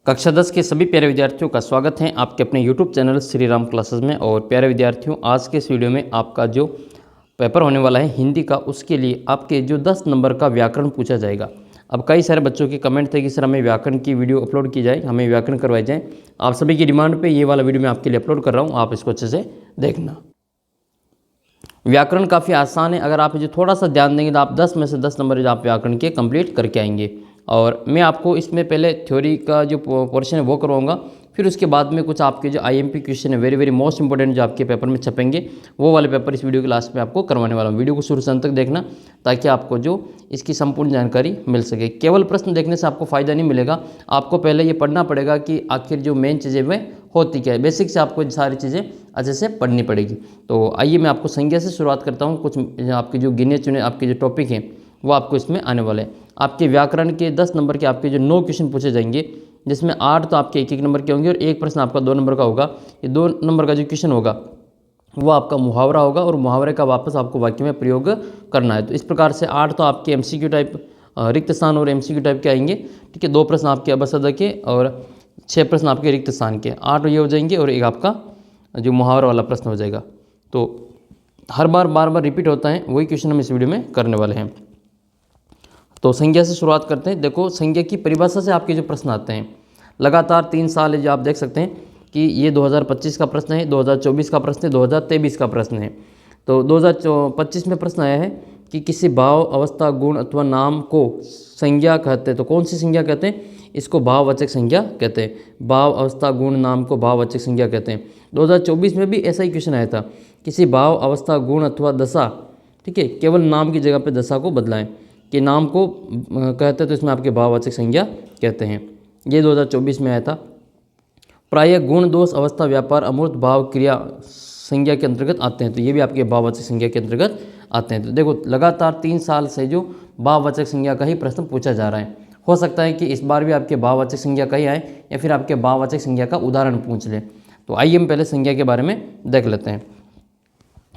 कक्षा 10 के सभी प्यारे विद्यार्थियों का स्वागत है आपके अपने YouTube channel Shri Ram classes में। और प्यारे विद्यार्थियों, आज के इस वीडियो में आपका जो पेपर होने वाला है हिंदी का, उसके लिए आपके जो 10 नंबर का व्याकरण पूछा जाएगा। अब कई सारे बच्चों के कमेंट थे कि सर हमें व्याकरण की वीडियो अपलोड की जाए, हमें व्याकरण करवाई जाए। आप सभी की डिमांड पर ये वाला वीडियो मैं आपके लिए अपलोड कर रहा हूँ, आप इसको अच्छे से देखना। व्याकरण काफ़ी आसान है, अगर आप मुझे थोड़ा सा ध्यान देंगे तो आप 10 में से 10 नंबर आप व्याकरण के कंप्लीट करके आएंगे। और मैं आपको इसमें पहले थ्योरी का जो पोर्शन है वो करवाऊंगा, फिर उसके बाद में कुछ आपके जो आईएमपी क्वेश्चन है वेरी मोस्ट इंपॉर्टेंट जो आपके पेपर में छपेंगे, वो वाले पेपर इस वीडियो के लास्ट में आपको करवाने वाला हूँ। वीडियो को शुरू से अंत तक देखना ताकि आपको जो इसकी संपूर्ण जानकारी मिल सके। केवल प्रश्न देखने से आपको फ़ायदा नहीं मिलेगा, आपको पहले ये पढ़ना पड़ेगा कि आखिर जो मेन चीज़ें वे होती क्या है। बेसिक से आपको सारी चीज़ें अच्छे से पढ़नी पड़ेगी। तो आइए मैं आपको संज्ञा से शुरुआत करता हूँ। कुछ आपके जो गिने चुने आपके जो टॉपिक हैं वो आपको इसमें आने वाले हैं। आपके व्याकरण के 10 नंबर के आपके जो 9 क्वेश्चन पूछे जाएंगे, जिसमें 8 तो आपके 1-1 नंबर के होंगे और एक प्रश्न आपका 2 नंबर का होगा। ये 2 नंबर का जो क्वेश्चन होगा वो आपका मुहावरा होगा और मुहावरे का वापस आपको वाक्य में प्रयोग करना है। तो इस प्रकार से 8 तो आपके एमसीक्यू टाइप रिक्त स्थान और एमसीक्यू टाइप के आएंगे, ठीक है। 2 प्रश्न आपके अबसद के और 6 प्रश्न आपके रिक्त स्थान के, 8 ये हो जाएंगे और एक आपका जो मुहावरा वाला प्रश्न हो जाएगा। तो हर बार रिपीट होता है, वही क्वेश्चन हम इस वीडियो में करने वाले हैं। तो संज्ञा से शुरुआत करते हैं। देखो, संज्ञा की परिभाषा से आपके जो प्रश्न आते हैं लगातार 3 साल है, जो आप देख सकते हैं कि ये 2025 का प्रश्न है, 2024 का प्रश्न है, 2023 का प्रश्न है। तो 2025 में प्रश्न आया है कि किसी भाव, अवस्था, गुण अथवा नाम को संज्ञा कहते हैं। तो कौन सी संज्ञा कहते हैं? इसको भाववाचक संज्ञा कहते हैं। भाव, अवस्था, गुण, नाम को भाववाचक संज्ञा कहते हैं। 2024 में भी ऐसा ही क्वेश्चन आया था, किसी भाव, अवस्था, गुण अथवा दशा, ठीक है, केवल नाम की जगह पर दशा को बदलाएं कि नाम को कहते हैं तो इसमें आपके भाववाचक संज्ञा कहते हैं। ये 2024 में आया था। प्रायः गुण, दोष, अवस्था, व्यापार, अमूर्त, भाव, क्रिया संज्ञा के अंतर्गत आते हैं। तो ये भी आपके भाववाचक संज्ञा के अंतर्गत आते हैं। तो देखो, लगातार 3 साल से जो भाववाचक संज्ञा का ही प्रश्न पूछा जा रहा है। हो सकता है कि इस बार भी आपके भाववाचक संज्ञा का ही आए या फिर आपके भाववाचक संज्ञा का उदाहरण पूछ ले। तो आइए हम पहले संज्ञा के बारे में देख लेते हैं।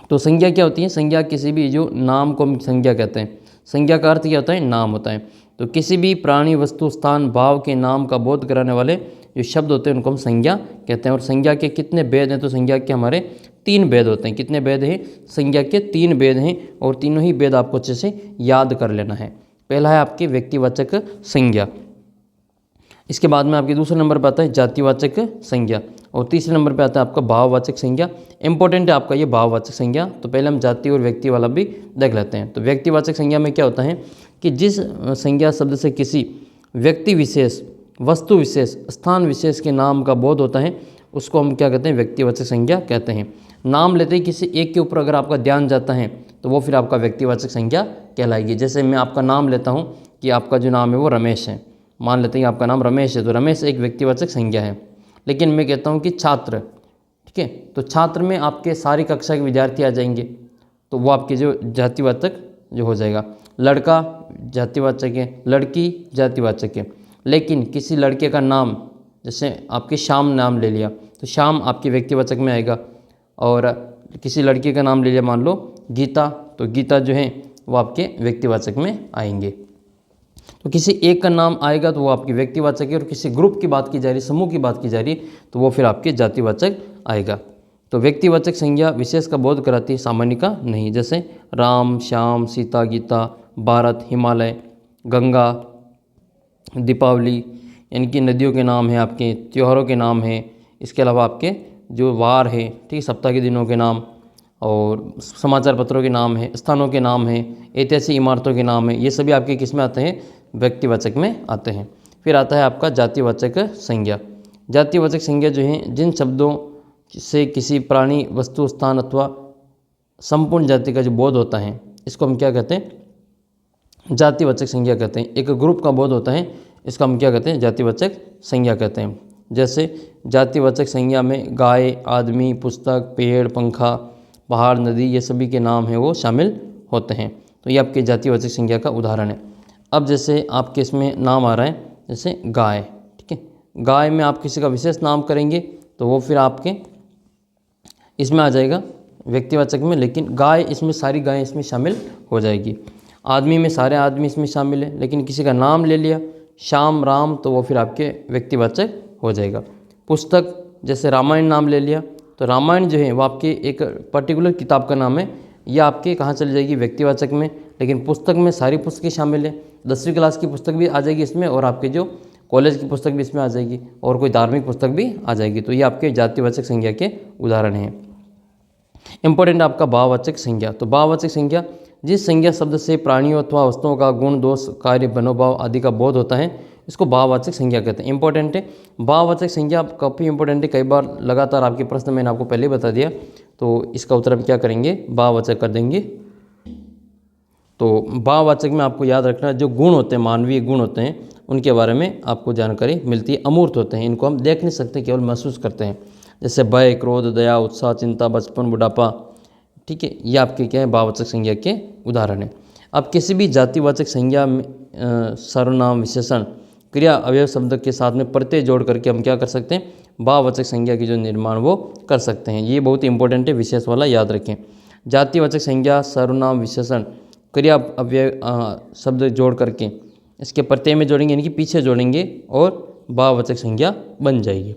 तो संज्ञा क्या होती है? संज्ञा किसी भी जो नाम को हम संज्ञा कहते हैं। संज्ञा का अर्थ क्या होता है? नाम होता है। तो किसी भी प्राणी, वस्तु, स्थान, भाव के नाम का बोध कराने वाले जो शब्द होते हैं उनको हम संज्ञा कहते हैं। और संज्ञा के कितने भेद हैं? तो संज्ञा के हमारे 3 भेद होते हैं। कितने भेद हैं? संज्ञा के 3 भेद हैं और तीनों ही भेद आपको अच्छे से याद कर लेना है। पहला है आपकी व्यक्तिवाचक संज्ञा, इसके बाद में आपके दूसरे नंबर पर आता है जातिवाचक संज्ञा और तीसरे नंबर पे आता है आपका भाववाचक संज्ञा। इंपॉर्टेंट है आपका ये भाववाचक संज्ञा। तो पहले हम जाति और व्यक्ति वाला भी देख लेते हैं। तो व्यक्तिवाचक संज्ञा में क्या होता है कि जिस संज्ञा शब्द से किसी व्यक्ति विशेष, वस्तु विशेष, स्थान विशेष के नाम का बोध होता है उसको हम क्या कहते हैं? व्यक्तिवाचक संज्ञा कहते हैं। नाम लेते ही किसी एक के ऊपर अगर आपका ध्यान जाता है तो वो फिर आपका व्यक्तिवाचक संज्ञा कहलाएगी। जैसे मैं आपका नाम लेता हूँ कि आपका जो नाम है वो रमेश है, मान लेते हैं आपका नाम रमेश है, तो रमेश एक व्यक्तिवाचक संज्ञा है। लेकिन मैं कहता हूँ कि छात्र, ठीक है, तो छात्र में आपके सारी कक्षा के विद्यार्थी आ जाएंगे तो वो आपके जो जातिवाचक जो हो जाएगा। लड़का जातिवाचक है, लड़की जातिवाचक है। लेकिन किसी लड़के का नाम, जैसे आपके श्याम नाम ले लिया तो श्याम आपके व्यक्तिवाचक में आएगा। और किसी लड़के का नाम ले लिया, मान लो गीता, तो गीता जो है वो आपके व्यक्तिवाचक में आएंगे। तो किसी एक का नाम आएगा तो वो आपकी व्यक्तिवाचक है और किसी ग्रुप की बात की जा रही, समूह की बात की जा रही तो वो फिर आपके जातिवाचक आएगा। तो व्यक्तिवाचक संज्ञा विशेष का बोध कराती है, सामान्य का नहीं। जैसे राम, श्याम, सीता, गीता, भारत, हिमालय, गंगा, दीपावली, यानी कि नदियों के नाम हैं, आपके त्योहारों के नाम हैं। इसके अलावा आपके जो वार है, ठीक है, सप्ताह के दिनों के नाम और समाचार पत्रों के नाम हैं, स्थानों के नाम हैं, ऐतिहासिक इमारतों के नाम हैं। ये सभी आपके किस में आते हैं? व्यक्तिवाचक में आते हैं। फिर आता है आपका जातिवाचक संज्ञा। जातिवाचक संज्ञा जो है जिन शब्दों से किसी प्राणी, वस्तु, स्थान अथवा संपूर्ण जाति का जो बोध होता है इसको हम क्या कहते हैं? जातिवाचक संज्ञा कहते हैं। एक ग्रुप का बोध होता है इसको हम क्या कहते हैं? जातिवाचक संज्ञा कहते हैं। जैसे जातिवाचक संज्ञा में गाय, आदमी, पुस्तक, पेड़, पंखा, पहाड़, नदी, ये सभी के नाम हैं वो शामिल होते हैं। तो ये आपके जातिवाचक संज्ञा का उदाहरण है। अब जैसे आपके इसमें नाम आ रहा है जैसे गाय, ठीक है, गाय में आप किसी का विशेष नाम करेंगे तो वो फिर आपके इसमें आ जाएगा व्यक्तिवाचक में, लेकिन गाय इसमें सारी गायें इसमें शामिल हो जाएगी। आदमी में सारे आदमी इसमें शामिल है, लेकिन किसी का नाम ले लिया, श्याम, राम, तो वो फिर आपके व्यक्तिवाचक हो जाएगा। पुस्तक, जैसे रामायण नाम ले लिया, तो रामायण जो है वो आपके एक पर्टिकुलर किताब का नाम है, यह आपके कहाँ चली जाएगी, व्यक्तिवाचक में। लेकिन पुस्तक में सारी पुस्तकें शामिल है, 10वीं क्लास की पुस्तक भी आ जाएगी इसमें, और आपके जो कॉलेज की पुस्तक भी इसमें आ जाएगी, और कोई धार्मिक पुस्तक भी आ जाएगी। तो ये आपके जातिवाचक संज्ञा के उदाहरण हैं। इंपॉर्टेंट आपका भाववाचक संज्ञा। तो भाववाचक संज्ञा, जिस संज्ञा शब्द से प्राणियों अथवा वस्तुओं का गुण, दोष, कार्य, मनोभाव आदि का बोध होता है, इसको भाववाचक संज्ञा कहते हैं। इंपॉर्टेंट है भाववाचक संज्ञा, काफ़ी इंपॉर्टेंट है, कई बार लगातार आपके प्रश्न मैंने आपको पहले ही बता दिया। तो इसका उत्तर हम क्या करेंगे, भाववाचक कर देंगे। तो भाववाचक में आपको याद रखना, जो गुण होते हैं, मानवीय गुण होते हैं, उनके बारे में आपको जानकारी मिलती है। अमूर्त होते हैं, इनको हम देख नहीं सकते, केवल महसूस करते हैं। जैसे भय, क्रोध, दया, उत्साह, चिंता, बचपन, बुढ़ापा, ठीक है, ये आपके क्या है, भाववाचक संज्ञा के उदाहरण हैं। अब किसी भी जातिवाचक संज्ञा में सर्वनाम, विशेषण, क्रिया, अवयव शब्द के साथ में प्रत्यय जोड़ करके हम क्या कर सकते हैं, भाववाचक संज्ञा की जो निर्माण वो कर सकते हैं। ये बहुत इंपॉर्टेंट है, विशेष वाला याद रखें। जातिवाचक संज्ञा सर्वनाम, विशेषण, क्रिया, अवयव शब्द जोड़ करके इसके प्रत्यय में जोड़ेंगे, यानी कि पीछे जोड़ेंगे, और भाववाचक संज्ञा बन जाएगी।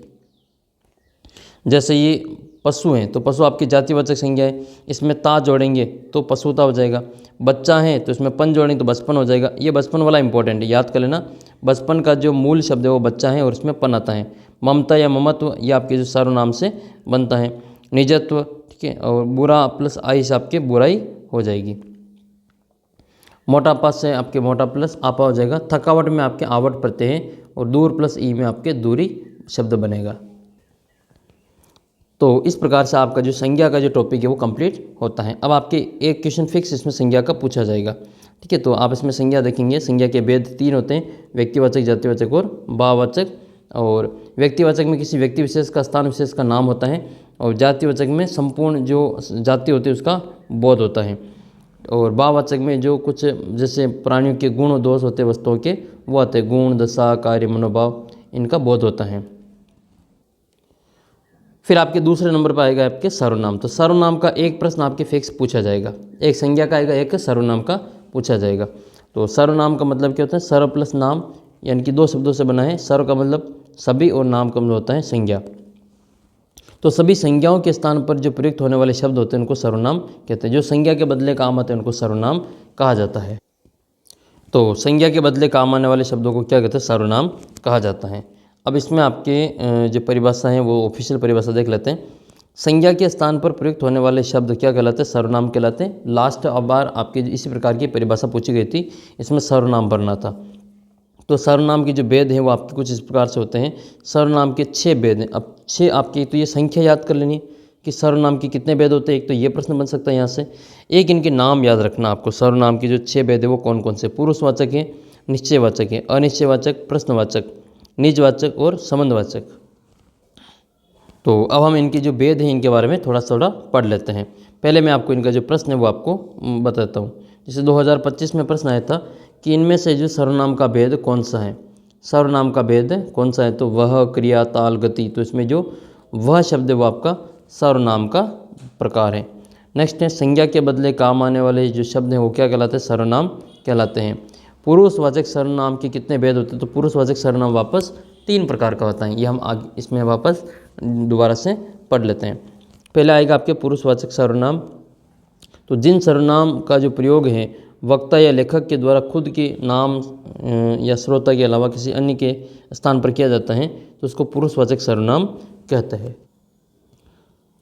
जैसे ये पशु हैं, तो पशु आपकी जातिवाचक संज्ञा है, इसमें ता जोड़ेंगे तो पशुता हो जाएगा। बच्चा है तो इसमें पन जोड़ेंगे तो बचपन हो जाएगा। ये बचपन वाला इंपॉर्टेंट है, याद कर लेना। बचपन का जो मूल शब्द है वो बच्चा है, और इसमें पन आता है। ममता या ममत्व, ये आपके जो सर्वनाम से बनता है। निजत्व, ठीक है, और बुरा प्लस आई से आपके बुराई हो जाएगी। मोटापा से आपके मोटा प्लस आपा हो जाएगा। थकावट में आपके आवट प्रत्यय है, और दूर प्लस ई में आपके दूरी शब्द बनेगा। तो इस प्रकार से आपका जो संज्ञा का जो टॉपिक है वो कंप्लीट होता है। अब आपके एक क्वेश्चन फिक्स इसमें संज्ञा का पूछा जाएगा, ठीक है। तो आप इसमें संज्ञा देखेंगे, संज्ञा के भेद 3 होते हैं, व्यक्तिवाचक, जातिवाचक और भाववाचक। और व्यक्तिवाचक में किसी व्यक्ति विशेष का, स्थान विशेष का नाम होता है, और जातिवाचक में संपूर्ण जो जाति होती है उसका बोध होता है, और भाववाचक में जो कुछ जैसे प्राणियों के गुण और दोष होते हैं वस्तुओं के, वो आते हैं, गुण, दशा, कार्य, मनोभाव, इनका बोध होता है। फिर आपके दूसरे नंबर पर आएगा आपके सर्वनाम। तो सर्वनाम का एक प्रश्न आपके फिक्स पूछा जाएगा, एक संज्ञा का आएगा, एक सर्वनाम का पूछा जाएगा। तो सर्वनाम का मतलब क्या होता है, सर्व प्लस नाम, यानी कि 2 शब्दों से बना है। सर्व का मतलब सभी, और नाम का मतलब होता है संज्ञा। तो सभी संज्ञाओं के स्थान पर जो प्रयुक्त होने वाले शब्द होते हैं उनको सर्वनाम कहते हैं। जो संज्ञा के बदले काम आते हैं उनको सर्वनाम कहा जाता है। तो संज्ञा के बदले काम आने वाले शब्दों को क्या कहते हैं, सर्वनाम कहा जाता है। अब इसमें आपके जो परिभाषा है वो ऑफिशियल परिभाषा देख लेते हैं। संज्ञा के स्थान पर प्रयुक्त होने वाले शब्द क्या कहलाते हैं, सर्वनाम कहलाते हैं। लास्ट बार आपके इसी प्रकार की परिभाषा पूछी गई थी, इसमें सर्वनाम भरना था। तो सर्वनाम के जो भेद हैं वो आपके कुछ इस प्रकार से होते हैं। सर्वनाम के 6 भेद हैं। अब 6 आपकी, तो ये संख्या याद कर लेनी कि सर्वनाम के कितने भेद होते हैं। एक तो ये प्रश्न बन सकता है यहाँ से। एक इनके नाम याद रखना आपको। सर्वनाम के जो 6 भेद है वो कौन कौन से, पुरुषवाचक है, निश्चयवाचक है, अनिश्चयवाचक, प्रश्नवाचक, निजवाचक और संबंधवाचक। तो अब हम इनके जो भेद हैं इनके बारे में थोड़ा पढ़ लेते हैं। पहले मैं आपको इनका जो प्रश्न है वो आपको बताता हूँ। जैसे 2025 में प्रश्न आया था कि इनमें से जो सर्वनाम का भेद कौन सा है, सर्वनाम का भेद कौन सा है, तो वह, क्रिया, ताल, गति। तो इसमें जो वह शब्द है वो आपका सर्वनाम का प्रकार है। नेक्स्ट है, संज्ञा के बदले काम आने वाले जो शब्द हैं वो क्या कहलाते हैं, सर्वनाम कहलाते हैं। पुरुषवाचक सर्वनाम के कितने भेद होते हैं, तो पुरुषवाचक सर्वनाम वापस 3 प्रकार का होता है। ये हम आगे इसमें वापस दोबारा से पढ़ लेते हैं। पहले आएगा आपके पुरुषवाचक सर्वनाम। तो जिन सर्वनाम का जो प्रयोग है वक्ता या लेखक के द्वारा खुद के नाम या श्रोता के अलावा किसी अन्य के स्थान पर किया जाता है तो उसको पुरुषवाचक सर्वनाम कहते हैं।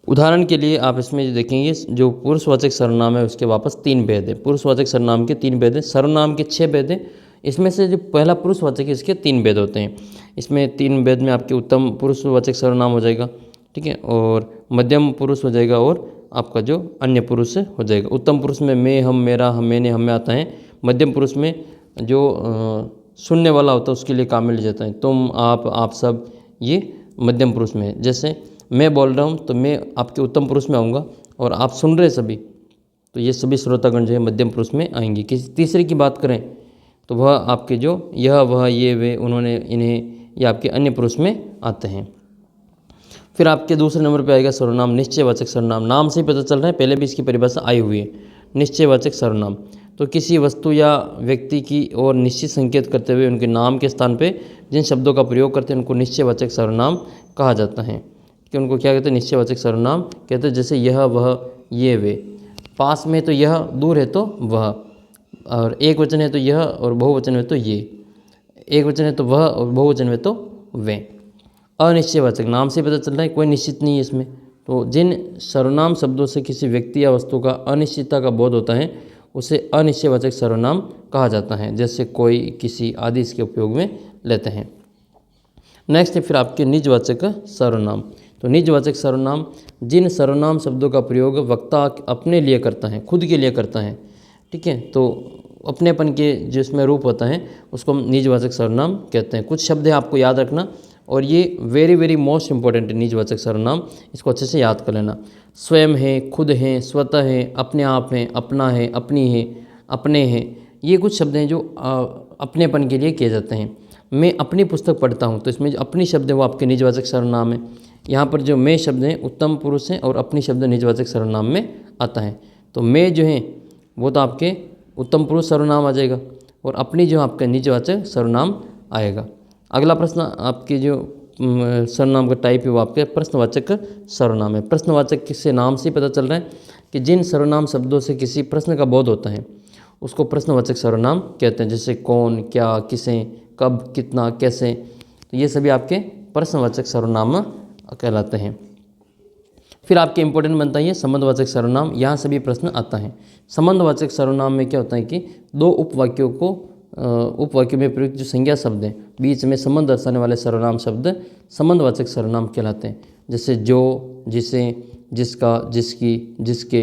उदाहरण के लिए आप इसमें देखेंगे जो पुरुषवाचक सर्वनाम है उसके वापस 3 भेद है। पुरुषवाचक सर्वनाम के 3 भेद हैं, सर्वनाम के 6 भेद हैं। इसमें से जो पहला पुरुषवाचक है इसके 3 भेद होते हैं। इसमें 3 भेद में आपके उत्तम पुरुषवाचक सर्वनाम हो जाएगा, ठीक है, और मध्यम पुरुष हो जाएगा, और आपका जो अन्य पुरुष हो जाएगा। उत्तम पुरुष में मैं, हम, मेरा, हम, मैंने, हम में आता है। मध्यम पुरुष में जो सुनने वाला होता है उसके लिए काम मिल जाता है, तुम, आप सब, ये मध्यम पुरुष में है। जैसे मैं बोल रहा हूँ तो मैं आपके उत्तम पुरुष में आऊँगा, और आप सुन रहे सभी, तो ये सभी श्रोतागण जो है मध्यम पुरुष में आएंगे। किसी तीसरे की बात करें तो वह आपके जो यह, वह, ये, वे, उन्होंने, इन्हें, ये आपके अन्य पुरुष में आते हैं। फिर आपके दूसरे नंबर पे आएगा सर्वनाम निश्चयवाचक सर्वनाम। नाम से ही पता चल रहा है, पहले भी इसकी परिभाषा आई हुई है, निश्चयवाचक सर्वनाम। तो तो किसी वस्तु या व्यक्ति की ओर निश्चित संकेत करते हुए उनके नाम के स्थान पे जिन शब्दों का प्रयोग करते हैं उनको निश्चयवाचक सर्वनाम कहा जाता है। कि उनको क्या कहते हैं? निश्चयवाचक सर्वनाम कहते हैं। जैसे यह, वह, ये, वे। पास में तो यह, दूर है तो वह, और एक वचन है तो यह और बहुवचन है तो ये। एक वचन है तो वह और बहुवचन है तो वे। अनिश्चयवाचक, नाम से पता चल रहा है कोई निश्चित नहीं है इसमें। तो जिन सर्वनाम शब्दों से किसी व्यक्ति या वस्तु का अनिश्चितता का बोध होता है उसे अनिश्चयवाचक सर्वनाम कहा जाता है। जैसे कोई, किसी आदि इसके उपयोग में लेते हैं। नेक्स्ट है फिर आपके निजवाचक सर्वनाम। तो निजवाचक सर्वनाम जिन सर्वनाम शब्दों का प्रयोग वक्ता अपने लिए करता है, खुद के लिए करता है, ठीक है, तो अपनेपन के जिसमें रूप होता है उसको हम निजवाचक सर्वनाम कहते हैं। कुछ शब्द है आपको याद रखना, और ये वेरी वेरी मोस्ट इंपॉर्टेंट है निजवाचक सर्वनाम, इसको अच्छे से याद कर लेना। स्वयं है, खुद है, स्वतः है, अपने आप है, अपना है, अपनी है, अपने हैं, ये कुछ शब्द हैं जो अपनेपन के लिए किए जाते हैं। मैं अपनी पुस्तक पढ़ता हूँ, तो इसमें जो अपनी शब्द है वो आपके निजवाचक सर्वनाम है। यहाँ पर जो मैं शब्द हैं उत्तम पुरुष हैं और अपनी शब्द निजवाचक सर्वनाम में आता है। तो मैं जो है वो तो आपके उत्तम पुरुष सर्वनाम आ जाएगा, और अपनी जो आपका निजवाचक सर्वनाम आएगा। अगला प्रश्न आपके जो सर्वनाम का टाइप है वो आपके प्रश्नवाचक सर्वनाम है। प्रश्नवाचक किससे नाम से पता चल रहा है कि जिन सर्वनाम शब्दों से किसी प्रश्न का बोध होता है उसको प्रश्नवाचक सर्वनाम कहते हैं। जैसे कौन, क्या, किसे, कब, कितना, कैसे, तो ये सभी आपके प्रश्नवाचक सर्वनाम कहलाते हैं। फिर आपके इंपॉर्टेंट बनता है ये संबंधवाचक सर्वनाम। यहाँ सभी प्रश्न आता है। संबंधवाचक सर्वनाम में क्या होता है कि दो उपवाक्यों में प्रयुक्त जो संज्ञा शब्द हैं बीच में संबंध दर्शाने वाले सर्वनाम शब्द संबंधवाचक सर्वनाम कहलाते हैं। जैसे जो, जिसे, जिसका, जिसकी, जिसके,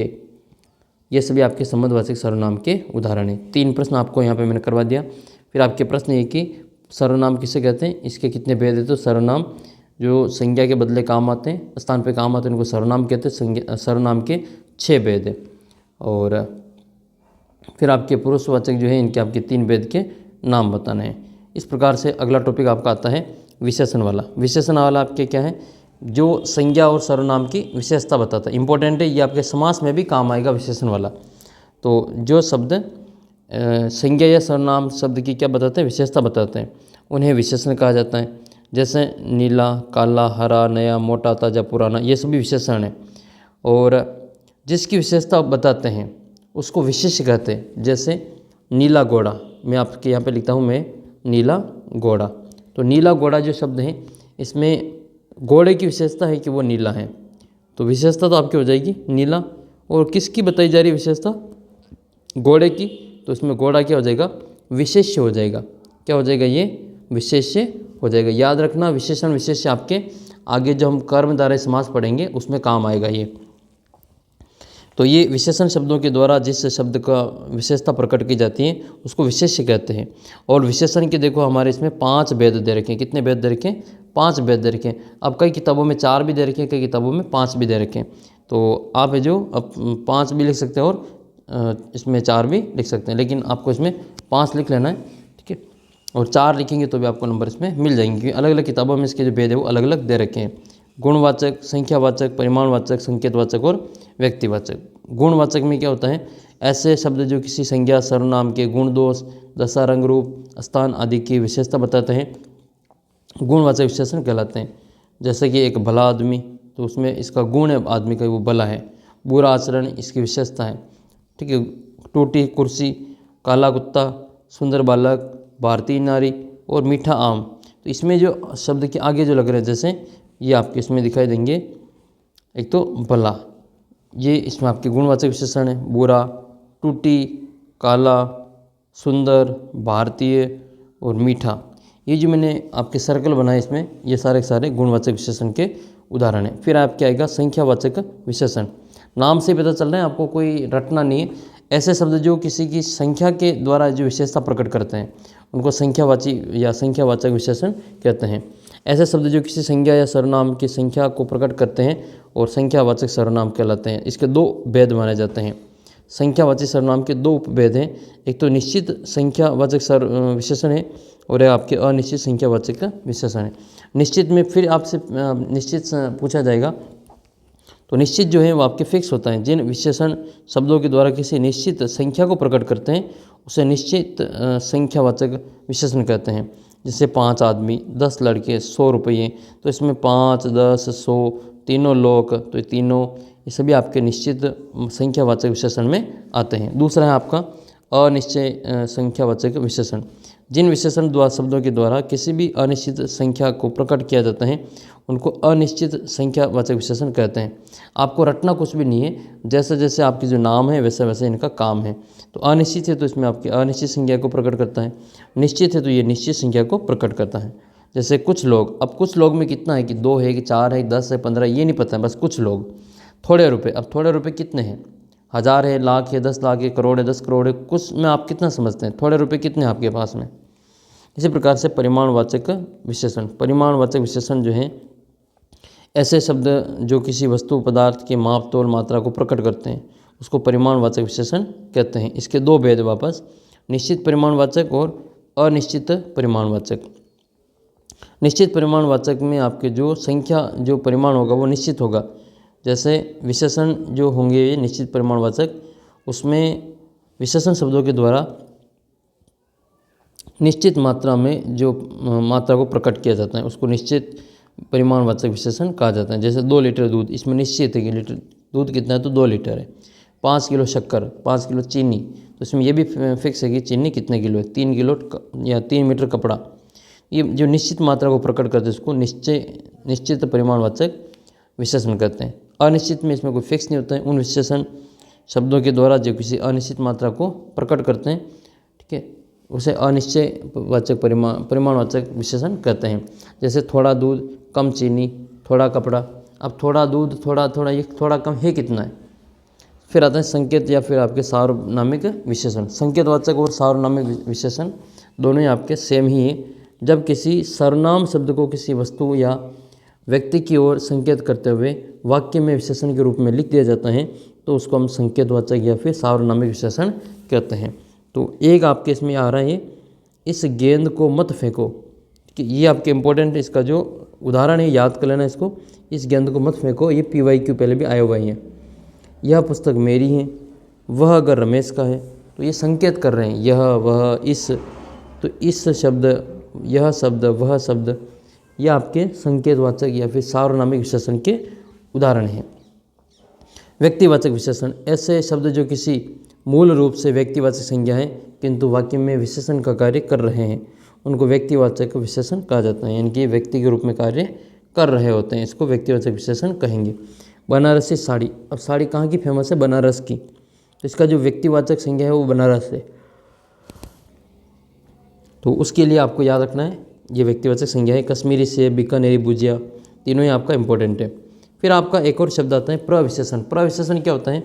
ये सभी आपके संबंधवाचक सर्वनाम के उदाहरण हैं। 3 प्रश्न आपको यहाँ पे मैंने करवा दिया। फिर आपके प्रश्न ये कि सर्वनाम किसे कहते हैं, इसके कितने भेद हैं। तो सर्वनाम जो संज्ञा के बदले काम आते हैं, स्थान पे काम आते हैं, उनको सर्वनाम कहते हैं। सर्वनाम के 6 भेद हैं। और फिर आपके पुरुषवाचक जो है इनके आपके 3 भेद के नाम बताने हैं। इस प्रकार से अगला टॉपिक आपका आता है विशेषण वाला। विशेषण वाला आपके क्या है, जो संज्ञा और सर्वनाम की विशेषता बताता है। इंपॉर्टेंट है, ये आपके समास में भी काम आएगा विशेषण वाला। तो जो शब्द संज्ञा या सर्वनाम शब्द की क्या बताते हैं, विशेषता बताते हैं, उन्हें विशेषण कहा जाता है। जैसे नीला, काला, हरा, नया, मोटा, ताज़ा, पुराना, ये सभी विशेषण हैं। और जिसकी विशेषता बताते हैं उसको विशेष्य कहते हैं। जैसे नीला घोड़ा, मैं आपके यहाँ पे लिखता हूँ मैं नीला घोड़ा। तो नीला घोड़ा जो शब्द है इसमें घोड़े की विशेषता है कि वो नीला है, तो विशेषता तो आपकी हो जाएगी नीला। और किसकी बताई जा रही विशेषता, घोड़े की, तो इसमें घोड़ा क्या हो जाएगा, विशेष्य हो जाएगा। क्या हो जाएगा, ये विशेष्य हो जाएगा। याद रखना, विशेषण विशेष्य आपके आगे जो हम कर्मधारय समास पढ़ेंगे उसमें काम आएगा ये। तो ये विशेषण शब्दों के द्वारा जिस शब्द का विशेषता प्रकट की जाती है उसको विशेष्य कहते हैं। और विशेषण के देखो हमारे इसमें 5 भेद दे रखे हैं। कितने भेद दे रखे हैं, 5 भेद दे रखे हैं। अब कई किताबों में 4 भी दे रखे हैं, कई किताबों में 5 भी दे रखे हैं। तो आप है जो अब 5 भी लिख सकते हैं और इसमें 4 भी लिख सकते हैं, लेकिन आपको इसमें 5 लिख लेना है, ठीक है। और 4 लिखेंगे तो भी आपको नंबर इसमें मिल जाएंगे, क्योंकि अलग अलग किताबों में इसके जो भेद है वो अलग अलग दे रखे हैं। गुणवाचक, संख्यावाचक, परिमाणवाचक, संकेतवाचक और व्यक्तिवाचक। गुणवाचक में क्या होता है, ऐसे शब्द जो किसी संज्ञा, सर्वनाम के गुण, दोष, दशा, रंग, रूप, स्थान आदि की विशेषता बताते हैं, गुणवाचक विशेषण कहलाते हैं। जैसे कि एक भला आदमी, तो उसमें इसका गुण है आदमी का, वो भला है। बुरा आचरण इसकी विशेषता है, ठीक है। टूटी कुर्सी, काला कुत्ता, सुंदर बालक, भारतीय नारी और मीठा आम। तो इसमें जो शब्द के आगे जो लग रहे हैं, जैसे ये आपके इसमें दिखाई देंगे, एक तो भला, ये इसमें आपके गुणवाचक विशेषण है। बुरा, टूटी, काला, सुंदर, भारतीय और मीठा, ये जो मैंने आपके सर्कल बनाए इसमें, ये सारे के सारे गुणवाचक विशेषण के उदाहरण हैं। फिर आपके आएगा संख्यावाचक विशेषण। नाम से पता चल रहा है आपको, कोई रटना नहीं है। ऐसे शब्द जो किसी की संख्या के द्वारा जो विशेषता प्रकट करते हैं उनको संख्यावाची या संख्यावाचक विशेषण कहते हैं। ऐसे शब्द जो किसी संज्ञा या सर्वनाम की संख्या को प्रकट करते हैं और संख्यावाचक सर्वनाम कहलाते हैं। इसके 2 भेद माने जाते हैं। संख्यावाचक सर्वनाम के 2 उपभेद हैं, एक तो निश्चित संख्यावाचक विशेषण है और एक आपके अनिश्चित संख्यावाचक विशेषण है। निश्चित में फिर आपसे निश्चित पूछा जाएगा तो निश्चित जो है वो आपके फिक्स होता है। जिन विशेषण शब्दों के द्वारा किसी निश्चित संख्या को प्रकट करते हैं उसे निश्चित संख्यावाचक विशेषण कहते हैं। जैसे 5 आदमी, 10 लड़के, 100 रुपये, तो इसमें 5, 10, 100 तीनों लोग, तो ये तीनों ये सभी आपके निश्चित संख्यावाचक विशेषण में आते हैं। दूसरा है आपका अनिश्चय संख्यावाचक विशेषण। जिन विशेषण द्वारा शब्दों के द्वारा किसी भी अनिश्चित संख्या को प्रकट किया जाता है उनको अनिश्चित संख्यावाचक विशेषण कहते हैं। आपको रटना कुछ भी नहीं है, जैसे जैसे आपके जो नाम है वैसे वैसे इनका काम है। तो अनिश्चित है तो इसमें आपकी अनिश्चित संख्या को प्रकट करता है, निश्चित है तो ये निश्चित संख्या को प्रकट करता है। जैसे कुछ लोग, अब कुछ लोग में कितना है कि 2 है कि 4 है, 10 है, 15 ये नहीं पता है, बस कुछ लोग। थोड़े रुपये, अब थोड़े रुपये कितने हैं, 1000 है, लाख है, 10 लाख है, करोड़ है, 10 करोड़ है, कुछ में आप कितना समझते हैं, थोड़े रुपये कितने हैं आपके पास में। इसी प्रकार से परिमाणवाचक विशेषण, परिमाणवाचक विशेषण जो है ऐसे शब्द जो किसी वस्तु पदार्थ के माप तोल मात्रा को प्रकट करते हैं उसको परिमाणवाचक विशेषण कहते हैं। इसके 2 भेद वापस, निश्चित परिमाणवाचक और अनिश्चित परिमाणवाचक। निश्चित परिमाणवाचक में आपके जो संख्या जो परिमाण होगा वो निश्चित होगा। जैसे विशेषण जो होंगे ये निश्चित परिमाणवाचक, उसमें विशेषण शब्दों के द्वारा निश्चित मात्रा में जो मात्रा को प्रकट किया जाता है उसको निश्चित परिमाणवाचक विशेषण कहा जाता है। जैसे 2 लीटर दूध, इसमें निश्चित है कि लीटर दूध कितना है तो 2 लीटर है। 5 किलो शक्कर, 5 किलो चीनी, तो इसमें यह भी फिक्स है कि चीनी कितने किलो है। 3 किलो या 3 मीटर कपड़ा, ये जो निश्चित मात्रा को प्रकट करते हैं उसको निश्चित परिमाणवाचक विशेषण कहते हैं। अनिश्चित में इसमें कोई फिक्स नहीं होता है। उन विशेषण शब्दों के द्वारा जो किसी अनिश्चित मात्रा को प्रकट करते हैं, ठीक है, उसे अनिश्चयवाचक परिमाणवाचक विशेषण कहते हैं। जैसे थोड़ा दूध, कम चीनी, थोड़ा कपड़ा। अब थोड़ा दूध, थोड़ा ये थोड़ा कम है कितना है। फिर आता है संकेत या फिर आपके सार्वनामिक विशेषण। संकेतवाचक और सार्वनामिक विशेषण दोनों ही आपके सेम ही हैं। जब किसी सर्वनाम शब्द को किसी वस्तु या व्यक्ति की ओर संकेत करते हुए वाक्य में विशेषण के रूप में लिख दिया जाता है तो उसको हम संकेतवाचक या फिर सार्वनामिक विशेषण कहते हैं। तो एक आपके इसमें आ रहा है, इस गेंद को मत फेंको, कि ये आपके इम्पोर्टेंट है। इसका जो उदाहरण है याद कर लेना इसको, इस गेंद को मत फेंको, ये PYQ पहले भी आया हुआ ही है। यह पुस्तक मेरी है, वह अगर रमेश का है, तो ये संकेत कर रहे हैं यह, वह, इस। तो इस शब्द, यह शब्द, वह शब्द, यह आपके संकेतवाचक या फिर सार्वनामिक विशेषण के उदाहरण हैं। व्यक्तिवाचक विशेषण, ऐसे शब्द जो किसी मूल रूप से व्यक्तिवाचक संज्ञा है किंतु वाक्य में विशेषण का कार्य कर रहे हैं उनको व्यक्तिवाचक विशेषण कहा जाता है। यानी कि व्यक्ति के रूप में कार्य कर रहे होते हैं, इसको व्यक्तिवाचक विशेषण कहेंगे। बनारसी साड़ी, अब साड़ी कहाँ की फेमस है, बनारस की, तो इसका जो व्यक्तिवाचक संज्ञा है वो बनारस है। तो उसके लिए आपको याद रखना है ये व्यक्तिवाचक संज्ञा है। कश्मीरी सेब, बीकानेरी भुजिया, तीनों ही आपका इंपॉर्टेंट है। फिर आपका एक और शब्द आता है प्रविशेषण। प्रविशेषण क्या होता है,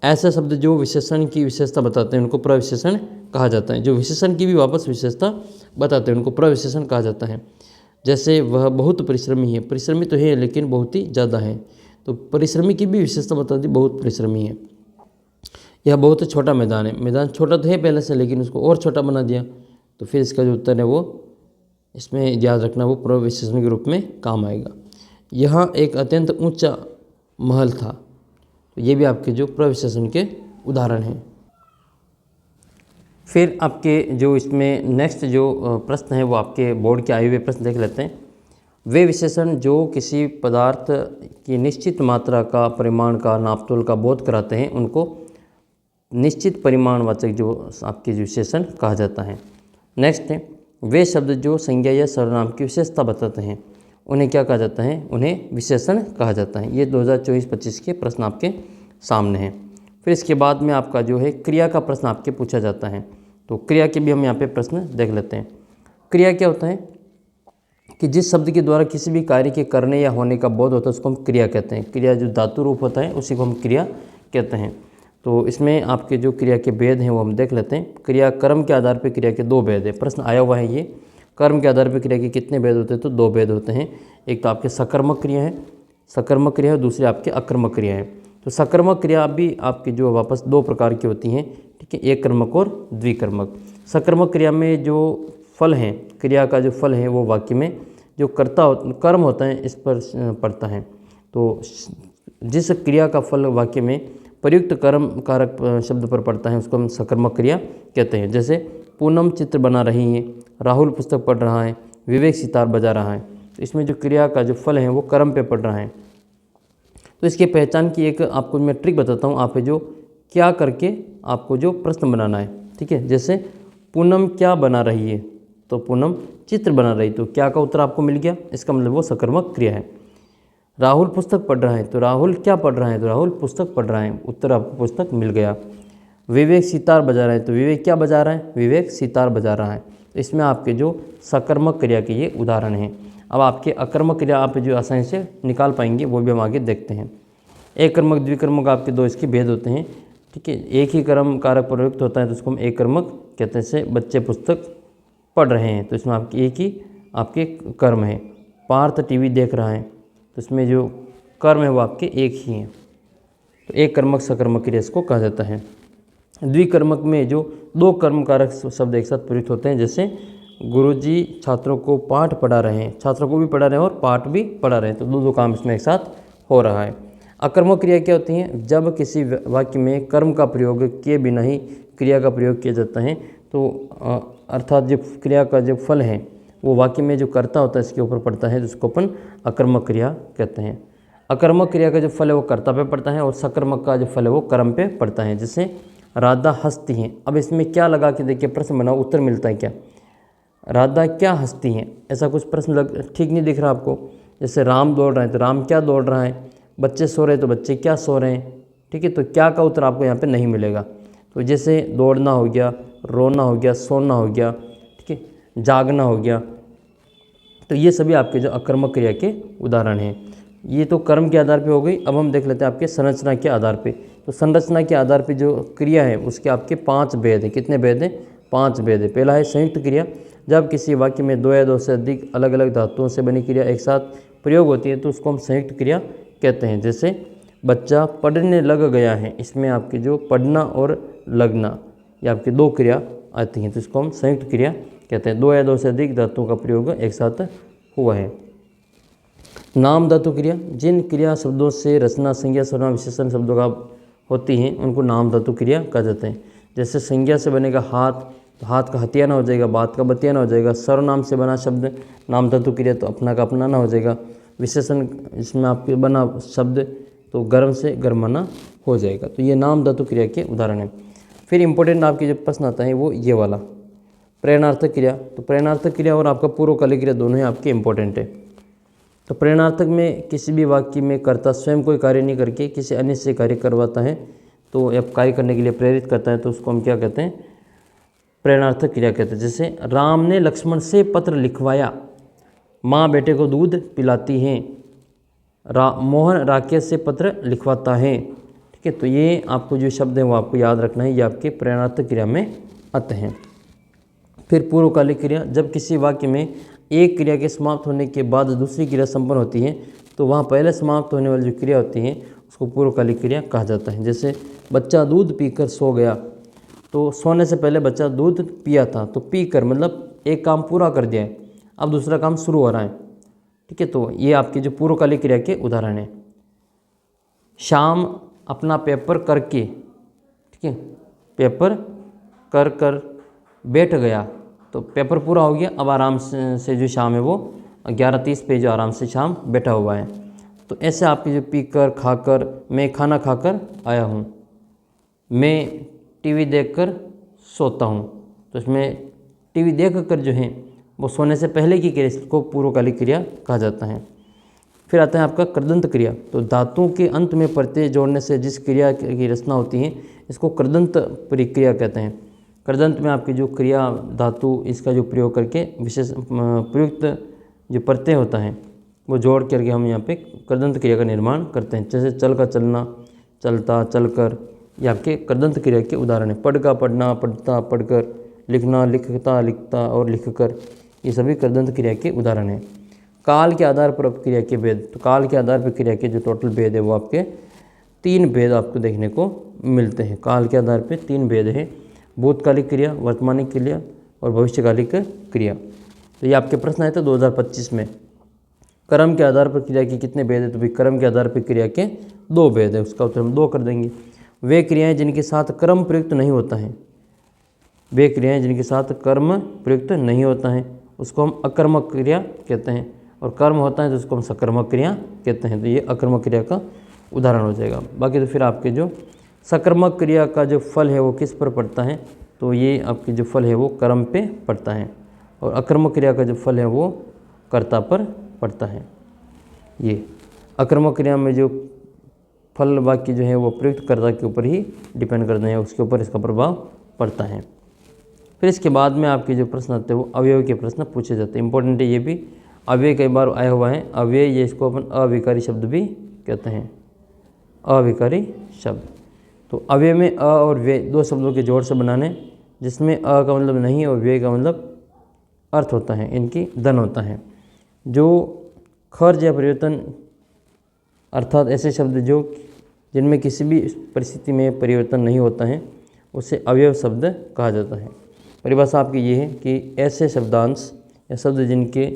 ऐसे शब्द जो विशेषण की विशेषता बताते हैं उनको प्रविशेषण कहा जाता है। जो विशेषण की भी वापस विशेषता बताते हैं उनको प्रविशेषण कहा जाता है। जैसे वह बहुत परिश्रमी है, परिश्रमी तो है लेकिन बहुत ही ज़्यादा है, तो परिश्रमी की भी विशेषता बताती है, बहुत परिश्रमी है। यह बहुत छोटा मैदान है, मैदान छोटा तो है पहले से लेकिन उसको और छोटा बना दिया, तो फिर इसका जो उत्तर है वो इसमें याद रखना वो प्रविशेषण के रूप में काम आएगा। यहाँ एक अत्यंत ऊंचा महल था, तो ये भी आपके जो प्रविशेषण के उदाहरण हैं। फिर आपके जो इसमें नेक्स्ट जो प्रश्न है वो आपके बोर्ड के आए हुए प्रश्न देख लेते हैं। वे विशेषण जो किसी पदार्थ की निश्चित मात्रा का, परिमाण का, नापतोल का बोध कराते हैं उनको निश्चित परिमाणवाचक जो आपके विशेषण कहा जाता है। नेक्स्ट है, वे शब्द जो संज्ञा या सर्वनाम की विशेषता बताते हैं उन्हें क्या कहा जाता है, उन्हें विशेषण कहा जाता है। ये 2024-25 के प्रश्न आपके सामने हैं। फिर इसके बाद में आपका जो है क्रिया का प्रश्न आपके पूछा जाता है, तो क्रिया के भी हम यहाँ पे प्रश्न देख लेते हैं। क्रिया क्या होता है कि जिस शब्द के द्वारा किसी भी कार्य के करने या होने का बोध होता है उसको हम क्रिया कहते हैं। क्रिया जो धातु रूप होता है उसी को हम क्रिया कहते हैं। तो इसमें आपके जो क्रिया के भेद हैं वो हम देख लेते हैं। क्रिया कर्म के आधार पर क्रिया के 2 भेद है, प्रश्न आया हुआ है ये। कर्म के आधार पर क्रिया के कितने भेद होते हैं, तो 2 भेद होते हैं। एक तो आपके सकर्मक क्रिया है, सकर्मक क्रिया है, दूसरी आपके अकर्मक क्रिया है। तो सकर्मक क्रिया भी आपकी जो वापस 2 प्रकार की होती हैं, ठीक है, एक कर्मक और द्विकर्मक। सकर्मक क्रिया में जो फल हैं, क्रिया का जो फल है वो वाक्य में जो कर्म होता है इस पर पड़ता है। तो जिस क्रिया का फल वाक्य में प्रयुक्त कर्म कारक शब्द पर पड़ता है उसको हम सकर्मक क्रिया कहते हैं। जैसे पूनम चित्र बना रही है, राहुल पुस्तक पढ़ रहा है, विवेक सितार बजा रहा है। तो इसमें जो क्रिया का जो फल है वो कर्म पे पड़ रहा है। तो इसके पहचान की एक आपको मैं ट्रिक बताता हूँ। आप जो क्या करके आपको जो प्रश्न बनाना है, ठीक है। जैसे पूनम क्या बना रही है, तो पूनम चित्र बना रही, तो क्या का उत्तर आपको मिल गया, इसका मतलब वो सकर्मक क्रिया है। राहुल पुस्तक पढ़ रहा है, तो राहुल क्या पढ़ रहा है, तो राहुल पुस्तक पढ़ रहा है, उत्तर आपको पुस्तक मिल गया। विवेक सितार बजा रहा है, तो विवेक क्या बजा रहा है, विवेक सितार बजा रहा है। तो इसमें आपके जो सकर्मक क्रिया के ये उदाहरण हैं। अब आपके अकर्मक क्रिया आप जो आसानी से निकाल पाएंगे वो भी हम आगे देखते हैं। एक कर्मक द्विकर्मक आपके दो इसके भेद होते हैं, ठीक है। एक ही कर्म कारक प्रयुक्त होता है तो उसको हम एक कर्मक कहते हैं। जैसे बच्चे पुस्तक पढ़ रहे हैं, तो इसमें आपकी एक ही आपके कर्म है। पार्थ टीवी देख रहा है, तो इसमें जो कर्म है वो आपके एक ही हैं। तो एक कर्मक सकर्मक क्रिया इसको कहा जाता है। द्विकर्मक में जो दो कर्म कारक शब्द एक साथ प्रयुक्त होते हैं, जैसे गुरुजी छात्रों को पाठ पढ़ा रहे हैं, छात्रों को भी पढ़ा रहे हैं और पाठ भी पढ़ा रहे हैं, तो दो काम इसमें एक साथ हो रहा है। अकर्मक क्रिया क्या होती हैं, जब किसी वाक्य में कर्म का प्रयोग किए बिना ही क्रिया का प्रयोग किया जाता है, तो अर्थात जो क्रिया का जो फल है वो वाक्य में जो कर्ता होता है इसके ऊपर पड़ता है, जिसको अपन अकर्मक क्रिया कहते हैं। अकर्मक क्रिया का जो फल है वो कर्ता पे पड़ता है और सकर्मक का जो फल है वो कर्म पे पड़ता है। जैसे राधा हंसती हैं, अब इसमें क्या लगा के देखिए प्रश्न बनाओ, उत्तर मिलता है क्या, राधा क्या हंसती हैं, ऐसा कुछ प्रश्न ठीक नहीं दिख रहा आपको। जैसे राम दौड़ रहे हैं, तो राम क्या दौड़ रहा है, बच्चे सो रहे हैं, तो बच्चे क्या सो रहे हैं, ठीक है। तो क्या का उत्तर आपको यहाँ पे नहीं मिलेगा। तो जैसे दौड़ना हो गया, रोना हो गया, सोना हो गया, ठीक है, जागना हो गया, तो ये सभी आपके जो अकर्मक क्रिया के उदाहरण हैं। ये तो कर्म के आधार पे हो गई। अब हम देख लेते हैं आपके संरचना के आधार पे। तो संरचना के आधार पे जो क्रिया है उसके आपके 5 भेद हैं। कितने भेद हैं, 5 भेद है। पहला है संयुक्त क्रिया, जब किसी वाक्य में दो या दो से अधिक अलग अलग धातुओं से बनी क्रिया एक साथ प्रयोग होती है तो उसको हम संयुक्त क्रिया कहते हैं। जैसे बच्चा पढ़ने लग गया है, इसमें आपके जो पढ़ना और लगना ये आपकी दो क्रिया आती हैं, तो इसको हम संयुक्त क्रिया कहते हैं। दो या दो से अधिक धातुओं का प्रयोग एक साथ हुआ है। नाम धातु क्रिया, जिन क्रिया शब्दों से रचना संज्ञा सर्वनाम विशेषण शब्दों का होती हैं उनको नाम धातु क्रिया कहा जाते हैं। जैसे संज्ञा से बनेगा हाथ, तो हाथ का हथियाना हो जाएगा, बात का बतियाना हो जाएगा। सर्वनाम से बना शब्द नाम धातु क्रिया, तो अपना का अपनाना हो जाएगा। विशेषण इसमें आपके बना शब्द तो गर्म से गर्माना हो जाएगा। तो ये नाम धातु क्रिया के उदाहरण हैं। फिर इंपॉर्टेंट आपके जो प्रश्न आता है वो ये वाला प्रेरणार्थक क्रिया। तो प्रेरणार्थक क्रिया और आपका पूर्वकालिक क्रिया दोनों ही आपके इंपॉर्टेंट है। तो प्रेरणार्थक में किसी भी वाक्य में कर्ता स्वयं कोई कार्य नहीं करके किसी अन्य से कार्य करवाता है, तो अब कार्य करने के लिए प्रेरित करता है, तो उसको हम क्या कहते हैं, प्रेरणार्थक क्रिया कहते हैं। जैसे राम ने लक्ष्मण से पत्र लिखवाया, माँ बेटे को दूध पिलाती है, मोहन राकेश से पत्र लिखवाता है, ठीक है। तो ये आपको जो शब्द हैं वो आपको याद रखना है, ये आपके प्रेरणार्थक क्रिया में आते हैं। फिर पूर्वकालिक क्रिया, जब किसी वाक्य में एक क्रिया के समाप्त होने के बाद दूसरी क्रिया संपन्न होती है तो वहाँ पहले समाप्त होने वाली जो क्रिया होती है उसको पूर्वकालिक क्रिया कहा जाता है। जैसे बच्चा दूध पीकर सो गया, तो सोने से पहले बच्चा दूध पिया था, तो पी कर मतलब एक काम पूरा कर दिया है, अब दूसरा काम शुरू हो रहा है, ठीक है। तो ये आपकी जो पूर्वकालिक क्रिया के उदाहरण है। शाम अपना पेपर करके, ठीक है, पेपर कर कर बैठ गया, तो पेपर पूरा हो गया, अब आराम से जो शाम है वो 11:30 पे जो आराम से शाम बैठा हुआ है। तो ऐसे आपकी जो पी कर खाकर, मैं खाना खाकर आया हूँ, मैं टीवी देखकर सोता हूँ, तो इसमें टीवी देख कर जो है वो सोने से पहले की क्रिया को पूर्वकालिक क्रिया कहा जाता है। फिर आता है आपका कृदंत क्रिया। तो धातुओं के अंत में प्रत्यय जोड़ने से जिस क्रिया की रचना होती है इसको कृदंत प्रक्रिया कहते हैं। कृदंत में आपकी जो क्रिया धातु इसका जो प्रयोग करके विशेष प्रयुक्त जो प्रत्यय होता है वो जोड़ करके हम यहाँ पे कृदंत क्रिया का निर्माण करते हैं। जैसे चल का चलना, चलता, चलकर, ये आपके कृदंत क्रिया के उदाहरण है। पढ़ का पढ़ना, पढ़ता, पढ़कर, लिखना, लिखता, लिखता और लिखकर, ये सभी कृदंत क्रिया के उदाहरण हैं। काल के आधार पर क्रिया के भेद, तो काल के आधार पर क्रिया के जो टोटल भेद है वो आपके 3 भेद आपको देखने को मिलते हैं। काल के आधार पर 3 भेद है, भूतकालिक क्रिया, वर्तमानिक क्रिया और भविष्यकालिक क्रिया। तो ये आपके प्रश्न आए थे 2025 में। कर्म के आधार पर क्रिया के कितने भेद है, तो भाई कर्म के आधार पर क्रिया के 2 भेद है, उसका उत्तर हम 2 कर देंगे। वे क्रियाएं जिनके साथ कर्म प्रयुक्त नहीं होता है, वे क्रियाएं जिनके साथ कर्म प्रयुक्त नहीं होता है उसको हम अकर्मक क्रिया कहते हैं, और कर्म होता है तो उसको हम सकर्मक क्रिया कहते हैं। तो ये अकर्मक क्रिया का उदाहरण हो जाएगा। बाकी तो फिर आपके जो सकर्मक क्रिया का जो फल है वो किस पर पड़ता है, तो ये आपकी जो फल है वो कर्म पे पड़ता है, और अकर्मक क्रिया का जो फल है वो कर्ता पर पड़ता है। ये अकर्मक क्रिया में जो फल वाक्य जो है वो प्रयुक्त कर्ता के ऊपर ही डिपेंड करते हैं, उसके ऊपर इसका प्रभाव पड़ता है। फिर इसके बाद में आपके जो प्रश्न आते हैं वो अवयव के प्रश्न पूछे जाते हैं। इंपॉर्टेंट है ये भी, अव्यय कई बार आया हुआ है। अव्यय ये इसको अपन अविकारी शब्द भी कहते हैं, अविकारी शब्द। तो अव्यय में अ और व्यय 2 शब्दों के जोड़ से बनाने, जिसमें अ का मतलब नहीं और व्यय का मतलब अर्थ होता है, इनकी धन होता है। जो खर्च या परिवर्तन अर्थात ऐसे शब्द जो जिनमें किसी भी परिस्थिति में परिवर्तन नहीं होता है उसे अवयव शब्द कहा जाता है। परिभाषा आपकी ये है कि ऐसे शब्दांश या शब्द जिनके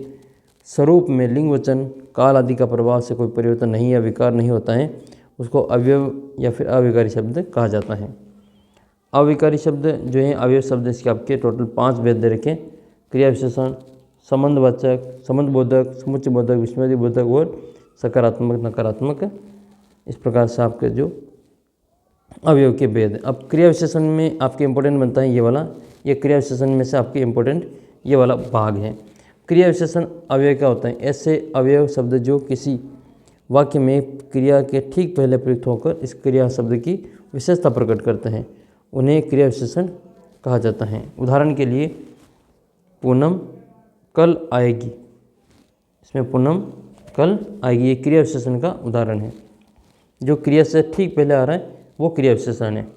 स्वरूप में लिंग वचन काल आदि का प्रभाव से कोई परिवर्तन नहीं या विकार नहीं होता है उसको अवयव या फिर अविकारी शब्द कहा जाता है। अविकारी शब्द जो है अवयव शब्द, इसके आपके टोटल 5 भेद दे रखें। क्रिया विशेषण, संबंधवाचक, संबंधबोधक, समुच्चयबोधक, विस्मृतिबोधक और सकारात्मक नकारात्मक, इस प्रकार से आपके जो अवयव के भेद। अब क्रिया विशेषण में आपके इंपॉर्टेंट बनता है ये वाला, ये क्रिया विशेषण में से आपके इंपॉर्टेंट ये वाला भाग है। क्रिया विशेषण अवयव क्या होता है, ऐसे अवयव शब्द जो किसी वाक्य में क्रिया के ठीक पहले प्रयुक्त होकर इस क्रिया शब्द की विशेषता प्रकट करते हैं, उन्हें क्रिया विशेषण कहा जाता है। उदाहरण के लिए पूनम कल आएगी, इसमें पूनम कल आएगी, ये क्रिया विशेषण का उदाहरण है। जो क्रिया से ठीक पहले आ रहा है वो क्रिया विशेषण है।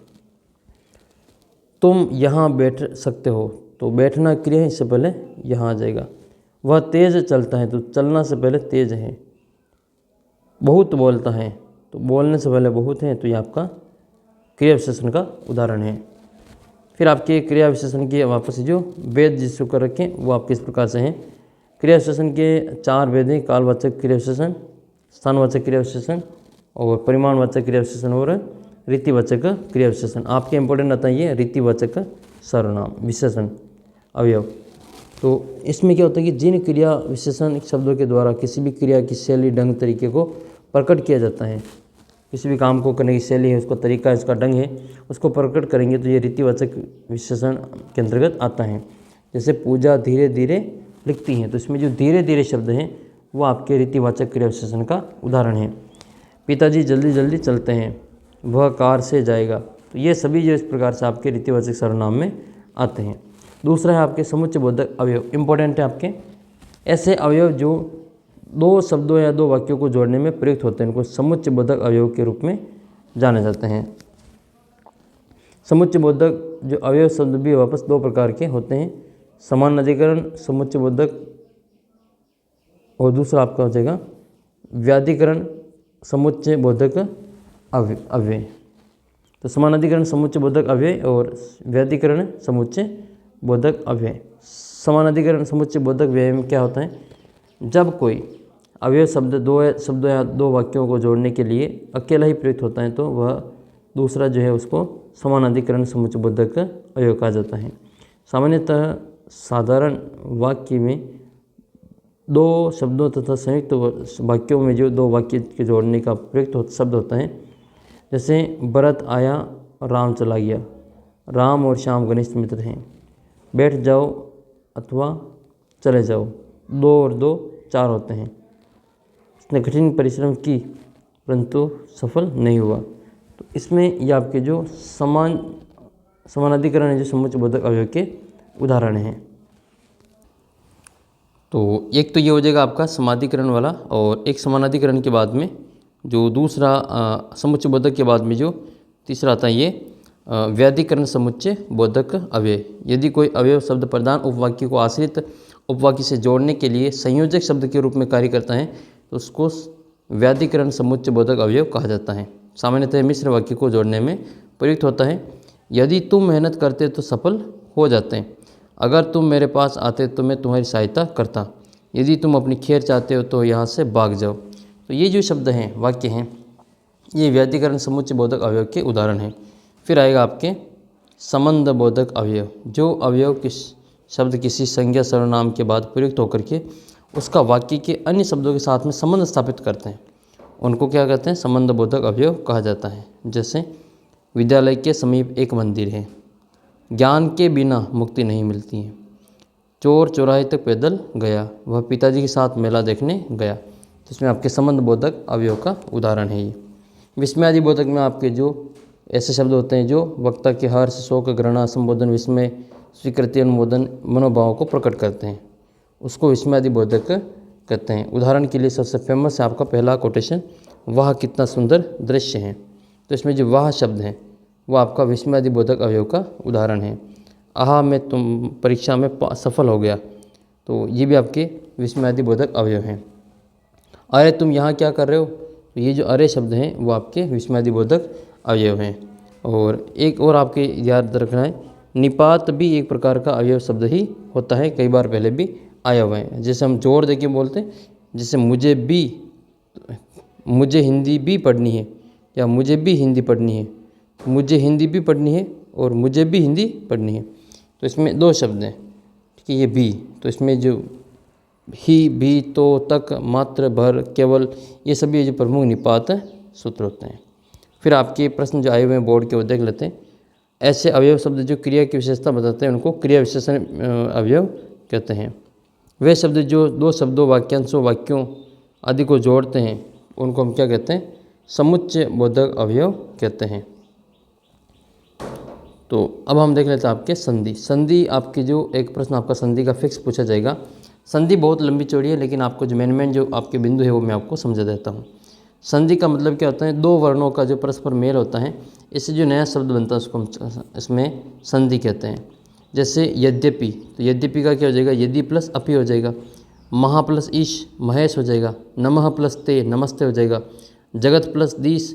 तुम यहाँ बैठ सकते हो, तो बैठना क्रिया है, इससे पहले यहाँ आ जाएगा। वह तेज़ चलता है, तो चलना से पहले तेज़ है। बहुत बोलता है, तो बोलने से पहले बहुत है, तो ये आपका क्रिया विशेषण का उदाहरण है। फिर आपके क्रिया विशेषण के वापस जो भेद जिसको कर रखें वो आपके इस प्रकार से हैं। क्रिया विशेषण के 4 भेद हैं, कालवाचक क्रिया विशेषण, स्थानवाचक क्रिया विशेषण और परिमाणवाचक क्रिया विशेषण और रीतिवाचक क्रिया विशेषण। आपके इंपॉर्टेंट आता है ये रीतिवाचक सर्वनाम विशेषण अवयव। तो इसमें क्या होता है कि जिन क्रिया विशेषण शब्दों के द्वारा किसी भी क्रिया की शैली, ढंग, तरीके को प्रकट किया जाता है, किसी भी काम को करने की शैली है, उसका तरीका है, उसका ढंग है, उसको प्रकट करेंगे तो ये रीतिवाचक विशेषण के अंतर्गत आता है। जैसे पूजा धीरे धीरे लिखती हैं, तो इसमें जो धीरे धीरे शब्द हैं वो आपके रीतिवाचक क्रिया विशेषण का उदाहरण है। पिताजी जल्दी जल्दी चलते हैं, वह कार से जाएगा, तो ये सभी जो इस प्रकार से आपके रीतिवाचक सर्वनाम में आते हैं। दूसरा है आपके समुच्चयबोधक अवयव, इंपॉर्टेंट है आपके। ऐसे अवयव जो 2 शब्दों या 2 वाक्यों को जोड़ने में प्रयुक्त होते हैं, इनको समुच्चयबोधक अवयव के रूप में जाने जाते हैं। समुच्चयबोधक जो अवयव शब्द भी वापस 2 प्रकार के होते हैं, समान अधिकरण समुच्चयबोधक और दूसरा आपका हो जाएगा व्याधिकरण समुच्चयबोधक अव्यय। तो समानाधिकरण समुच्चयबोधक अव्यय और व्याधिकरण समुच्चयबोधक अव्यय। समानाधिकरण समुच्चयबोधक अव्यय में क्या होता है, जब कोई अवयव शब्द 2 शब्दों या 2 वाक्यों को जोड़ने के लिए अकेला ही प्रयुक्त होता है तो वह दूसरा जो है उसको समानाधिकरण समुच्चयबोधक अवयव कहा जाता है। सामान्यतः साधारण वाक्य में 2 शब्दों तथा संयुक्त वाक्यों में जो 2 वाक्य के जोड़ने का प्रयुक्त शब्द होता है, जैसे भरत आया राम चला गया, राम और श्याम घनिष्ठ मित्र हैं, बैठ जाओ अथवा चले जाओ, 2 और 2 4 होते हैं, उसने कठिन परिश्रम की परंतु सफल नहीं हुआ। तो इसमें ये आपके जो समानाधिकरण है जो समुच्चयबोधक अवयव के उदाहरण हैं। तो एक तो ये हो जाएगा आपका समाधिकरण वाला, और एक समानाधिकरण के बाद में जो दूसरा समुच्चयबोधक के बाद में जो तीसरा आता है ये व्याधिकरण समुच्चयबोधक अव्यय। यदि कोई अवयव शब्द प्रधान उपवाक्य को आश्रित उपवाक्य से जोड़ने के लिए संयोजक शब्द के रूप में कार्य करता है तो उसको व्याधिकरण समुच्चयबोधक अवयव कहा जाता है। सामान्यतः मिश्र वाक्य को जोड़ने में प्रयुक्त होता है। यदि तुम मेहनत करते तो सफल हो जाते हैं, अगर तुम मेरे पास आते तो मैं तुम्हारी सहायता करता, यदि तुम अपनी खैर चाहते हो तो यहाँ से भाग जाओ। तो ये जो शब्द हैं, वाक्य हैं, ये व्याधिकरण समुच्चय बोधक अवयव के उदाहरण हैं। फिर आएगा आपके संबंध बोधक अवयव। जो अवयव किस शब्द किसी संज्ञा सर्वनाम के बाद प्रयुक्त होकर के उसका वाक्य के अन्य शब्दों के साथ में संबंध स्थापित करते हैं, उनको क्या कहते हैं? संबंध बोधक अवयव कहा जाता है। जैसे विद्यालय के समीप एक मंदिर है, ज्ञान के बिना मुक्ति नहीं मिलती है, चोर चौराहे तक पैदल गया, वह पिताजी के साथ मेला देखने गया। तो इसमें आपके संबंध बोधक अवयव का उदाहरण है ये। विस्मयादि बोधक में आपके जो ऐसे शब्द होते हैं जो वक्ता के हर्ष, शोक, घृणा, संबोधन, विस्मय, स्वीकृति, अनुमोदन मनोभावों को प्रकट करते हैं, उसको विस्मयादि बोधक कहते हैं। उदाहरण के लिए सबसे फेमस है आपका पहला कोटेशन, वह कितना सुंदर दृश्य है। तो इसमें जो वह शब्द है वो आपका विस्मयादि बोधक अवयव का उदाहरण है। आहा मैं तुम परीक्षा में सफल हो गया, तो ये भी आपके विस्मयादि बोधक अवयव हैं। अरे तुम यहाँ क्या कर रहे हो, तो ये जो अरे शब्द हैं वो आपके विस्मयादि बोधक अवयव हैं। और एक और आपके याद रखना है, निपात भी एक प्रकार का अवयव शब्द ही होता है, कई बार पहले भी आया हुआ है। जैसे हम जोर देके बोलते हैं, जैसे मुझे हिंदी भी पढ़नी है, या मुझे भी हिंदी पढ़नी है, मुझे हिंदी भी पढ़नी है और मुझे भी हिंदी पढ़नी है। तो इसमें दो शब्द हैं, ठीक है, ये भी। तो इसमें जो ही, भी, तो, तक, मात्र, भर, केवल, ये सभी जो प्रमुख निपात सूत्र होते हैं। फिर आपके प्रश्न जो आए हुए हैं बोर्ड के वो देख लेते हैं। ऐसे अवयव शब्द जो क्रिया की विशेषता बताते हैं उनको क्रिया विशेषण अवयव कहते हैं। वे शब्द जो दो शब्दों, वाक्यांशों, वाक्यों आदि को जोड़ते हैं उनको हम क्या कहते हैं? समुच्चय बोधक अवयव कहते हैं। तो अब हम देख लेते हैं आपके संधि। संधि आपके जो एक प्रश्न आपका संधि का फिक्स पूछा जाएगा। संधि बहुत लंबी चौड़ी है, लेकिन आपको जो मेन जो आपके बिंदु है वो मैं आपको समझा देता हूँ। संधि का मतलब क्या होता है? दो वर्णों का जो परस्पर मेल होता है, इससे जो नया शब्द बनता है उसको हम इसमें संधि कहते हैं। जैसे यद्यपि, तो यद्यपि का क्या हो जाएगा? यदि प्लस अपि हो जाएगा। महा प्लस ईश महेश हो जाएगा। नमः प्लस ते नमस्ते हो जाएगा। जगत प्लस दीश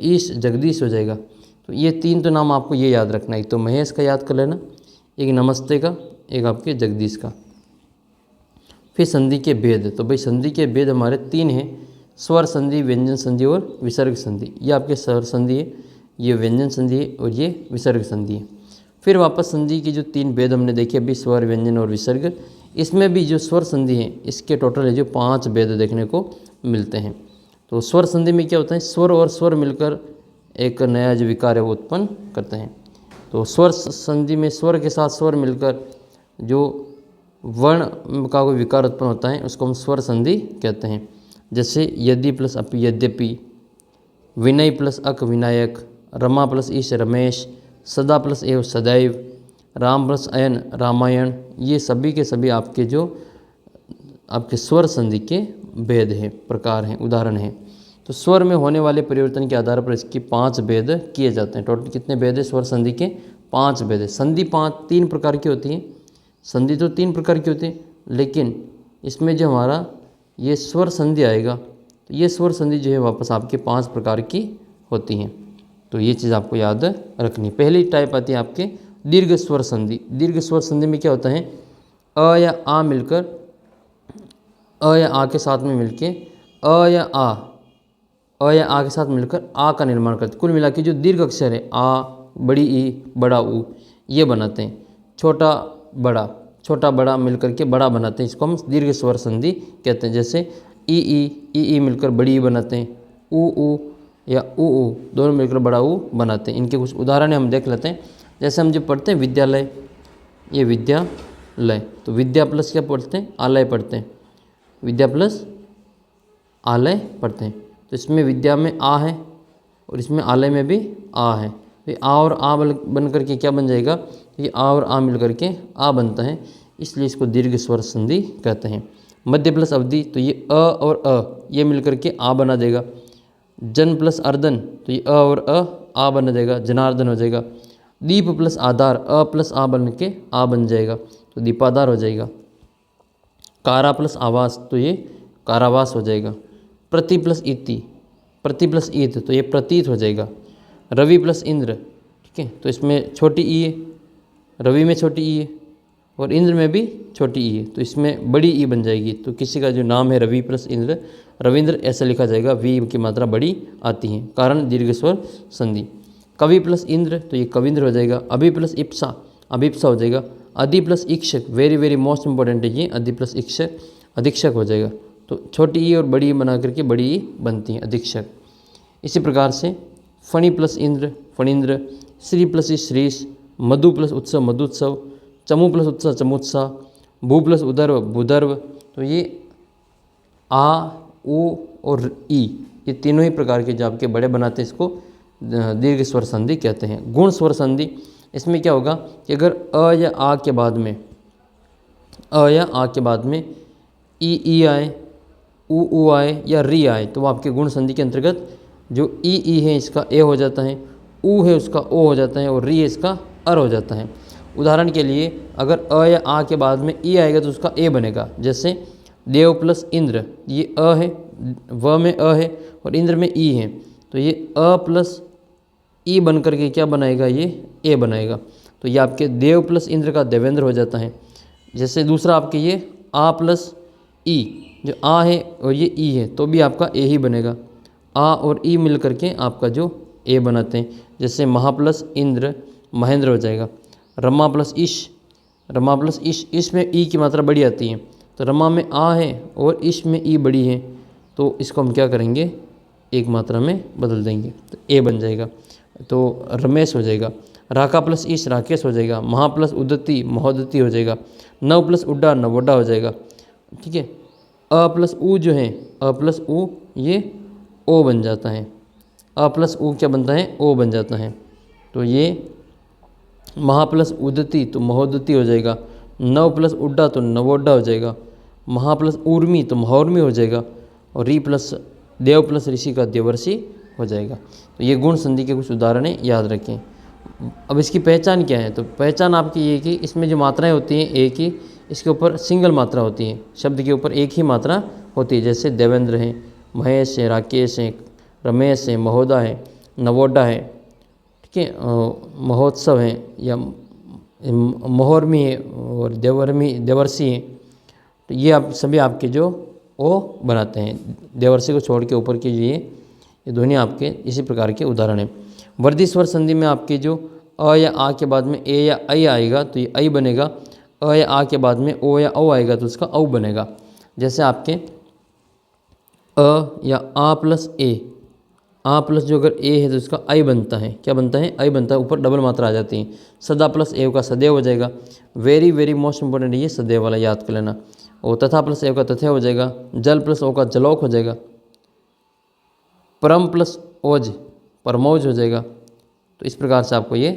ईश जगदीश हो जाएगा। तो ये तीन तो नाम आपको ये याद रखना है, एक तो महेश का याद कर लेना, एक नमस्ते का, एक आपके जगदीश का। फिर संधि के भेद, तो भाई संधि के भेद हमारे तीन हैं, स्वर संधि, व्यंजन संधि और विसर्ग संधि। ये आपके स्वर संधि है, ये व्यंजन संधि है और ये विसर्ग संधि है। फिर वापस संधि की जो तीन भेद हमने देखे अभी, स्वर, व्यंजन और विसर्ग, इसमें भी जो स्वर संधि है इसके टोटल है जो 5 भेद देखने को मिलते हैं। तो स्वर संधि में क्या होता है? स्वर और स्वर मिलकर एक नया जो विकार है वो उत्पन्न करते हैं। तो स्वर संधि में स्वर के साथ स्वर मिलकर जो वर्ण का कोई विकार उत्पन्न होता है उसको हम स्वर संधि कहते हैं। जैसे यदि प्लस अपि यद्यपि, विनय प्लस अक विनायक, रमा प्लस ईश रमेश, सदा प्लस एव सदैव, राम प्लस अयन रामायण, ये सभी के सभी आपके जो आपके स्वर संधि के भेद हैं, प्रकार हैं, उदाहरण हैं। तो स्वर में होने वाले परिवर्तन के आधार पर इसकी 5 भेद किए जाते हैं। टोटल कितने भेद है स्वर संधि के? 5 भेद है। संधि 3 प्रकार की होती है। संधि तो 3 प्रकार की होती है, लेकिन इसमें जो हमारा ये स्वर संधि आएगा, तो ये स्वर संधि जो है वापस आपके 5 प्रकार की होती हैं। तो ये चीज़ आपको याद रखनी। पहली टाइप आती है आपके दीर्घ स्वर संधि। दीर्घ स्वर संधि में क्या होता है? अ या आ मिलकर, अ या आ के साथ में मिलके, अ या आ के साथ मिलकर आ का निर्माण करते। कुल मिला के जो दीर्घ अक्षर है आ, बड़ी ई, बड़ा ऊ, ये बनाते हैं। छोटा बड़ा मिलकर के बड़ा बनाते हैं, इसको हम दीर्घ स्वर संधि कहते हैं। जैसे ई मिलकर बड़ी ई बनाते हैं, ऊ या ऊ दोनों मिलकर बड़ा ऊ बनाते हैं। इनके कुछ उदाहरण हम देख लेते हैं। जैसे हम जो पढ़ते हैं विद्यालय, ये विद्यालय, तो विद्या प्लस क्या पढ़ते हैं? आलय पढ़ते हैं। विद्या प्लस आलय पढ़ते हैं। तो इसमें विद्या में आ है और इसमें आलय में भी आ है। तो आ और आ बन करके क्या बन जाएगा? ये आ और आ मिल करके आ बनता है, इसलिए इसको दीर्घ स्वर संधि कहते हैं। मध्य प्लस अवधि, तो ये अ और अ ये मिल करके आ बना देगा। जन प्लस अर्दन, तो ये अ और आ बना देगा, जनार्दन हो जाएगा। दीप प्लस आधार, अ प्लस आ बन के आ बन जाएगा, तो दीपाधार हो जाएगा। कारा प्लस आवास, तो ये कारावास हो जाएगा। प्रति प्लस ईत, तो ये प्रतीत हो जाएगा। रवि प्लस इंद्र, ठीक है, तो इसमें छोटी ई है, रवि में छोटी ई है, और इंद्र में भी छोटी ई है, तो इसमें बड़ी ई बन जाएगी। तो किसी का जो नाम है रवि प्लस इंद्र, रविंद्र ऐसा लिखा जाएगा, वी की मात्रा बड़ी आती है, कारण दीर्घ स्वर संधि। कवि प्लस इंद्र, तो ये कविंद्र हो जाएगा। अभि प्लस इप्सा, अभिप्सा हो जाएगा। अधि plus Ikshak, very very most important है ये, अधि प्लस इक्षक, अधीक्षक हो जाएगा। तो छोटी ई और बड़ी ई बना करके बड़ी ई बनती है, अधीक्षक। इसी प्रकार से फणि प्लस इंद्र, फणींद्र। श्री प्लस श्रीश, मधु प्लस उत्सव, मधुत्सव। चमु प्लस उत्साह, चमुत्साह। भू प्लस उदर्व, भूधर्व। तो ये आ, उ और ई, ये तीनों ही प्रकार के जो आपके बड़े बनाते हैं इसको दीर्घ स्वर संधि कहते हैं। गुण स्वर संधि, इसमें क्या होगा कि अगर अ या आ के बाद में, अ या आ के बाद में ई आए, उ आए या री आए, तो वो आपके गुण संधि के अंतर्गत जो ई है इसका ए हो जाता है, उ है उसका ओ हो जाता है और री है इसका अर हो जाता है। उदाहरण के लिए अगर अ या आ के बाद में ई आएगा तो उसका ए बनेगा। जैसे देव प्लस इंद्र, ये अ है, व में अ है और इंद्र में ई है, तो ये अ प्लस ई बन करके क्या बनाएगा, ये ए बनाएगा। तो ये आपके देव प्लस इंद्र का देवेंद्र हो जाता है। जैसे दूसरा आपके ये आ प्लस ई, जो आ है और ये ई है तो भी आपका ए ही बनेगा। आ और ई मिल करके आपका जो ए बनाते हैं। जैसे महा प्लस इंद्र, महेंद्र हो जाएगा। रमा प्लस ईश, रमा प्लस ईश, इश में ई की मात्रा बड़ी आती है, तो रमा में आ है और ईश में ई बड़ी है, तो इसको हम क्या करेंगे, एक मात्रा में बदल देंगे, तो ए बन जाएगा, तो रमेश हो जाएगा। राका प्लस ईश, राकेश हो जाएगा। महा प्लस उदती, महोदती हो जाएगा। नव प्लस उड्डा, नवोड्डा हो जाएगा। ठीक है। अ प्लस उ जो है, अ प्लस उ ये ओ बन जाता है, अ प्लस उ क्या बनता है, ओ बन जाता है। तो ये महा प्लस उदती तो महोदती हो जाएगा। नव प्लस उड्डा तो नवोड्डा हो जाएगा। महा प्लस ऊर्मी तो महोर्मी हो जाएगा। और री प्लस देव प्लस ऋषि का देवर्षि हो जाएगा। तो ये गुण संधि के कुछ उदाहरण हैं, याद रखें। अब इसकी पहचान क्या है, तो पहचान आपकी ये कि इसमें जो मात्राएं होती हैं एक ही, इसके ऊपर सिंगल मात्रा होती है, शब्द के ऊपर एक ही मात्रा होती है। जैसे देवेंद्र है, महेश है, राकेश है, रमेश है, महोदा है, नवोड्डा है, ठीक है, महोत्सव है या महोर्मी है और देवर्षि है। तो ये आप सभी आपके जो ओ बनाते हैं, देवर्षि को छोड़ के ऊपर के ये दोनों आपके इसी प्रकार के उदाहरण हैं। वर्धी स्वर संधि में आपके जो अ या आ के बाद में ए या ऐ आएगा तो ये ऐ बनेगा। अ या आ के बाद में ओ या औ आएगा तो उसका औ बनेगा। जैसे आपके अ या आ प्लस ए, आ प्लस जो अगर ए है तो इसका ऐ बनता है, क्या बनता है, ऐ बनता है, ऊपर डबल मात्रा आ जाती है। सदा प्लस एव का सदैव हो जाएगा। वेरी वेरी मोस्ट इंपॉर्टेंट है ये सदैव वाला, याद कर लेना। और तथा प्लस एव का तथ्य हो जाएगा। जल प्लस ओ का जलौक हो जाएगा। परम प्लस ओज, परमोज हो जाएगा। तो इस प्रकार से आपको ये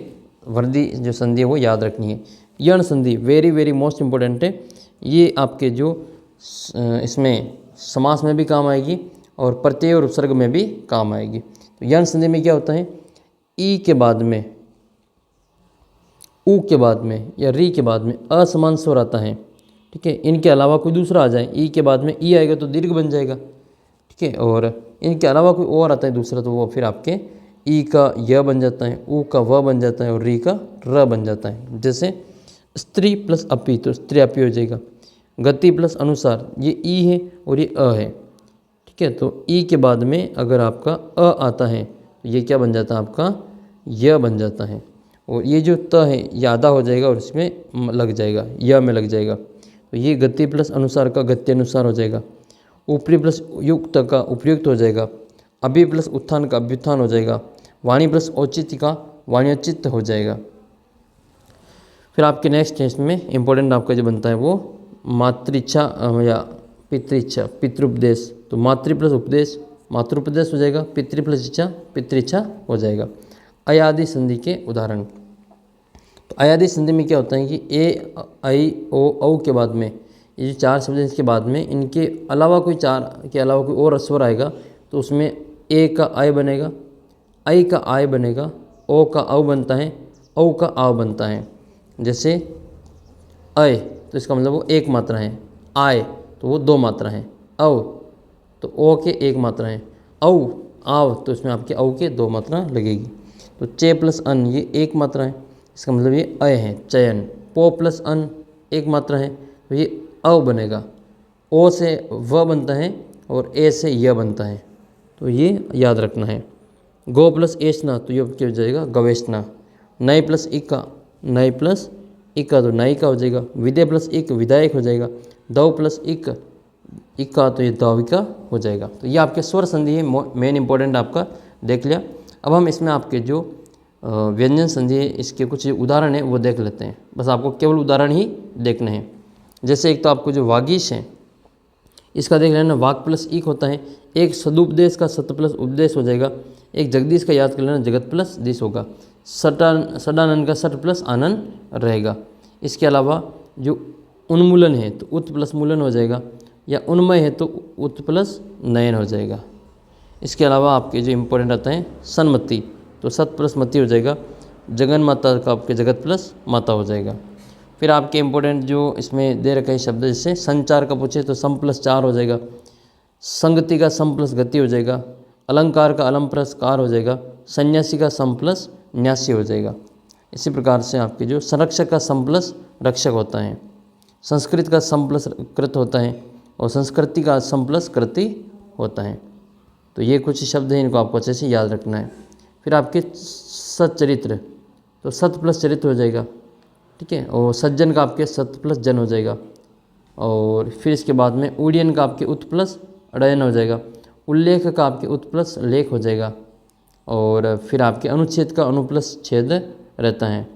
वर्दी जो संधि है वो याद रखनी है। यण संधि वेरी वेरी मोस्ट इंपॉर्टेंट है, ये आपके जो इसमें समास में भी काम आएगी और प्रत्यय और उपसर्ग में भी काम आएगी। तो यण संधि में क्या होता है, ई के बाद में, उ के बाद में या री के बाद में असमान स्वर आता है। ठीक है, इनके अलावा कोई दूसरा आ जाए, ई के बाद में ई आएगा तो दीर्घ बन जाएगा। ठीक है, और इनके अलावा कोई और आता है दूसरा तो वो फिर आपके ई का य बन जाता है, उ का व बन जाता है और री का र बन जाता है। जैसे स्त्री प्लस अपी तो स्त्री अपी हो जाएगा। गति प्लस अनुसार, ये ई है और ये अ है। ठीक है, तो ई के बाद में अगर आपका अ आता है तो ये क्या बन जाता है, आपका य बन जाता है। और ये जो त है ये आधा हो जाएगा और इसमें लग जाएगा, य में लग जाएगा। तो ये गति प्लस अनुसार का गति अनुसार हो जाएगा। ऊपरी प्लस युक्त का उपयुक्त हो जाएगा। अभि प्लस उत्थान का अभ्युत्थान हो जाएगा। वाणी प्लस औचित्य का वाण्योचित्य हो जाएगा। फिर आपके नेक्स्ट टेस्ट में इंपॉर्टेंट आपका जो बनता है वो मातृइच्छा या पितृइच्छा, पितृपदेश। तो मातृ प्लस उपदेश मातृपदेश हो जाएगा। पितृ प्लस इच्छा पितृइच्छा हो जाएगा। अयादि संधि के उदाहरण। तो अयादि संधि में क्या होता है कि ए ऐ ओ औ के बाद में ये जो चार शब्द हैं इसके बाद में इनके अलावा कोई चार के अलावा कोई और स्वर आएगा तो उसमें ए का आय बनेगा, ऐ का आय बनेगा, ओ का औ बनता है, औ का आव बनता है। जैसे अय तो इसका मतलब वो एक मात्रा है, आय तो वो दो मात्रा है, औ तो ओ के एक मात्रा है, औ आव तो इसमें आपके औ के दो मात्रा लगेगी। तो चे प्लस अन ये एक मात्रा है, इसका मतलब ये अय है, चयन। पो प्लस अन एक मात्रा है, तो ये अ बनेगा। ओ से व बनता है और ए से य बनता है, तो ये याद रखना है। गो प्लस एसना, तो ये क्या हो जाएगा गवेशना। नय प्लस इक्का, नय प्लस इक्का तो नायिका हो जाएगा। विदय प्लस इक विधायक हो जाएगा। दव प्लस इक्का तो ये दाविका हो जाएगा। तो ये आपके स्वर संधि है, मेन इंपॉर्टेंट आपका देख लिया। अब हम इसमें आपके जो व्यंजन संधि है इसके कुछ उदाहरण है वो देख लेते हैं। बस आपको केवल उदाहरण ही देखने हैं। जैसे एक तो आपको जो वागीश है इसका देख लेना, वाक प्लस इक होता है। एक सदुपदेश का सत प्लस उपदेश हो जाएगा। एक जगदीश का याद कर लेना, जगत प्लस दिश होगा। सडानंद का सट प्लस आनंद रहेगा। इसके अलावा जो उन्मूलन है तो उत प्लस मूलन हो जाएगा, या उन्मय है तो उत प्लस नयन हो जाएगा। इसके अलावा आपके जो इम्पोर्टेंट आता है सन्मति, तो सत प्लस मति हो जाएगा। जगन माता का आपके जगत प्लस माता हो जाएगा। फिर आपके इम्पोर्टेंट जो इसमें दे रखे शब्द, जैसे संचार का पूछे तो सम प्लस चार हो जाएगा। संगति का सम प्लस गति हो जाएगा। अलंकार का अलम प्लस कार हो जाएगा। सन्यासी का सम प्लस न्यासी हो जाएगा। इसी प्रकार से आपके जो संरक्षक का सम प्लस रक्षक होता है। संस्कृत का सम प्लस कृत होता है और संस्कृति का सम प्लस कृति होता है। तो ये कुछ शब्द हैं, इनको आपको अच्छे से याद रखना है। फिर आपके सच्चरित्र, तो सत प्लस चरित्र हो जाएगा, ठीक है। और सज्जन का आपके सत प्लस जन हो जाएगा। और फिर इसके बाद में उड़ियन का आपके उत प्लस अड़यन हो जाएगा। उल्लेख का आपके उत प्लस लेख हो जाएगा। और फिर आपके अनुच्छेद का अनु प्लस छेद रहता है।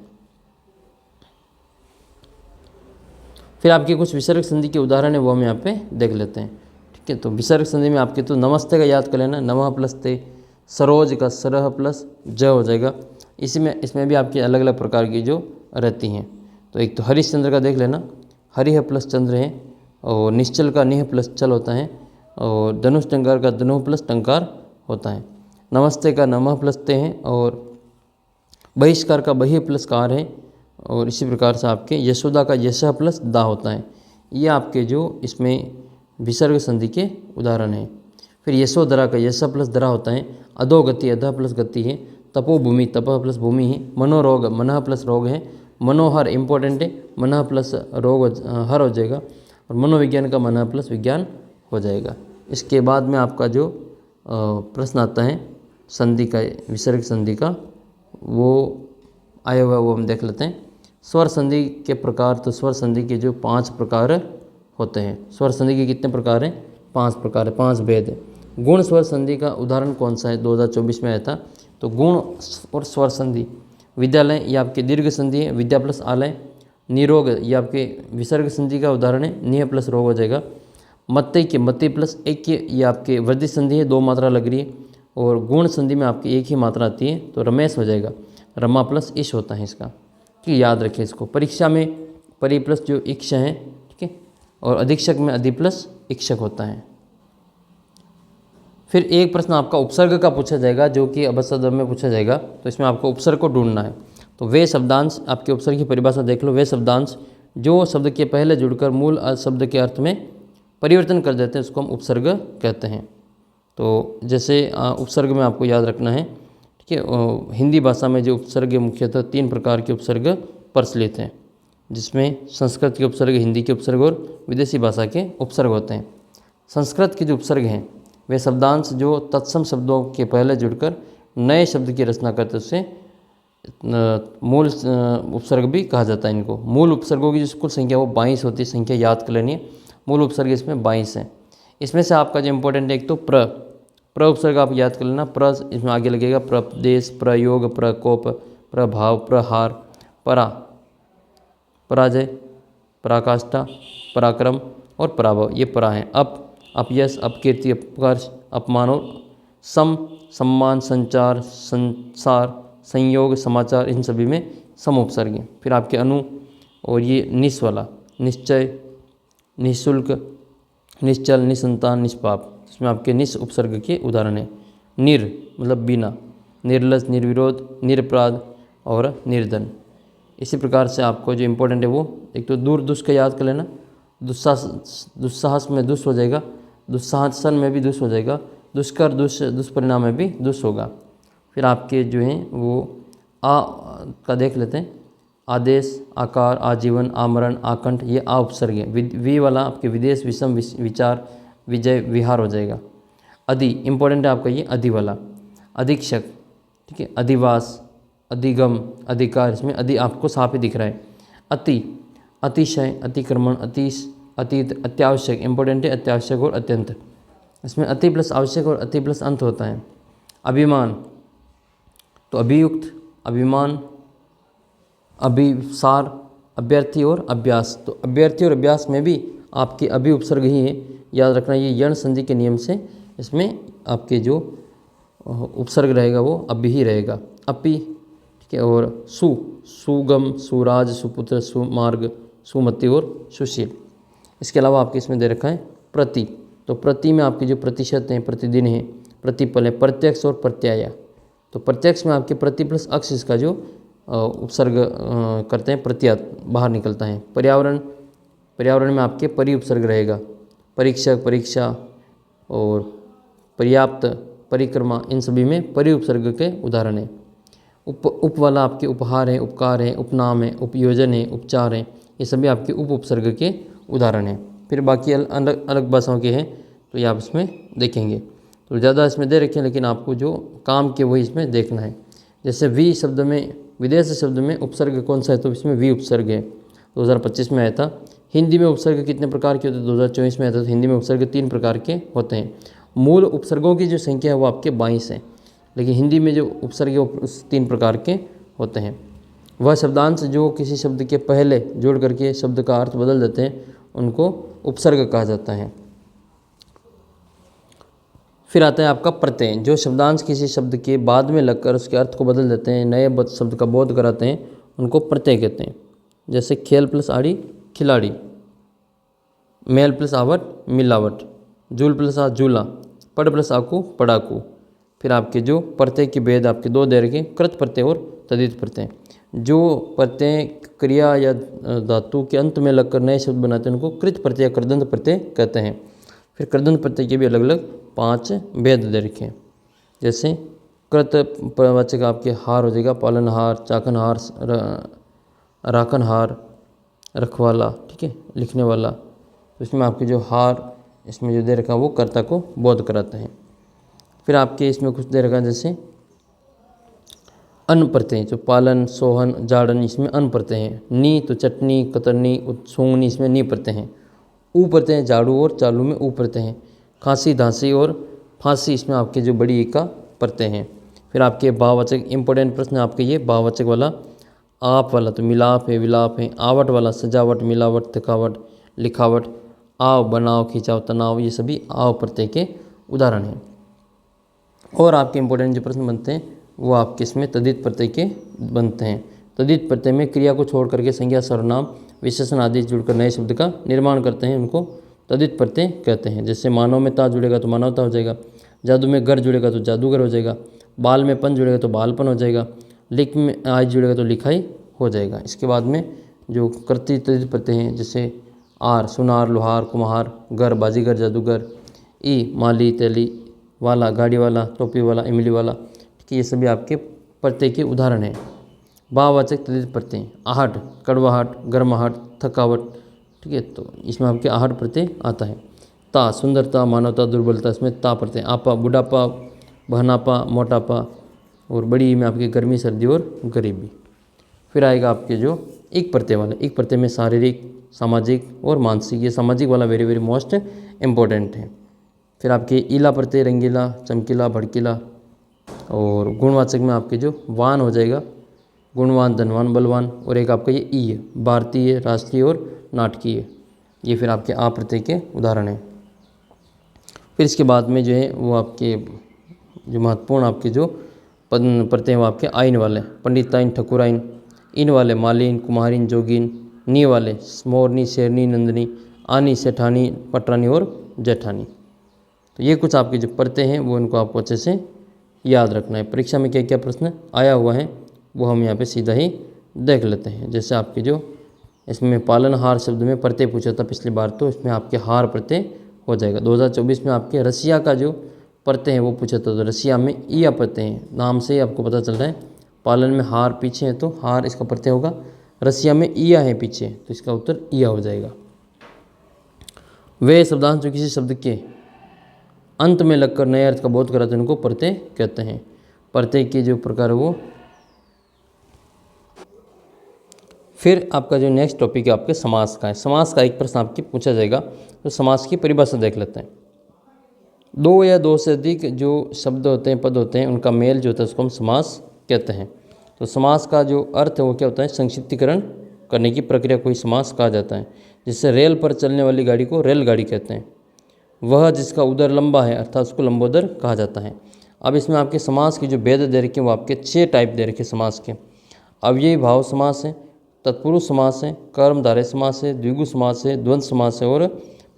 फिर आपके कुछ विसर्ग संधि के उदाहरण है वो हम यहाँ पे देख लेते हैं, ठीक है। तो विसर्ग संधि में आपके तो नमस्ते का याद कर लेना, नमः प्लस ते। सरोज का सरह प्लस ज हो जाएगा। इसमें भी आपकी अलग अलग प्रकार की जो रहती हैं। तो एक तो हरिश्चंद्र का देख लेना, हरिह प्लस चंद्र है। और निश्चल का निह प्लस चल होता है। और धनुष टंकार का धनुः प्लस टंकार होता है। नमस्ते का नमः प्लस ते है। और बहिष्कार का बहि प्लस कार है। और इसी प्रकार से आपके यशोदा का यशः प्लस दा होता है। ये आपके जो इसमें विसर्ग संधि के उदाहरण हैं। फिर यशोधरा का यश प्लस धरा होता है। अधोगति अध प्लस गति है। तपोभूमि तपह प्लस भूमि है। मनोरोग मनः प्लस रोग है। मनोहर इंपॉर्टेंट है, मनः प्लस रोग हर हो जाएगा। और मनोविज्ञान का मनः प्लस विज्ञान हो जाएगा। इसके बाद में आपका जो प्रश्न आता है संधि का, विसर्ग संधि का, वो आया हुआ वो हम देख लेते हैं। स्वर संधि के प्रकार, तो स्वर संधि के जो 5 प्रकार होते हैं। स्वर संधि के कितने प्रकार हैं? 5 प्रकार है, 5 भेद है। गुण स्वर संधि का उदाहरण कौन सा है? 2024 में आया था। तो गुण और स्वर संधि, विद्यालय ये आपके दीर्घ संधि है, विद्या प्लस आलय। निरोग ये आपके विसर्ग संधि का उदाहरण है, निह प्लस रोग हो जाएगा। मत्तय के मत्तय प्लस एक ये आपके वृद्धि संधि है, 2 मात्रा लग रही है। और गुण संधि में आपकी एक ही मात्रा आती है, तो रमेश हो जाएगा। रमा प्लस ईश होता है इसका, ठीक है, याद रखें इसको। परीक्षा में परि प्लस जो इक्ष है, ठीक है। और अधीक्षक में अधि प्लस इक्षक होता है। फिर एक प्रश्न आपका उपसर्ग का पूछा जाएगा, जो कि अवसद में पूछा जाएगा। तो इसमें आपको उपसर्ग को ढूंढना है। तो वे शब्दांश, आपके उपसर्ग की परिभाषा देख लो। वे शब्दांश जो शब्द के पहले जुड़कर मूल शब्द के अर्थ में परिवर्तन कर देते हैं, उसको हम उपसर्ग कहते हैं। तो जैसे उपसर्ग में आपको याद रखना है, ठीक है। हिंदी भाषा में जो उपसर्ग मुख्यतः 3 प्रकार के उपसर्ग प्रचलित हैं, जिसमें संस्कृत के उपसर्ग, हिंदी के उपसर्ग और विदेशी भाषा के उपसर्ग होते हैं। संस्कृत के जो उपसर्ग हैं वे शब्दांश जो तत्सम शब्दों के पहले जुड़कर नए शब्द की रचना करते हैं, उससे मूल उपसर्ग भी कहा जाता है इनको। मूल उपसर्गों की जो कुल संख्या वो 22 होती है, संख्या याद कर लेनी है। मूल उपसर्ग इसमें 22 हैं। इसमें से आपका जो इम्पोर्टेंट है एक तो प्र उपसर्ग आप याद कर लेना। प्र इसमें आगे लगेगा प्रदेश, प्रयोग, प्रकोप, प्रभाव, प्रहार, पराजय, पराकाष्ठा, पराक्रम और पराभव, ये परा हैं। अपयश, अपकीर्ति, अपकर्ष, अपमान और सम्मान, संचार, संसार, संयोग, समाचार, इन सभी में सम उपसर्ग हैं। फिर आपके अनु और ये निस वाला, निश्चय, निःशुल्क, निश्चल, निसंतान, निष्पाप, इसमें आपके निस उपसर्ग के उदाहरण हैं। निर मतलब बिना, निर्लज, निर्विरोध, निरपराध और निर्धन। इसी प्रकार से आपको जो इम्पोर्टेंट है वो एक तो दूर दुष्ट का याद कर लेना। दुस्साहस में दुष्ट हो जाएगा, दुस्साहसन में भी दुष्ट हो जाएगा, दुष्कर दुष्परिणाम में भी दुष्ट होगा। फिर आपके जो हैं वो आ का देख लेते हैं। आदेश, आकार, आजीवन, आमरण, आकंठ, ये आ उपसर्ग है। वी वाला आपके विदेश, विषम, विचार, विजय, विहार हो जाएगा। अधि इंपॉर्टेंट है आपका ये अधि वाला। अधीक्षक, ठीक है, अधिवास, अधिगम, अधिकार, इसमें अधि आपको साफ ही दिख रहा है। अति, अतिशय, अतिक्रमण, अतीत, अत्यावश्यक, इंपॉर्टेंट है अत्यावश्यक और अत्यंत, इसमें अति प्लस आवश्यक और अति प्लस अंत होता है। अभिमान, तो अभियुक्त, अभिमान, अभिसार, अभ्यर्थी और अभ्यास, तो अभ्यर्थी और अभ्यास में भी आपके अभि उपसर्ग ही है, याद रखना। ये यण संधि के नियम से इसमें आपके जो उपसर्ग रहेगा वो अभि ही रहेगा। अपि, ठीक है, और सुगम, सुराज, सुपुत्र, सुमार्ग, सुमति और सुशील। इसके अलावा आपके इसमें दे रखा है प्रति, तो प्रति में आपके जो प्रतिशत हैं, प्रतिदिन है, प्रतिपल है, प्रत्यक्ष और प्रत्याया। तो प्रत्यक्ष में आपके प्रति प्लस अक्ष इसका जो उपसर्ग करते हैं प्रत्यात बाहर निकलता है। पर्यावरण, पर्यावरण में आपके परि उपसर्ग रहेगा। परीक्षक, परीक्षा और पर्याप्त, परिक्रमा, इन सभी में परि उपसर्ग के उदाहरण हैं। उप वाला आपके उपहार है, उपकार है, उपनाम है, उपयोजन है, उपचार है, ये सभी आपके उप उपसर्ग के उदाहरण हैं। फिर बाकी अलग अलग भाषाओं के हैं तो ये आप इसमें देखेंगे। तो ज़्यादा इसमें दे रखे हैं लेकिन आपको जो काम के वही इसमें देखना है। जैसे वी शब्द में, विदेश शब्द में उपसर्ग कौन सा है, तो इसमें वी उपसर्ग है, 2025 में आया था। हिंदी में उपसर्ग कितने प्रकार के होते हैं, 2024 में आया था। तो हिंदी में उपसर्ग 3 प्रकार के होते हैं। मूल उपसर्गों की जो संख्या है वो आपके 22 है, लेकिन हिंदी में जो उपसर्ग है वो 3 प्रकार के होते हैं। वह शब्दांश जो किसी शब्द के पहले जोड़ करके शब्द का अर्थ बदल देते हैं उनको उपसर्ग कहा जाता है। फिर आता है आपका प्रत्यय, जो शब्दांश किसी शब्द के बाद में लगकर उसके अर्थ को बदल देते हैं, नए शब्द का बोध कराते हैं, उनको प्रत्यय कहते हैं। जैसे खेल प्लस आड़ी, खिलाड़ी, मेल प्लस आवट, मिलावट, जूल प्लस आ, जूला, पढ़ प्लस आकू, पढ़ाकू। फिर आपके जो प्रत्यय के भेद आपके 2 दे रखे, कृत प्रत्यय और तद्धित प्रत्यय। जो प्रत्यय क्रिया या धातु के अंत में लगकर नए शब्द बनाते हैं उनको कृत प्रत्यय, कृदंत प्रत्यय कहते हैं। फिर कृदंत प्रत्यय के भी अलग अलग 5 भेद दे रखे हैं। जैसे कृत प्रवाचक आपके हार हो जाएगा, पालनहार, चाकनहार, राखनहार, रखवाला, ठीक है, लिखने वाला। तो इसमें आपके जो हार इसमें जो दे रखा है वो कर्ता को बोध कराते हैं। फिर आपके इसमें कुछ दे रखा है जैसे अन्न प्रत्यय, जो पालन, सोहन, जाड़न, इसमें अन्न प्रत्यय हैं। नी तो चटनी, कतरनी, सूंगनी, इसमें नी प्रत्यय हैं। ऊ प्रत्यय झाड़ू और चालू में ऊ प्रत्यय हैं। खांसी, धांसी और फांसी, इसमें आपके जो बड़ी ई का प्रत्यय हैं। फिर आपके भाववाचक, इंपॉर्टेंट प्रश्न आपके ये भाववाचक वाला। आप वाला तो मिलाप है, विलाप है। आवट वाला सजावट, मिलावट, थकावट, लिखावट। आव, बनाव, खिंचाव, तनाव, ये सभी आव प्रत्यय के उदाहरण हैं। और आपके इंपॉर्टेंट जो प्रश्न बनते हैं वो आपके इसमें तद्धित प्रत्यय के बनते हैं। तद्धित प्रत्यय में क्रिया को छोड़ करके संज्ञा, सर्वनाम, विशेषण आदि जुड़कर नए शब्द का निर्माण करते हैं, उनको तद्धित प्रत्यय कहते हैं। जैसे मानव में ता जुड़ेगा तो मानवता हो जाएगा, जादू में गर जुड़ेगा तो जादूगर हो जाएगा, बाल में पन जुड़ेगा तो बालपन हो जाएगा, लिख में आई जुड़ेगा तो लिखाई हो जाएगा। इसके बाद में जो कर्तृ तद्धित प्रत्यय हैं जैसे आर, सुनार, लोहार, कुम्हार, गर, बाजीगर, जादूगर, ई, माली, तेली वाला, गाड़ी वाला, टोपी वाला, इमली वाला, कि ये सभी आपके प्रत्यय के उदाहरण हैं। भाववाचक तद्धित प्रत्यय, आहट, कड़वाहट, गर्माहट, थकावट, ठीक है, तो इसमें आपके आहट प्रत्यय आता है। ता, सुंदरता, मानवता, दुर्बलता, इसमें ता प्रत्यय। आपा, बुढ़ापा, बहनापा, मोटापा, और बड़ी में आपकी गर्मी, सर्दी और गरीबी। फिर आएगा आपके जो एक प्रत्यय वाला, एक प्रत्यय में शारीरिक, सामाजिक और मानसिक, ये सामाजिक वाला वेरी वेरी मोस्ट इम्पोर्टेंट है। फिर आपके ईला प्रत्यय, रंगीला, चमकीला, भड़कीला। और गुणवाचक में आपके जो वान हो जाएगा, गुणवान, धनवान, बलवान। और एक आपका ये ई है, भारतीय, राष्ट्रीय और नाटकीय। ये फिर आपके आ प्रत्यय के उदाहरण हैं। फिर इसके बाद में जो है वो आपके जो महत्वपूर्ण आपके जो प्रत्यय वो आपके आइन वाले, पंडिताइन, ठकुराइन, इन वाले मालिन, कुम्हारिन, जोगिन, नी वाले मोरनी, शेरनी, नंदनी, आनी, सेठानी, पटरानी और जेठानी। तो ये कुछ आपके जो प्रत्यय हैं वो इनको आपको अच्छे से याद रखना है। परीक्षा में क्या क्या प्रश्न आया हुआ है वो हम यहाँ पे सीधा ही देख लेते हैं। जैसे आपके जो इसमें पालनहार शब्द में प्रत्यय पूछा था पिछली बार, तो इसमें आपके हार प्रत्यय हो जाएगा। 2024 में आपके रसिया का जो प्रत्यय है वो पूछा था, तो रसिया में ईया प्रत्यय है, नाम से ही आपको पता चल रहा है। पालन में हार पीछे है तो हार इसका प्रत्यय होगा। रसिया में इया है पीछे, तो इसका उत्तर इया हो जाएगा। वे शब्दांश जो किसी शब्द के अंत में लगकर नए अर्थ का बोध कराते हैं उनको प्रत्यय कहते हैं। प्रत्यय के जो प्रकार है वो। फिर आपका जो नेक्स्ट टॉपिक है आपके समास का है। समास का एक प्रश्न आपके पूछा जाएगा, तो समास की परिभाषा देख लेते हैं। दो या दो से अधिक जो शब्द होते हैं, पद होते हैं, उनका मेल जो होता है उसको हम समास कहते हैं। तो समास का जो अर्थ है वो क्या होता है, संक्षिप्तीकरण करने की प्रक्रिया को ही समास कहा जाता है। जिससे रेल पर चलने वाली गाड़ी को रेलगाड़ी कहते हैं। वह जिसका उदर लंबा है अर्थात उसको लंबोदर कहा जाता है। अब इसमें आपके समास की जो भेद दे रखे हैं वो आपके 6 टाइप दे रखे समास के। अव्ययी भाव समास है, तत्पुरुष समास है, कर्मधारय समास है, द्विगु समास है, द्वंद्व समास है और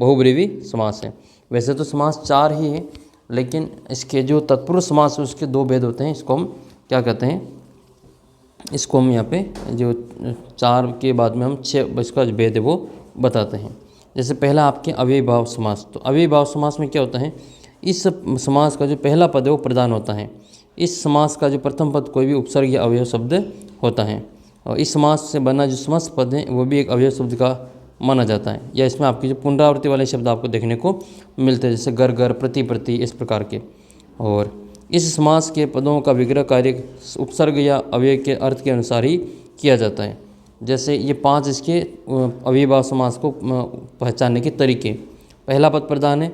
बहुब्रीहि समास है। वैसे तो समास 4 ही है, लेकिन इसके जो तत्पुरुष समास है उसके 2 भेद होते हैं। इसको हम क्या कहते हैं, इसको हम यहाँ पे जो 4 के बाद में हम 6 इसका जो भेद है वो बताते हैं। जैसे पहला आपके अव्ययी भाव समास। तो अव्ययी भाव समास में क्या होता है, इस समास का जो पहला पद है वो प्रधान होता है। इस समास का जो प्रथम पद कोई भी उपसर्ग या अवयव शब्द होता है, और इस समास से बना जो समस्त पद है वो भी एक अवयव शब्द का माना जाता है। या इसमें आपकी जो पुनरावृत्ति वाले शब्द आपको देखने को मिलते हैं, जैसे घर घर, प्रति प्रति, इस प्रकार के। और इस समास के पदों का विग्रह कार्य उपसर्ग या अव्यय के अर्थ के अनुसार ही किया जाता है। जैसे ये 5 इसके अव्ययी भाव समास को पहचानने के तरीके। पहला पद प्रधान है,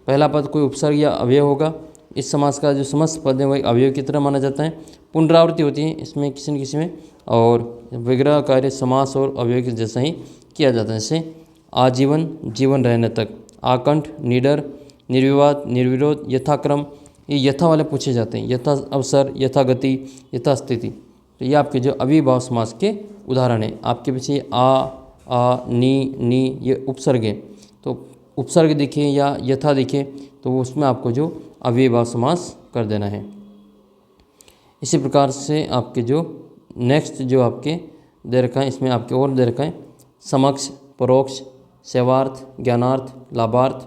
पहला पद कोई उपसर्ग या अव्यय होगा। इस समास का जो समस्त पद है वही अव्यय की तरह माना जाता है। पुनरावृत्ति होती है इसमें किसी न किसी में, और विग्रह कार्य समास और अव्यय के जैसा ही किया जाता है। जैसे आजीवन, जीवन रहने तक, आकंठ, निडर, निर्विवाद, निर्विरोध, यथाक्रम, ये यथा वाले पूछे जाते हैं। यथा अवसर, यथा गति, यथा स्थिति। तो ये आपके जो अव्ययी भाव समास के उदाहरण है। आपके पीछे आ, नी ये उपसर्ग है, तो उपसर्ग दिखे या यथा दिखे तो उसमें आपको जो अव्ययी भाव समास कर देना है। इसी प्रकार से आपके जो नेक्स्ट जो आपके दे रखा है, इसमें आपके और दे रखा है समक्ष, परोक्ष, सेवार्थ, ज्ञानार्थ, लाभार्थ,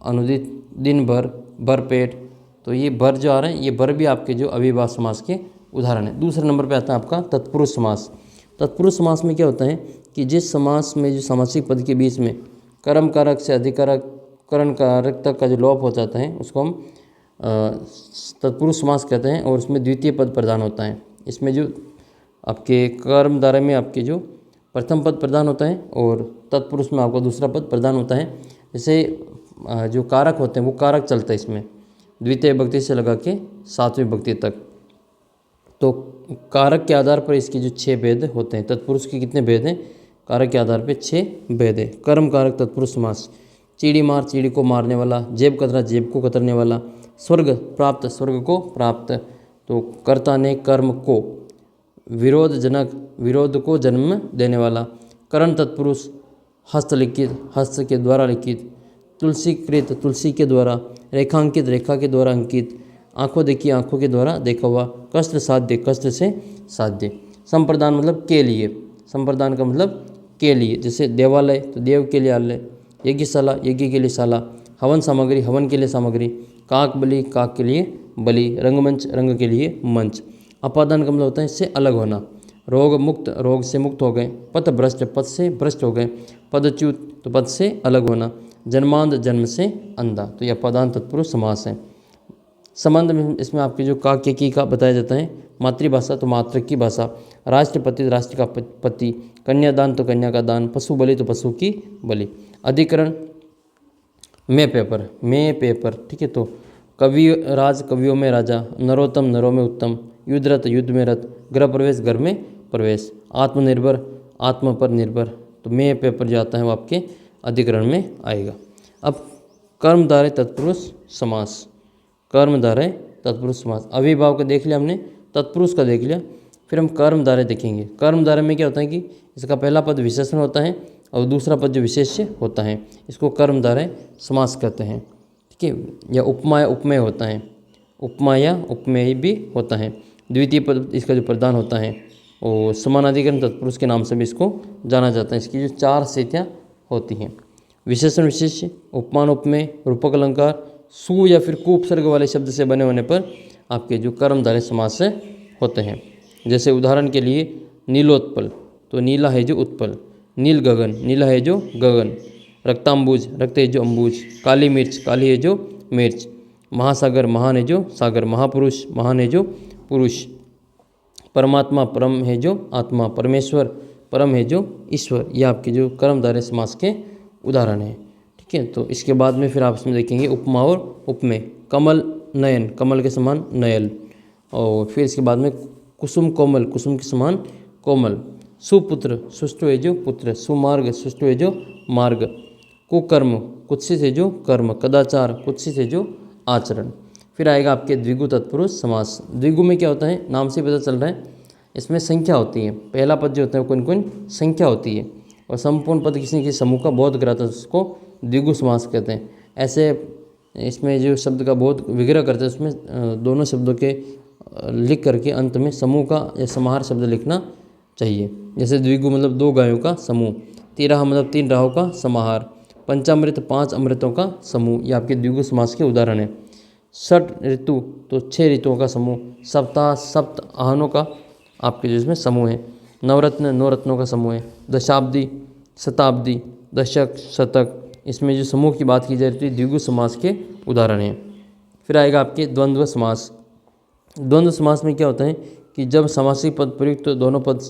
अनुदित, दिन भर, भरपेट। तो ये भर जो आ रहे हैं, ये भर भी आपके जो अव्ययी भाव समास के उदाहरण है। दूसरे नंबर पे आता है आपका तत्पुरुष समास। तत्पुरुष समास में क्या होता है कि जिस समास में जो समासिक पद के बीच में कर्म कारक से अधिकारक करण कारक तक का जो लोप हो जाता है उसको हम तत्पुरुष समास कहते हैं, और उसमें द्वितीय पद प्रदान होता है। इसमें जो आपके कर्मधारय में आपके जो प्रथम पद प्रदान होता है और तत्पुरुष में आपको दूसरा पद प्रदान होता है। जैसे जो कारक होते हैं वो कारक चलता है इसमें द्वितीय विभक्ति से लगा के 7वीं विभक्ति तक। तो कारक के आधार पर इसके जो 6 भेद होते हैं। तत्पुरुष के कितने भेद हैं, कारक के आधार पर 6 भेद है। कर्म कारक तत्पुरुष समास। चीड़ी मार, चीड़ी को मारने वाला। जेब कतरा, जेब को कतरने वाला। स्वर्ग प्राप्त, स्वर्ग को प्राप्त। तो कर्ता ने कर्म को। विरोध जनक, विरोध को जन्म देने वाला। करण तत्पुरुष, हस्तलिखित, हस्त के द्वारा लिखित। तुलसीकृत, तुलसी के द्वारा। रेखांकित, रेखा के द्वारा अंकित। आंखों देखी, आंखों के द्वारा देखा हुआ। कष्ट साध्य, कष्ट से साध्य। संप्रदान मतलब के लिए, संप्रदान का मतलब के लिए। जैसे देवालय तो देव के लिए आलय। यज्ञशाला, यज्ञ के लिए शाला। हवन सामग्री, हवन के लिए सामग्री। काक बलि, काक के लिए बलि। रंगमंच, रंग के लिए मंच। अपादान का मतलब होता है इससे अलग होना। रोग मुक्त, रोग से मुक्त हो गए। पथ भ्रष्ट, पथ से भ्रष्ट हो गए। पदच्युत, तो पद से अलग होना। जन्मांध, जन्म से अंधा। तो यह अपादान तत्पुरुष समास है। संबंध में इसमें आपके जो का, के, की का बताया जाता है। मातृभाषा तो मातृ की भाषा। राष्ट्रपति, राष्ट्र का पति। कन्यादान तो कन्या का दान। पशु बलि तो पशु की बलि। अधिकरण में पेपर, में पेपर, ठीक है। तो कवि राज, कवियों में राजा। नरोत्तम, नरों में उत्तम। युद्धरत, युद्ध में रत। गृह प्रवेश, घर में प्रवेश। आत्मनिर्भर, आत्म पर निर्भर। तो में पेपर जो आता है वो आपके अधिकरण में आएगा। अब कर्मधारय तत्पुरुष समास। कर्मधारय तत्पुरुष समास। अव्ययी भाव का देख लिया हमने, तत्पुरुष का देख लिया, फिर हम कर्मधारय देखेंगे। कर्मधारय में क्या होता है कि इसका पहला पद विशेषण होता है और दूसरा पद जो विशेष्य होता है इसको कर्मधारय समास कहते हैं, ठीक है। या उपमा, उपमेय होता है। उपमा या उपमेय भी होता है। द्वितीय पद इसका जो प्रधान होता है और समानाधिकरण तत्पुरुष के नाम से भी इसको जाना जाता है। इसकी जो 4 स्थितियाँ होती हैं। विशेषण, विशेष्य, उपमान, उपमेय, रूपक अलंकार, सु या फिर कु उपसर्ग वाले शब्द से बने होने पर आपके जो कर्मधारय समास होते हैं। जैसे उदाहरण के लिए नीलोत्पल, तो नीला है जो उत्पल, नील गगन, नीला है जो गगन। रक्तांबुज, रक्त है जो अंबुज। काली मिर्च, काली है जो मिर्च। महासागर, महान है जो सागर। महापुरुष, महान है जो पुरुष। परमात्मा, परम है जो आत्मा। परमेश्वर, परम है जो ईश्वर। ये आपके जो कर्मधारय समास के उदाहरण हैं। ठीक है, तो इसके बाद में फिर आप इसमें देखेंगे उपमा और उपमेय। कमल नयन, कमल के समान नयल। और फिर इसके बाद में कुसुम कोमल, कुसुम के समान कोमल। सुपुत्र, सुष्टु है जो पुत्र। सुमार्ग, सुष्टु है जो मार्ग। कुकर्म, कुत्सित है जो कर्म। कदाचार, कुत्सित है जो आचरण। फिर आएगा आपके द्विगु तत्पुरुष समास। द्विगु में क्या होता है, नाम से पता चल रहा है, इसमें संख्या होती है। पहला पद जो होता है कौन कौन संख्या होती है, और संपूर्ण पद किसी किसी समूह का बोध कराता है, उसको द्विगु समास कहते हैं। ऐसे इसमें जो शब्द का बोध विग्रह करते हैं, उसमें दोनों शब्दों के लिख करके अंत में समूह का या समाहार शब्द लिखना चाहिए। जैसे द्विगु मतलब 2 गायों का समूह। तिराह मतलब 3 राहों का समाहार। पंचामृत 5 अमृतों का समूह। ये आपके द्विगु समास के उदाहरण हैं। षट ऋतु तो 6 ऋतुओं का समूह। सप्ताह, सप्त आहनों का आपके जो इसमें समूह है। नवरत्न, 9 रत्नों का समूह है। दशाब्दी, शताब्दी, दशक, शतक, इसमें जो समूह की बात की जा रही है द्विगु समास के उदाहरण हैं। फिर आएगा आपके द्वंद्व समास। द्वंद्व समास में क्या होता है कि जब समासिक पद प्रयुक्त तो दोनों पद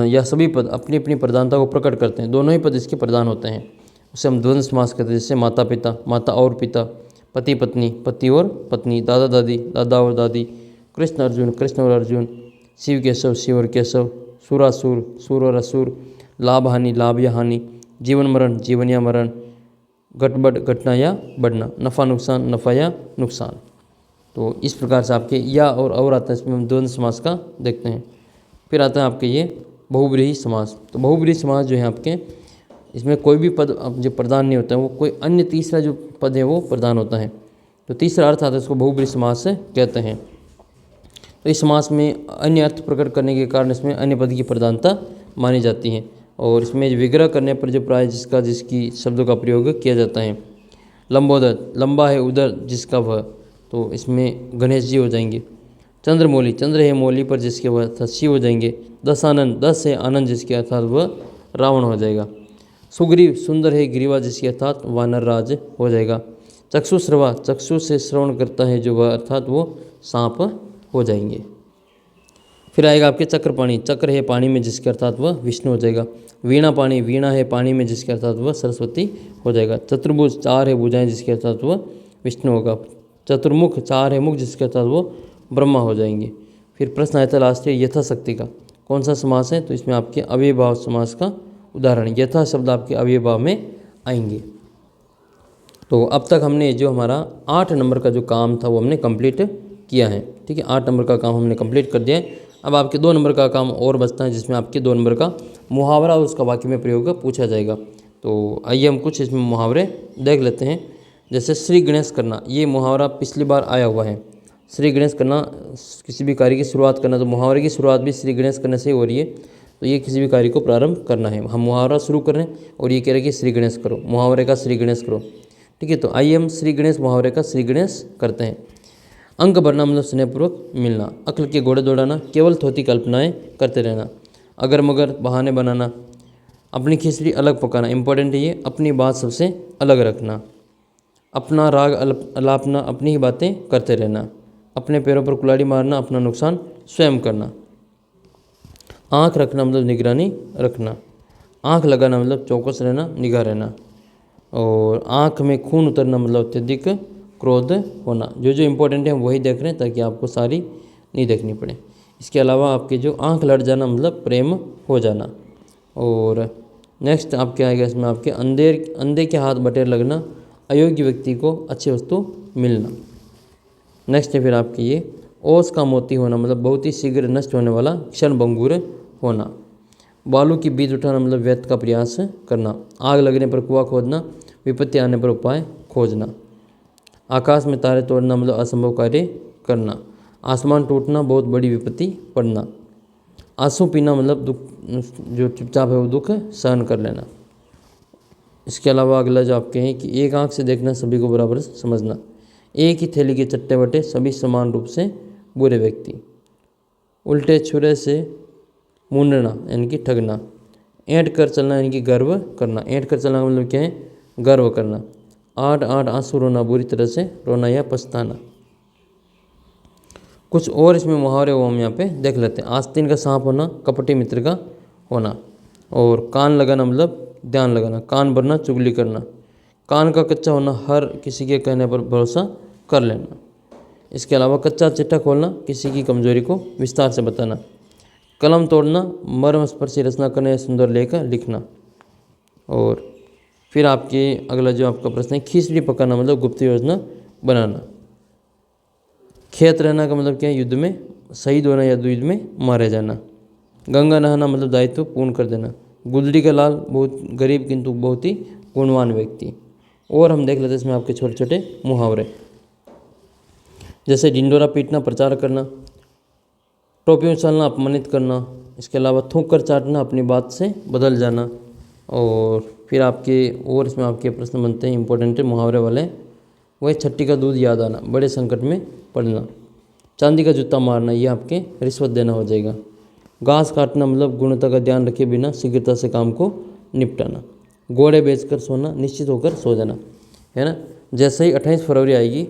या सभी पद अपनी अपनी प्रधानता को प्रकट करते हैं, दोनों ही पद इसके प्रधान होते हैं, उसे हम द्वंद्व समास कहते हैं। जैसे माता पिता, माता और पिता। पति पत्नी, पति और पत्नी। दादा दादी, दादा और दादी। कृष्ण अर्जुन, कृष्ण और अर्जुन। शिव केशव, शिव और केशव। सुरासुर, सुर और असुर। लाभ हानि, लाभ या हानि। जीवन मरण, जीवन या मरण। गटबड़, घटना या बढ़ना। नफ़ा नुकसान, नफ़ा या नुकसान। तो इस प्रकार से आपके या और आता है, इसमें हम द्वंद्व समास का देखते हैं। फिर आता है आपके ये बहुब्रीहि समास। तो बहुब्रीहि समास जो है आपके, इसमें कोई भी पद जो प्रधान नहीं होता है, वो कोई अन्य तीसरा जो पद है वो प्रधान होता है। तो तीसरा अर्थ आता है, इसको बहुब्रीहि समास कहते हैं। तो इस समास में अन्य अर्थ प्रकट करने के कारण इसमें अन्य पद की प्रधानता मानी जाती है, और इसमें विग्रह करने पर जो प्राय जिसकी शब्दों का प्रयोग किया जाता है। लंबोदर, लंबा है उदर जिसका वह, तो इसमें गणेश जी हो जाएंगे। चंद्रमौली, चंद्र है मौली पर जिसके वह अर्थात शिव हो जाएंगे। दशानन, 10 है आनंद जिसके अर्थात वह रावण हो जाएगा। सुग्रीव, सुंदर है ग्रीवा जिसके अर्थात वानर राज हो जाएगा। चक्षुश्रवा, चक्षु से श्रवण करता है जो वह अर्थात वो सांप हो जाएंगे। फिर आएगा आपके चक्रपाणी, चक्र है पानी में जिसके अर्थात वह विष्णु हो जाएगा। वीणा पाणी, वीणा है पानी में जिसके अर्थात वह सरस्वती हो जाएगा। चतुर्भुज, 4 है भुजाएं जिसके अर्थात वह विष्णु होगा। चतुर्मुख, 4 है मुख जिसके अर्थात वो ब्रह्मा हो जाएंगे। फिर प्रश्न आया था लास्ट है यथाशक्ति का, कौन सा समास है, तो इसमें आपके अव्ययभाव समास का उदाहरण यथा शब्द आपके अव्ययभाव में आएंगे। तो अब तक हमने जो हमारा 8 नंबर का जो काम था वो हमने कंप्लीट किया है। ठीक है, 8 नंबर का काम हमने कंप्लीट कर दिया है। अब आपके 2 नंबर का काम और बचता है, जिसमें आपके 2 नंबर का मुहावरा और उसका वाक्य में प्रयोग पूछा जाएगा। तो आइए हम कुछ इसमें मुहावरे देख लेते हैं। जैसे श्री गणेश करना, ये मुहावरा पिछली बार आया हुआ है। श्री गणेश करना, किसी भी कार्य की शुरुआत करना, तो मुहावरे की शुरुआत भी श्री गणेश करने से ही हो रही है। तो ये किसी भी कार्य को प्रारंभ करना है, हम मुहावरा शुरू कर रहे हैं और ये कह रहे हैं कि श्री गणेश करो, मुहावरे का श्री गणेश करो। ठीक है, तो आइए हम श्री गणेश मुहावरे का श्री गणेश करते हैं। अंक भरना मतलब स्नेहपूर्वक मिलना। अक्ल के घोड़े दौड़ाना, केवल थोती कल्पनाएं करते रहना। अगर मगर बहाने बनाना। अपनी खिचड़ी अलग पकाना, इंपॉर्टेंट है ये। अपनी बात सबसे अलग रखना। अपना राग अलापना, अपनी ही बातें करते रहना। अपने पैरों पर कुल्हाड़ी मारना, अपना नुकसान स्वयं करना। आँख रखना मतलब निगरानी रखना। आँख लगाना मतलब चौकस रहना, निगाह रहना। और आँख में खून उतरना मतलब अत्यधिक क्रोध होना। जो जो इम्पोर्टेंट है वही देख रहे हैं ताकि आपको सारी नहीं देखनी पड़े। इसके अलावा आपके जो आँख लड़ जाना मतलब प्रेम हो जाना। और नेक्स्ट आपके आएगा इसमें आपके अंधे के हाथ बटेर लगना, अयोग्य व्यक्ति को अच्छी वस्तु मिलना। नेक्स्ट है फिर आपके ये ओस का मोती होना मतलब बहुत ही शीघ्र नष्ट होने वाला क्षणभंगुर होना। बालू की बीज उठाना मतलब व्यर्थ का प्रयास करना। आग लगने पर कुआं खोदना, विपत्ति आने पर उपाय खोजना। आकाश में तारे तोड़ना मतलब असंभव कार्य करना। आसमान टूटना, बहुत बड़ी विपत्ति पड़ना। आंसू पीना मतलब दुख, जो चुपचाप है वो दुख सहन कर लेना। इसके अलावा अगला जो आपके हैं कि एक आंख से देखना, सभी को बराबर समझना। एक ही थैली के चट्टे बट्टे, सभी समान रूप से बुरे व्यक्ति। उल्टे छुरे से मुंडना यानी कि ठगना। ऐंठ कर चलना यानी कि गर्व करना। ऐंठ कर चलना का मतलब क्या है? गर्व करना। आठ आठ आंसू रोना, बुरी तरह से रोना या पछताना। कुछ और इसमें मुहावरे वो हम यहाँ पे देख लेते हैं। आस्तीन का सांप होना, कपटी मित्र का होना। और कान लगाना मतलब ध्यान लगाना। कान भरना, चुगली करना। कान का कच्चा होना, हर किसी के कहने पर भरोसा कर लेना। इसके अलावा कच्चा चिट्ठा खोलना, किसी की कमजोरी को विस्तार से बताना। कलम तोड़ना, मर्मस्पर्शी रचना करना या सुंदर लेख लिखना। और फिर आपके अगला जो आपका प्रश्न है, खिचड़ी पकाना मतलब गुप्त योजना बनाना। खेत रहना का मतलब क्या है? युद्ध में शहीद होना या युद्ध में मारे जाना। गंगा नहाना मतलब दायित्व पूर्ण कर देना। गुदड़ी का लाल, बहुत गरीब किंतु बहुत ही गुणवान व्यक्ति। और हम देख लेते हैं इसमें आपके छोटे छोटे मुहावरे, जैसे ढिंडोरा पीटना, प्रचार करना। टोपी उछालना, अपमानित करना। इसके अलावा थूक कर चाटना, अपनी बात से बदल जाना। और फिर आपके और इसमें आपके प्रश्न बनते हैं इंपॉर्टेंट मुहावरे वाले। वही छट्टी का दूध याद आना, बड़े संकट में पड़ना। चांदी का जूता मारना, ये आपके रिश्वत देना हो जाएगा। घास काटना मतलब गुणवत्ता का ध्यान रखे बिना शीघ्रता से काम को निपटाना। घोड़े बेचकर सोना, निश्चित होकर सो जाना, है ना। जैसे ही 28 फरवरी आएगी,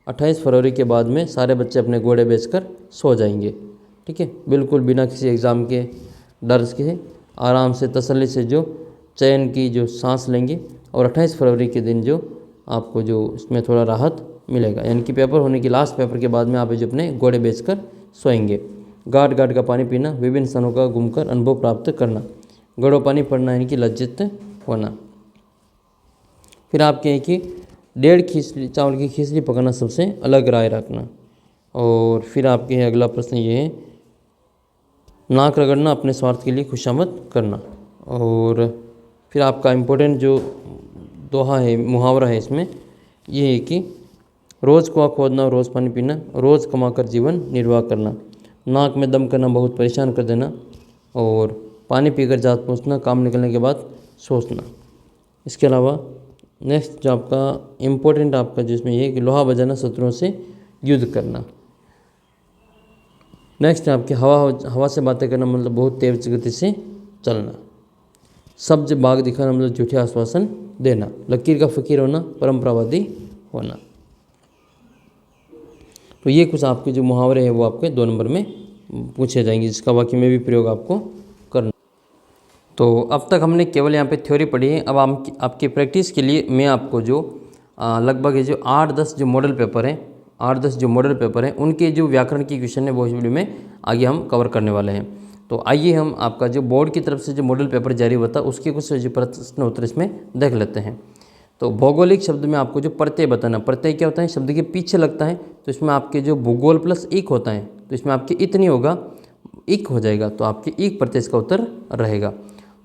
28 फरवरी के बाद में सारे बच्चे अपने घोड़े बेचकर सो जाएंगे, ठीक है। बिल्कुल बिना किसी एग्ज़ाम के डर के आराम से तसल्ली से जो चयन की जो सांस लेंगे। और 28 फरवरी के दिन जो आपको जो इसमें थोड़ा राहत मिलेगा, यानी कि पेपर होने की लास्ट पेपर के बाद में आप जो अपने घोड़े बेचकर सोएंगे। घाट घाट का पानी पीना, विभिन्न स्थानों का घूमकर अनुभव प्राप्त करना। गढ़ो पानी पड़ना यानी कि लज्जित होना। फिर आपके हैं कि 1.5 खिचड़ी चावल की खिचड़ी पकाना, सबसे अलग राय रखना। और फिर आपके हैं अगला प्रश्न ये है, नाक रगड़ना, अपने स्वार्थ के लिए खुशामद करना। और फिर आपका इम्पोर्टेंट जो दोहा है, मुहावरा है इसमें, ये है कि रोज़ कुआं खोदना, रोज़ पानी पीना, रोज़ कमाकर जीवन निर्वाह करना। नाक में दम करना, बहुत परेशान कर देना। और पानी पीकर जात पहुँचना, काम निकलने के बाद सोचना। इसके अलावा नेक्स्ट जो आपका इम्पोर्टेंट आपका जिसमें ये है कि लोहा बजाना, शत्रुओं से युद्ध करना। नेक्स्ट है आपके हवा से बातें करना मतलब बहुत तेज गति से चलना। सब्ज बाग दिखाना मतलब झूठे आश्वासन देना। लकीर का फकीर होना, परंपरावादी होना। तो ये कुछ आपके जो मुहावरे हैं वो आपके 2 नंबर में पूछे जाएंगे, जिसका वाक्य में भी प्रयोग आपको करना। तो अब तक हमने केवल यहाँ पे थ्योरी पढ़ी है। अब आपकी प्रैक्टिस के लिए मैं आपको जो लगभग जो 8-10 जो मॉडल पेपर हैं, 8-10 जो मॉडल पेपर हैं, उनके जो व्याकरण की क्वेश्चन है वो इस वीडियो में आगे हम कवर करने वाले हैं। तो आइए हम आपका जो बोर्ड की तरफ से जो मॉडल पेपर जारी हुआ था उसके कुछ जो प्रश्न उत्तर इसमें देख लेते हैं। तो भौगोलिक शब्द में आपको जो प्रत्यय बताना, प्रत्यय क्या होता है? शब्द के पीछे लगता है, तो इसमें आपके जो भूगोल प्लस इक होता है, तो इसमें आपके इतनी होगा, इक हो जाएगा, तो आपके इक प्रत्यय इसका उत्तर रहेगा।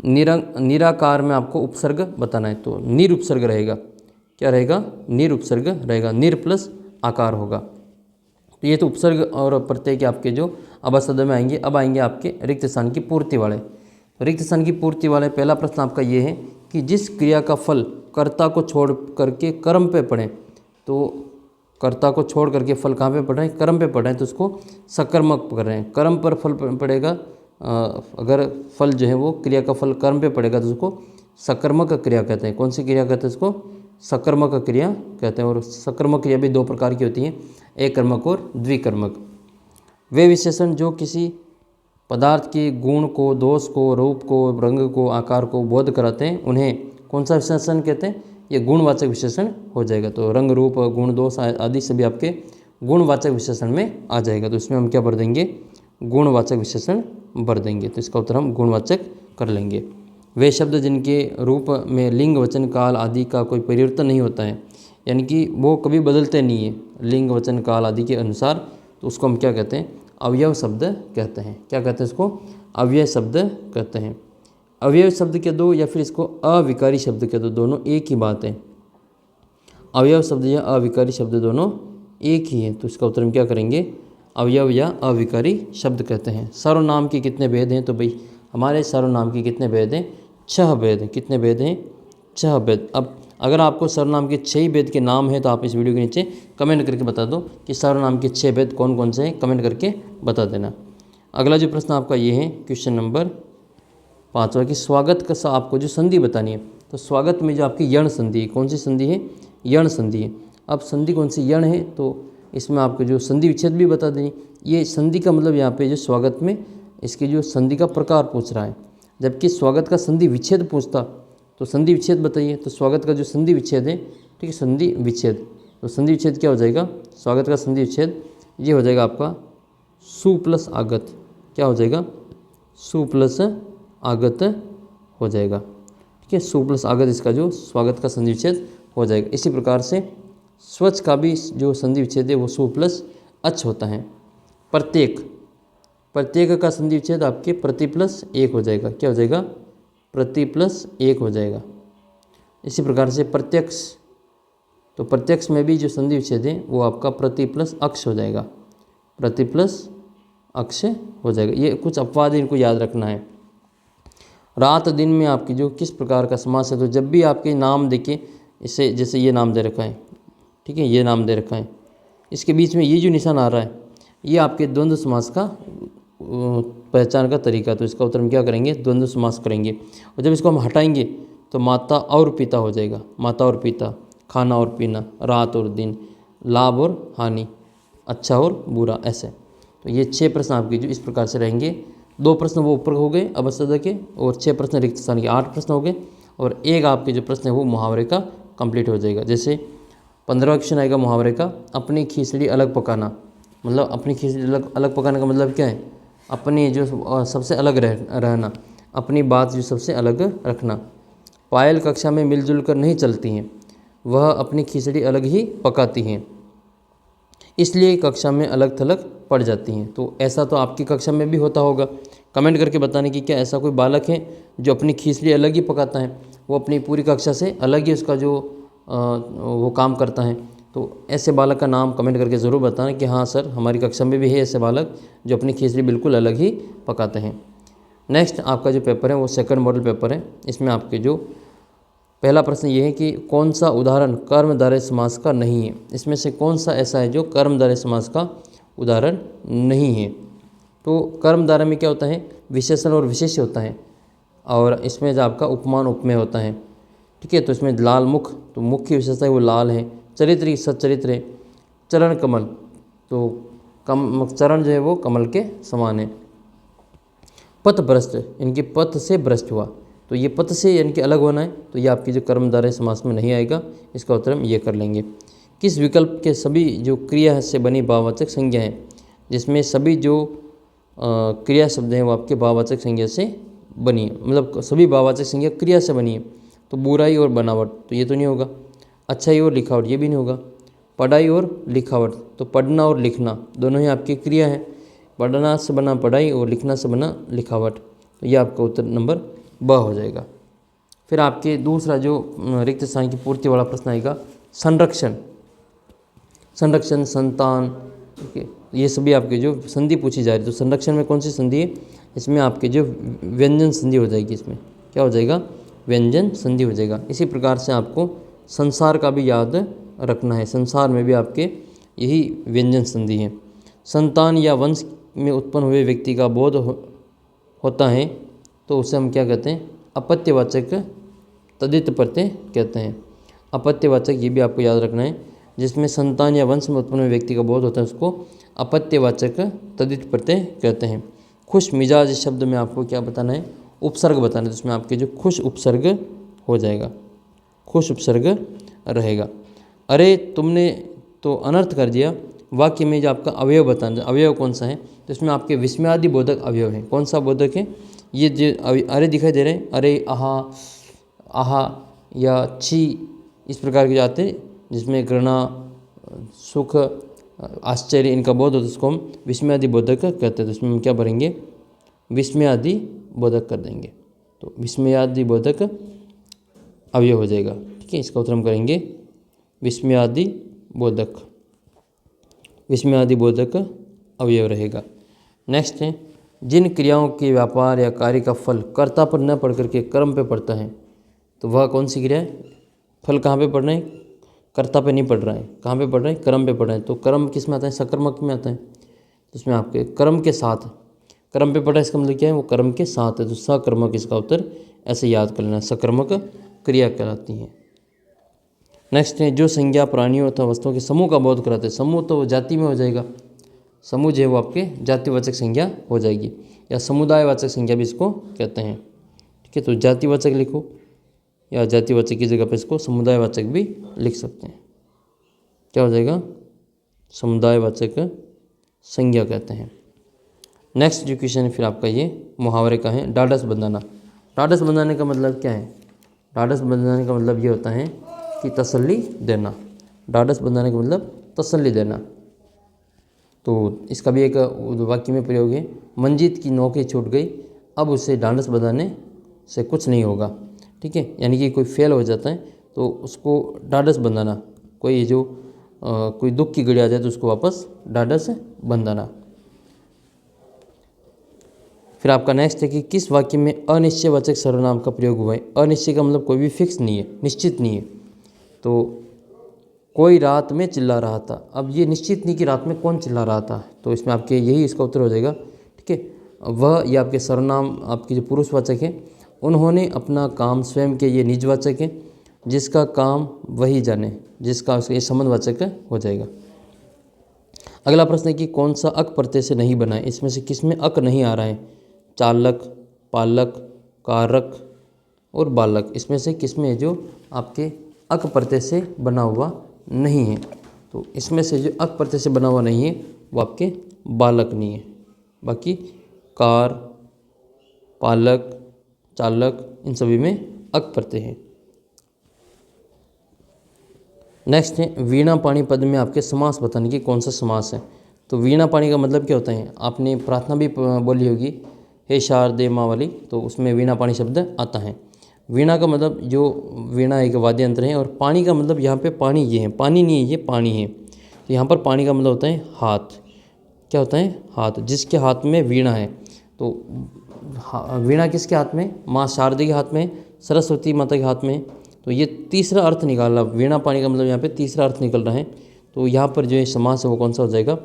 निराकार में आपको उपसर्ग बताना है, तो निर उपसर्ग रहेगा। क्या रहेगा? निर उपसर्ग रहेगा। निर प्लस आकार होगा। तो ये तो उपसर्ग और प्रत्यय के आपके जो अवसद में आएंगे। अब आएंगे आपके रिक्त स्थान की पूर्ति वाले। रिक्त स्थान की पूर्ति वाले पहला प्रश्न आपका ये है कि जिस क्रिया का फल कर्ता को छोड़ करके कर्म पे पड़े, तो कर्ता को छोड़ करके फल कहाँ पे पड़ रहे हैं? कर्म पे पड़ रहे हैं, तो उसको सकर्मक कर रहे हैं। कर्म पर फल पड़ेगा, अगर फल जो है वो क्रिया का फल कर्म पे पड़ेगा तो उसको सकर्मक क्रिया कहते हैं। कौन सी क्रिया कहते हैं? इसको सकर्मक क्रिया कहते हैं। और सकर्मक क्रिया भी 2 प्रकार की होती हैं, एक कर्मक और द्विकर्मक। वे विशेषण जो किसी पदार्थ के गुण को, दोष को, रूप को, रंग को, आकार को बोध कराते हैं, उन्हें कौन सा विशेषण कहते हैं? ये गुणवाचक विशेषण हो जाएगा। तो रंग, रूप, गुण, दोष आदि सभी आपके गुणवाचक विशेषण में आ जाएगा। तो इसमें हम क्या भर देंगे? गुणवाचक विशेषण भर देंगे। तो इसका उत्तर हम गुणवाचक कर लेंगे। वे शब्द जिनके रूप में लिंग, वचन, काल आदि का कोई परिवर्तन नहीं होता है, यानी कि वो कभी बदलते नहीं है लिंग, वचन, काल आदि के अनुसार, तो उसको हम क्या कहते हैं? अवयव शब्द कहते हैं। क्या कहते हैं इसको? अवयव शब्द कहते हैं। अवयव शब्द कह दो या फिर इसको अविकारी शब्द कह दो, दोनों एक ही बात है। अवयव शब्द या अविकारी शब्द दोनों एक ही है। तो इसका उत्तर हम क्या करेंगे? अवयव या अविकारी शब्द कहते हैं। सर्वनाम के कितने भेद हैं? तो भाई हमारे सर्वनाम के कितने भेद हैं? 6 भेद हैं। कितने भेद हैं? 6 भेद। अब अगर आपको सर्वनाम के 6 भेद के नाम हैं तो आप इस वीडियो के नीचे कमेंट करके बता दो कि सर्वनाम के 6 भेद कौन कौन से हैं, कमेंट करके बता देना। अगला जो प्रश्न आपका ये है क्वेश्चन नंबर 5वां कि स्वागत का आपको जो संधि बतानी है। तो स्वागत में जो आपकी यण संधि है, कौन सी संधि है? यण संधि है। अब संधि कौन सी? यण है। तो इसमें आपको जो संधि विच्छेद भी बता दें। ये संधि का मतलब यहाँ पे जो स्वागत में इसकी जो संधि का प्रकार पूछ रहा है, जबकि स्वागत का संधि विच्छेद पूछता तो संधि विच्छेद बताइए। तो स्वागत का जो संधि विच्छेद है, ठीक है, संधि विच्छेद, तो संधि विच्छेद क्या हो जाएगा? स्वागत का संधि विच्छेद ये हो जाएगा आपका सु प्लस आगत। क्या हो जाएगा? सु प्लस आगत हो जाएगा, ठीक है। सु प्लस आगत इसका जो स्वागत का संधि विच्छेद हो जाएगा। इसी प्रकार से स्वच्छ का भी जो संधि विच्छेद है वो सु प्लस अच होता है। प्रत्येक, प्रत्येक का संधि विच्छेद आपके प्रति प्लस एक हो जाएगा। क्या हो जाएगा? प्रति प्लस एक हो जाएगा। इसी प्रकार से प्रत्यक्ष, तो प्रत्यक्ष में भी जो संधि विच्छेद है वो आपका प्रति प्लस अक्ष हो जाएगा। प्रति प्लस अक्ष हो जाएगा। ये कुछ अपवाद इनको याद रखना है। रात दिन में आपकी जो किस प्रकार का समास है, तो जब भी आपके नाम देखें, इसे जैसे ये नाम दे रखा है, ठीक है, ये नाम दे रखा है, इसके बीच में ये जो निशान आ रहा है ये आपके द्वंद्व समास का पहचान का तरीका। तो इसका उत्तर हम क्या करेंगे? द्वंद्व समास करेंगे। और जब इसको हम हटाएंगे तो माता और पिता हो जाएगा। माता और पिता, खाना और पीना, रात और दिन, लाभ और हानि, अच्छा और बुरा, ऐसे। तो ये 6 प्रश्न आपके जो इस प्रकार से रहेंगे। 2 प्रश्न वो ऊपर हो गए अवसद के, और 6 प्रश्न रिक्त स्थान के, 8 प्रश्न हो गए। और एक आपके जो प्रश्न है वो मुहावरे का कंप्लीट हो जाएगा। जैसे 15वां क्वेश्चन आएगा मुहावरे का, अपनी खिचड़ी अलग पकाना। मतलब अपनी खिचड़ी अलग अलग पकाने का मतलब क्या है? अपनी जो सबसे अलग रहना, अपनी बात जो सबसे अलग रखना। पायल कक्षा में मिलजुल कर नहीं चलती हैं, वह अपनी खिचड़ी अलग ही पकाती हैं, इसलिए कक्षा में अलग थलग पड़ जाती हैं। तो ऐसा तो आपकी कक्षा में भी होता होगा। कमेंट करके बताने कि क्या ऐसा कोई बालक है जो अपनी खिचड़ी अलग ही पकाता है, वो अपनी पूरी कक्षा से अलग ही उसका जो वो काम करता है। तो ऐसे बालक का नाम कमेंट करके ज़रूर बताना कि हाँ सर, हमारी कक्षा में भी है ऐसे बालक जो अपनी खिचड़ी बिल्कुल अलग ही पकाते हैं। नेक्स्ट आपका जो पेपर है वो सेकंड मॉडल पेपर है। इसमें आपके जो पहला प्रश्न ये है कि कौन सा उदाहरण कर्मधारय समास का नहीं है। इसमें से कौन सा ऐसा है जो कर्मधारय समास का उदाहरण नहीं है। तो कर्मधारय में क्या होता है? विशेषण और विशेष्य होता है, और इसमें जो आपका उपमान उपमेय होता है, ठीक है। तो इसमें लाल मुख, तो मुख की विशेषता है वो लाल है। चरित्र सच्चरित्र है। चरण कमल, तो चरण जो है वो कमल के समान है। पथ भ्रष्ट, इनके पथ से भ्रष्ट हुआ, तो ये पथ से इनके अलग होना है, तो ये आपकी जो कर्मधारय समास में नहीं आएगा। इसका उत्तर हम ये कर लेंगे। किस विकल्प के सभी जो क्रिया से बनी भाववाचक संज्ञा है, जिसमें सभी जो क्रिया शब्द हैं वो आपके भाववाचक संज्ञा से बनी है, मतलब सभी भाववाचक संज्ञा क्रिया से बनी है। तो बुराई और बनावट, तो ये तो नहीं होगा। अच्छाई और लिखावट, ये भी नहीं होगा। पढ़ाई और लिखावट, तो पढ़ना और लिखना दोनों ही आपकी क्रिया है। पढ़ना से बना पढ़ाई और लिखना से बना लिखावट, तो ये आपका उत्तर नंबर ब हो जाएगा। फिर आपके दूसरा जो रिक्त स्थान की पूर्ति वाला प्रश्न आएगा, संरक्षण, संरक्षण, संतान, ठीक है, ये सभी आपके जो संधि पूछी जा रही है। तो संरक्षण में कौन सी संधि है? इसमें आपके जो व्यंजन संधि हो जाएगी। इसमें क्या हो जाएगा? व्यंजन संधि हो जाएगा। इसी प्रकार से आपको संसार का भी याद रखना है। संसार में भी आपके यही व्यंजन संधि है। संतान या वंश में उत्पन्न हुए व्यक्ति का बोध होता है, तो उसे हम क्या कहते हैं? अपत्यवाचक तदित प्रत्यय कहते हैं। अपत्यवाचक ये भी आपको याद रखना है। जिसमें संतान या वंश में उत्पन्न हुए व्यक्ति का बोध होता है उसको अपत्यवाचक तदित प्रत्यय कहते हैं। खुश मिजाज शब्द में आपको क्या बताना है? उपसर्ग बताना है। जिसमें आपके जो खुश उपसर्ग हो जाएगा, खुश उपसर्ग रहेगा। अरे तुमने तो अनर्थ कर दिया, वाक्य में जो आपका अवयव बताना, अवयव कौन सा है? तो इसमें आपके विस्मयादि बोधक अवयव है। कौन सा बोधक है? ये जो अरे दिखाई दे रहे हैं, अरे, आहा, आहा या छी, इस प्रकार के जाते हैं, जिसमें घृणा, सुख, आश्चर्य इनका बोध होता है, उसको हम विस्मयादि बोधक कहते हैं। तो इसमें हम क्या भरेंगे? विस्मयादि बोधक कर देंगे। तो विस्मयादि बोधक अवयव हो जाएगा, ठीक है। इसका उत्तर हम करेंगे विस्मयादि बोधक, विस्मयादि बोधक अवयव रहेगा। नेक्स्ट है, जिन क्रियाओं के व्यापार या कार्य का फल कर्ता पर न पढ़ करके कर्म पे पड़ता है, तो वह कौन सी क्रिया है? फल कहाँ पे पढ़ रहे हैं? कर्ता पे नहीं पढ़ रहा है। कहाँ पे पढ़ रहे हैं? कर्म पे पढ़ रहे हैं। तो कर्म किस में आता है? सकर्मक में आता है। तो इसमें आपके कर्म के साथ कर्म पे पड़ा, इसका मतलब क्या है, वो कर्म के साथ है, तो सकर्मक इसका उत्तर ऐसे याद कर लेना, सकर्मक क्रिया कहलाती है। नेक्स्ट है जो संज्ञा प्राणियों अथवा वस्तुओं के समूह का बोध कराते हैं। समूह तो जाति में हो जाएगा, समूह जो है वो आपके जातिवाचक संज्ञा हो जाएगी, या समुदायवाचक संज्ञा भी इसको कहते हैं। ठीक है, तो जातिवाचक लिखो, या जातिवाचक की जगह पे इसको समुदायवाचक भी लिख सकते हैं। क्या हो जाएगा, समुदायवाचक संज्ञा कहते हैं। नेक्स्ट जो क्वेश्चन है फिर आपका ये मुहावरे का है, ढाढ़स बंधाना। ढाढ़स बंधाने का मतलब क्या है, ढाढ़स बंधाने का मतलब ये होता है कि तसल्ली देना। ढाढ़स बंधाने का मतलब तसल्ली देना। तो इसका भी एक वाक्य में प्रयोग है, मंजीत की नौकरी छूट गई, अब उसे ढाढ़स बंधाने से कुछ नहीं होगा। ठीक है, यानी कि कोई फेल हो जाता है तो उसको ढाढ़स बंधाना, कोई जो कोई दुख की घड़ी आ जाए तो उसको वापस ढाढ़स बंधाना। फिर आपका नेक्स्ट है कि किस वाक्य में अनिश्चयवाचक सर्वनाम का प्रयोग हुआ है। अनिश्चय का मतलब कोई भी फिक्स नहीं है, निश्चित नहीं है। तो कोई रात में चिल्ला रहा था, अब ये निश्चित नहीं कि रात में कौन चिल्ला रहा था, तो इसमें आपके यही इसका उत्तर हो जाएगा। ठीक है, वह ये आपके सर्वनाम आपके जो पुरुषवाचक है, उन्होंने अपना काम स्वयं के, ये निजवाचक है, जिसका काम वही जाने, जिसका ये संबंधवाचक हो जाएगा। अगला प्रश्न है कि कौन सा अक प्रत्यय से नहीं बना है, इसमें से किस में अक नहीं आ रहा है। चालक, पालक, कारक और बालक, इसमें से किस में जो आपके अक प्रत्यय से बना हुआ नहीं है। तो इसमें से जो अक प्रत्यय से बना हुआ नहीं है वो आपके बालक नहीं है, बाकी कार, पालक, चालक इन सभी में अक प्रत्यय है। नेक्स्ट है वीणा पाणी पद में आपके समास बताने की कौन सा समास है। तो वीणा पाणी का मतलब क्या होता है, आपने प्रार्थना भी बोली होगी, हे शारदे माँ वाली, तो उसमें वीणा पाणी शब्द आता है। वीणा का मतलब जो वीणा एक वाद्य यंत्र है, और पानी का मतलब यहाँ पे पानी ये है, पानी नहीं है ये पानी है। तो यहाँ पर पानी का मतलब होता है हाथ। क्या होता है, हाथ, जिसके हाथ में वीणा है। तो वीणा किसके हाथ में, माँ शारदे के हाथ में, सरस्वती माता के हाथ में। तो ये तीसरा अर्थ निकाला, वीणा पानी का मतलब यहाँ पे तीसरा अर्थ निकल रहा है। तो यहाँ पर जो ये समास है वो कौन सा हो जाएगा,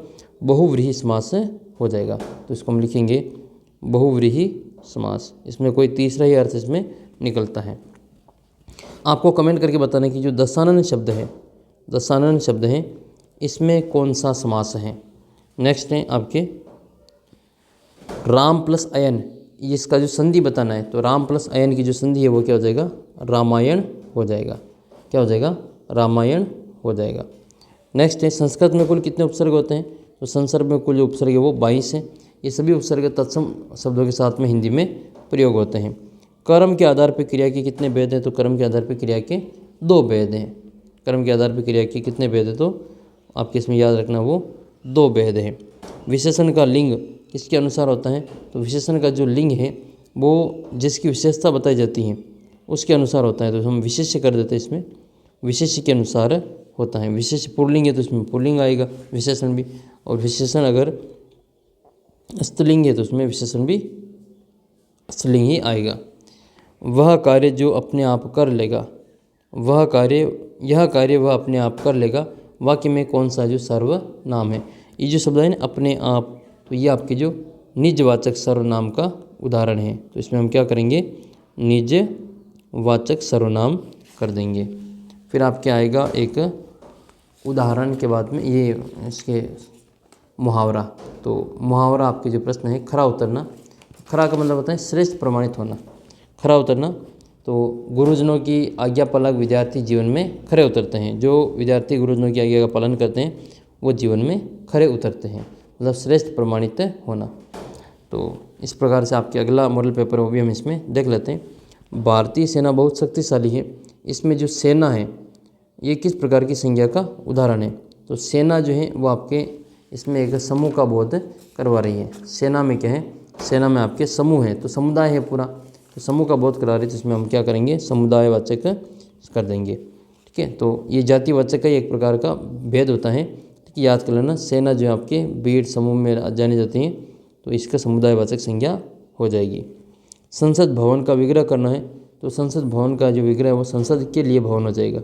बहुव्रीहि समास हो जाएगा। तो इसको हम लिखेंगे बहुव्रीहि समास, इसमें कोई तीसरा ही अर्थ इसमें निकलता है। आपको कमेंट करके बताना कि जो दशानन शब्द है, दशानन शब्द है, इसमें कौन सा समास है। नेक्स्ट है आपके राम प्लस अयन, इसका जो संधि बताना है, तो राम प्लस अयन की जो संधि है वो क्या हो जाएगा, रामायण हो जाएगा। क्या हो जाएगा, रामायण हो जाएगा। नेक्स्ट है संस्कृत में कुल कितने उपसर्ग होते हैं। तो संस्कृत में कुल जो उपसर्ग है वो 22 है। ये सभी उपसर्ग तत्सम शब्दों के साथ में हिंदी में प्रयोग होते हैं। कर्म के आधार पर क्रिया के कितने भेद हैं। तो कर्म के आधार पर क्रिया के 2 भेद हैं। कर्म के आधार पर क्रिया के कितने भेद हैं, तो आपके इसमें याद रखना वो 2 भेद हैं। विशेषण का लिंग किसके अनुसार होता है। तो विशेषण का जो लिंग है वो जिसकी विशेषता बताई जाती है उसके अनुसार होता है। तो हम विशेष्य कर देते हैं, इसमें विशेष्य के अनुसार होता है। विशेष्य पुल्लिंग है तो इसमें पुल्लिंग आएगा विशेषण भी, और विशेषण अगर स्त्रीलिंग है तो उसमें विशेषण भी स्त्रीलिंग ही आएगा। वह कार्य जो अपने आप कर लेगा, वह कार्य, यह कार्य वह अपने आप कर लेगा, वाक्य में कौन सा जो सर्वनाम है। ये जो शब्द है ना अपने आप, तो ये आपके जो निजवाचक सर्वनाम का उदाहरण है। तो इसमें हम क्या करेंगे, निजवाचक सर्वनाम कर देंगे। फिर आपके आएगा एक उदाहरण के बाद में ये इसके मुहावरा। तो मुहावरा आपके जो प्रश्न है, खरा उतरना। खरा का मतलब होता है श्रेष्ठ प्रमाणित होना, खरा उतरना। तो गुरुजनों की आज्ञा पालक विद्यार्थी जीवन में खरे उतरते हैं। जो विद्यार्थी गुरुजनों की आज्ञा का पालन करते हैं वो जीवन में खरे उतरते हैं, मतलब श्रेष्ठ प्रमाणित होना। तो इस प्रकार से आपके अगला मॉडल पेपर वो भी हम इसमें देख लेते हैं। भारतीय सेना बहुत शक्तिशाली है, इसमें जो सेना है ये किस प्रकार की संज्ञा का उदाहरण है। तो सेना जो है वो आपके इसमें एक समूह का बोध करवा रही है। सेना में क्या है, सेना में आपके समूह है, तो समुदाय है पूरा, तो समूह का बोध करा रही है। तो इसमें हम क्या करेंगे, समुदायवाचक कर देंगे। ठीक है, तो ये जातिवाचक का एक प्रकार का भेद होता है, कि याद कर लेना। सेना जो आपके भीड़ समूह में जानी जाती हैं, तो इसका समुदायवाचक संज्ञा हो जाएगी। संसद भवन का विग्रह करना है, तो संसद भवन का जो विग्रह है वो संसद के लिए भवन हो जाएगा,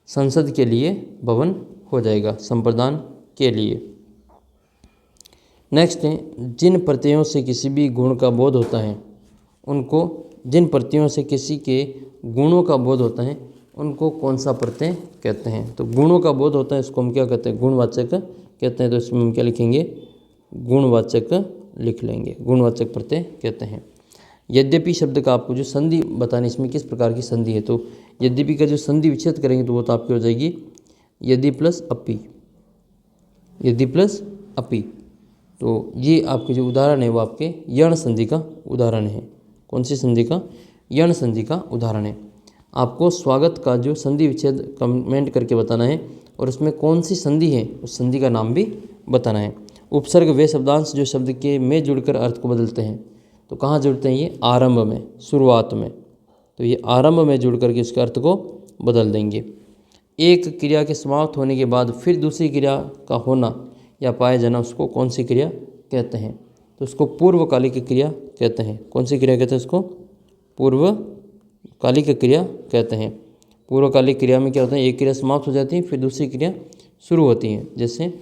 संसद के लिए भवन हो जाएगा, संप्रदान के लिए। नेक्स्ट है, जिन प्रत्ययों से किसी भी गुण का बोध होता है उनको, जिन प्रत्ययों से किसी के गुणों का बोध होता है उनको कौन सा प्रत्यय कहते हैं? तो गुणों का बोध होता है इसको हम क्या कहते हैं? गुणवाचक कहते हैं। तो इसमें हम क्या लिखेंगे? गुणवाचक लिख लेंगे, गुणवाचक प्रत्यय कहते हैं। यद्यपि शब्द का आपको जो संधि बतानी, इसमें किस प्रकार की संधि है, तो यद्यपि का जो संधि विच्छेद करेंगे तो वो तो आपकी हो जाएगी यदि प्लस अपि, यदि प्लस अपि। तो ये आपके जो उदाहरण है वो आपके यण संधि का उदाहरण है। कौन सी संधि का? यण संधि का उदाहरण है। आपको स्वागत का जो संधि विच्छेद कमेंट करके बताना है और उसमें कौन सी संधि है उस संधि का नाम भी बताना है। उपसर्ग वे शब्दांश जो शब्द के में जुड़कर अर्थ को बदलते हैं, तो कहाँ जुड़ते हैं? ये आरंभ में, शुरुआत में। तो ये आरंभ में जुड़ करके उसके अर्थ को बदल देंगे। एक क्रिया के समाप्त होने के बाद फिर दूसरी क्रिया का होना या पाया जाना उसको कौन सी क्रिया कहते हैं? तो उसको पूर्वकालिक क्रिया कहते हैं। कौन सी क्रिया कहते हैं? उसको पूर्वकालिक क्रिया कहते हैं। पूर्वकालिक क्रिया में क्या होता है? एक क्रिया समाप्त हो जाती है फिर दूसरी क्रिया शुरू होती है। जैसे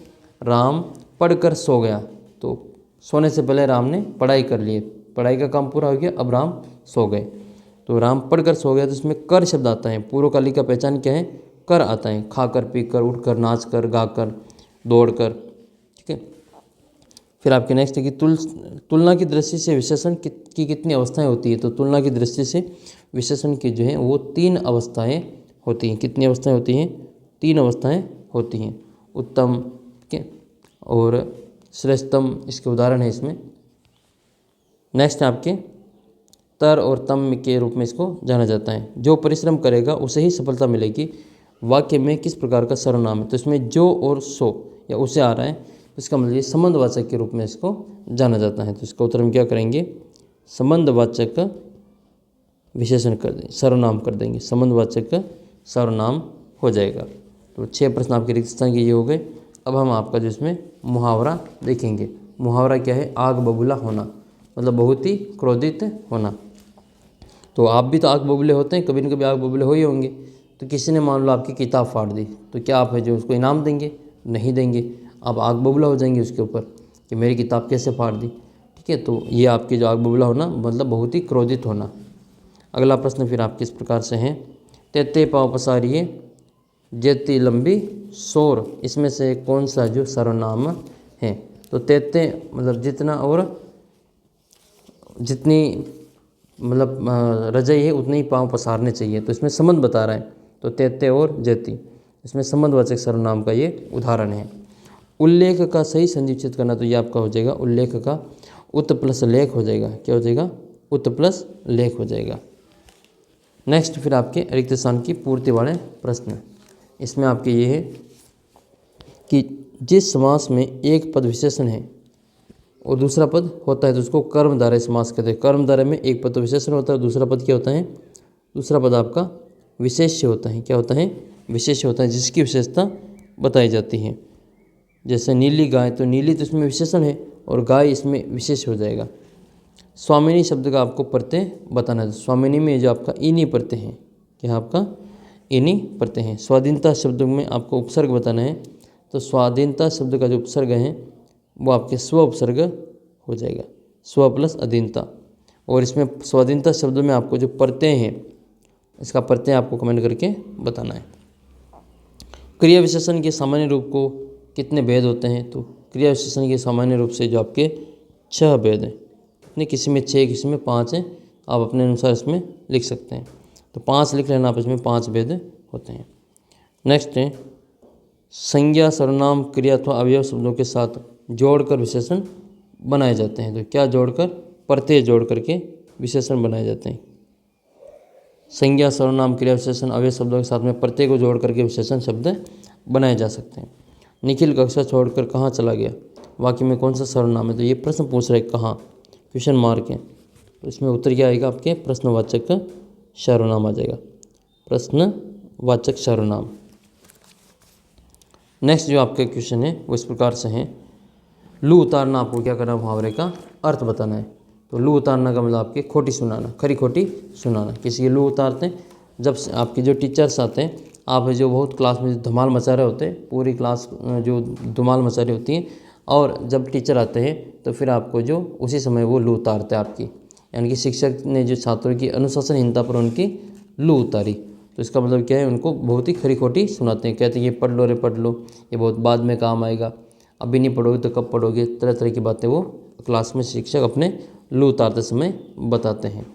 राम पढ़कर सो गया, तो सोने से पहले राम ने पढ़ाई कर ली, पढ़ाई का काम पूरा हो गया, अब राम सो गए। तो राम पढ़कर सो गया, तो इसमें कर शब्द आता है। पूर्वकालिक का पहचान क्या है? कर आता है। खाकर, पीकर, उठकर, नाचकर, गाकर, दौड़कर, ठीक है। फिर आपके नेक्स्ट है कि तुलना की दृष्टि से विशेषण की कितनी अवस्थाएं होती है? तो तुलना की दृष्टि से विशेषण की जो है वो 3 अवस्थाएं होती हैं। कितनी अवस्थाएं होती हैं? 3 अवस्थाएं होती हैं। उत्तम, ठीक है, और श्रेष्ठतम इसके उदाहरण है इसमें। नेक्स्ट है आपके तर और तम के रूप में इसको जाना जाता है। जो परिश्रम करेगा उसे ही सफलता मिलेगी। वाक्य में किस प्रकार का सर्वनाम है? तो इसमें जो और सो या उसे आ रहा है, तो इसका मतलब ये संबंधवाचक के रूप में इसको जाना जाता है। तो इसका उत्तर हम क्या करेंगे? संबंधवाचक विशेषण कर देंगे, सर्वनाम कर देंगे, संबंधवाचक सर्वनाम हो जाएगा। तो 6 प्रश्न आपके रिक्त स्थान के ये हो गए। अब हम आपका जो इसमें मुहावरा देखेंगे। मुहावरा क्या है? आग बबूला होना, मतलब बहुत ही क्रोधित होना। तो आप भी तो आग बबूले होते हैं, कभी न कभी आग बबूले हो ही होंगे। तो किसी ने मान लो आपकी किताब फाड़ दी, तो क्या आप है जो उसको इनाम देंगे? नहीं देंगे। आप आग बबूला हो जाएंगे उसके ऊपर कि मेरी किताब कैसे फाड़ दी, ठीक है। तो ये आपकी जो आग बबूला होना मतलब बहुत ही क्रोधित होना। अगला प्रश्न फिर आपके इस प्रकार से है, तेते पाँव पसारिए जेती लंबी शोर, इसमें से कौन सा जो सर्वनाम है? तो तेते मतलब जितना और जितनी मतलब रजाई है उतने ही पाँव पसारने चाहिए। तो इसमें संबंध बता रहा है। तो तेते और जेती, इसमें संबंधवाचक सर्वनाम का ये उदाहरण है। उल्लेख का सही संधि विच्छेद करना, तो ये आपका हो जाएगा उल्लेख का उत प्लस लेख हो जाएगा। क्या हो जाएगा? उत प्लस लेख हो जाएगा। नेक्स्ट फिर आपके रिक्त स्थान की पूर्ति वाले प्रश्न। इसमें आपके ये है कि जिस समास में एक पद विशेषण है और दूसरा पद होता है तो उसको कर्मधारय समास कहते हैं। कर्मधारय में एक पद तो विशेषण होता है, दूसरा पद क्या होता है? दूसरा पद आपका विशेष्य होता है। क्या होता है? विशेष्य होता है, जिसकी विशेषता बताई जाती है। जैसे नीली गाय, तो नीली तो इसमें विशेषण है और गाय इसमें विशेष हो जाएगा। स्वामिनी शब्द का आपको प्रत्यय बताना है। स्वामिनी में जो आपका इनी प्रत्यय है, क्या आपका इनी प्रत्यय है। स्वाधीनता शब्द में आपको उपसर्ग बताना है। तो स्वाधीनता शब्द का जो उपसर्ग है वो आपके स्व उपसर्ग हो जाएगा, स्व प्लस अधीनता। और इसमें स्वाधीनता शब्द में आपको जो प्रत्यय है इसका प्रत्यय आपको कमेंट करके बताना है। क्रिया विशेषण के सामान्य रूप को कितने भेद होते हैं? तो क्रिया विशेषण के सामान्य रूप से जो आपके 6 भेद हैं, नहीं किसी में 6 किसी में 5 हैं, आप अपने अनुसार इसमें लिख सकते हैं। तो 5 लिख लेना आप, इसमें 5 भेद होते हैं। नेक्स्ट है संज्ञा सर्वनाम क्रिया अथवा अवयव शब्दों के साथ जोड़कर विशेषण बनाए जाते हैं। तो क्या जोड़कर? प्रत्यय जोड़ करके विशेषण बनाए जाते हैं। संज्ञा सर्वनाम क्रिया विशेषण अवयव शब्दों के साथ में प्रत्यय को जोड़ करके विशेषण शब्द बनाए जा सकते हैं। निखिल कक्षा छोड़कर कहाँ चला गया, वाक्य में कौन सा सर्वनाम है? तो ये प्रश्न पूछ रहे कहाँ, क्वेश्चन मार्क है। तो इसमें उत्तर क्या आएगा? आपके प्रश्नवाचक सर्वनाम आ जाएगा, प्रश्नवाचक सर्वनाम। नेक्स्ट जो आपके क्वेश्चन है वो इस प्रकार से है, लू उतारना आपको क्या करना, मुहावरे का अर्थ बताना है। तो लू उतारना का मतलब आपके खोटी सुनाना, खरी खोटी सुनाना। किसी की लू उतारते हैं जब आपके जो टीचर्स आते हैं, आप जो बहुत क्लास में धमाल मचा रहे होते हैं, पूरी क्लास जो धमाल मचा रही होती है, और जब टीचर आते हैं तो फिर आपको जो उसी समय वो लू उतारते हैं आपकी, यानी कि शिक्षक ने जो छात्रों की अनुशासनहीनता पर उनकी लू उतारी। तो इसका मतलब क्या है, उनको बहुत ही खरी खोटी सुनाते हैं, कहते हैं ये पढ़ लो रे पढ़ लो, ये बहुत बाद में काम आएगा, अभी नहीं पढ़ोगे तो कब पढ़ोगे, तरह तरह की बातें वो क्लास में शिक्षक अपने लू उतारते समय बताते हैं।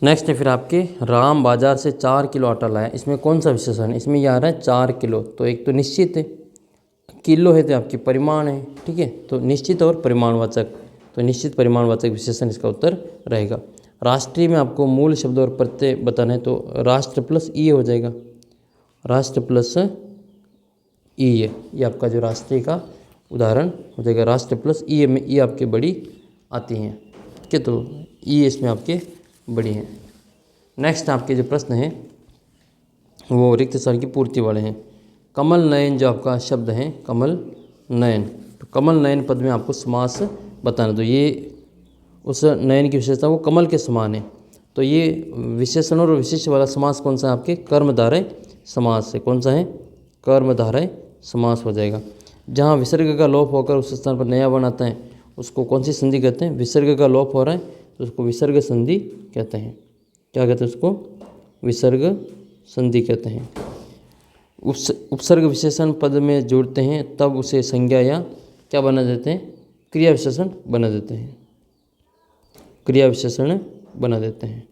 नेक्स्ट है फिर आपके राम बाजार से 4 किलो आटा लाया, इसमें कौन सा विशेषण है, इसमें यह आ रहा है 4 किलो, तो एक तो निश्चित है, किलो है तो आपकी परिमाण है, ठीक है, तो निश्चित और परिमाणवाचक, तो निश्चित परिमाणवाचक विशेषण इसका उत्तर रहेगा। राष्ट्रीय में आपको मूल शब्द और प्रत्यय बताना है, तो राष्ट्र प्लस ई हो जाएगा, राष्ट्र प्लस ई है, ये आपका जो राष्ट्रीय का उदाहरण हो जाएगा। राष्ट्र प्लस ई में ई आपके बड़ी आती हैं, ठीक है, तो ई इसमें आपके बड़ी हैं। नेक्स्ट आपके जो प्रश्न हैं वो रिक्त स्थान की पूर्ति वाले हैं। कमल नयन जो आपका शब्द है, कमल नयन, तो कमल नयन पद में आपको समास बताना, तो ये उस नयन की विशेषता वो कमल के समान है, तो ये विशेषण और विशिष्ट वाला समास कौन सा है, आपके कर्मधारय समास है, कौन सा है, कर्मधारय समास हो जाएगा। जहाँ विसर्ग का लोप होकर उस स्थान पर नया वर्ण आता है उसको कौन सी संधि कहते हैं, विसर्ग का लोप हो रहा है तो उसको विसर्ग संधि कहते हैं, क्या कहते हैं उसको, विसर्ग संधि कहते हैं। उपसर्ग विशेषण पद में जोड़ते हैं तब उसे संज्ञा या क्या बना देते हैं, क्रिया विशेषण बना देते हैं, क्रिया विशेषण बना देते हैं।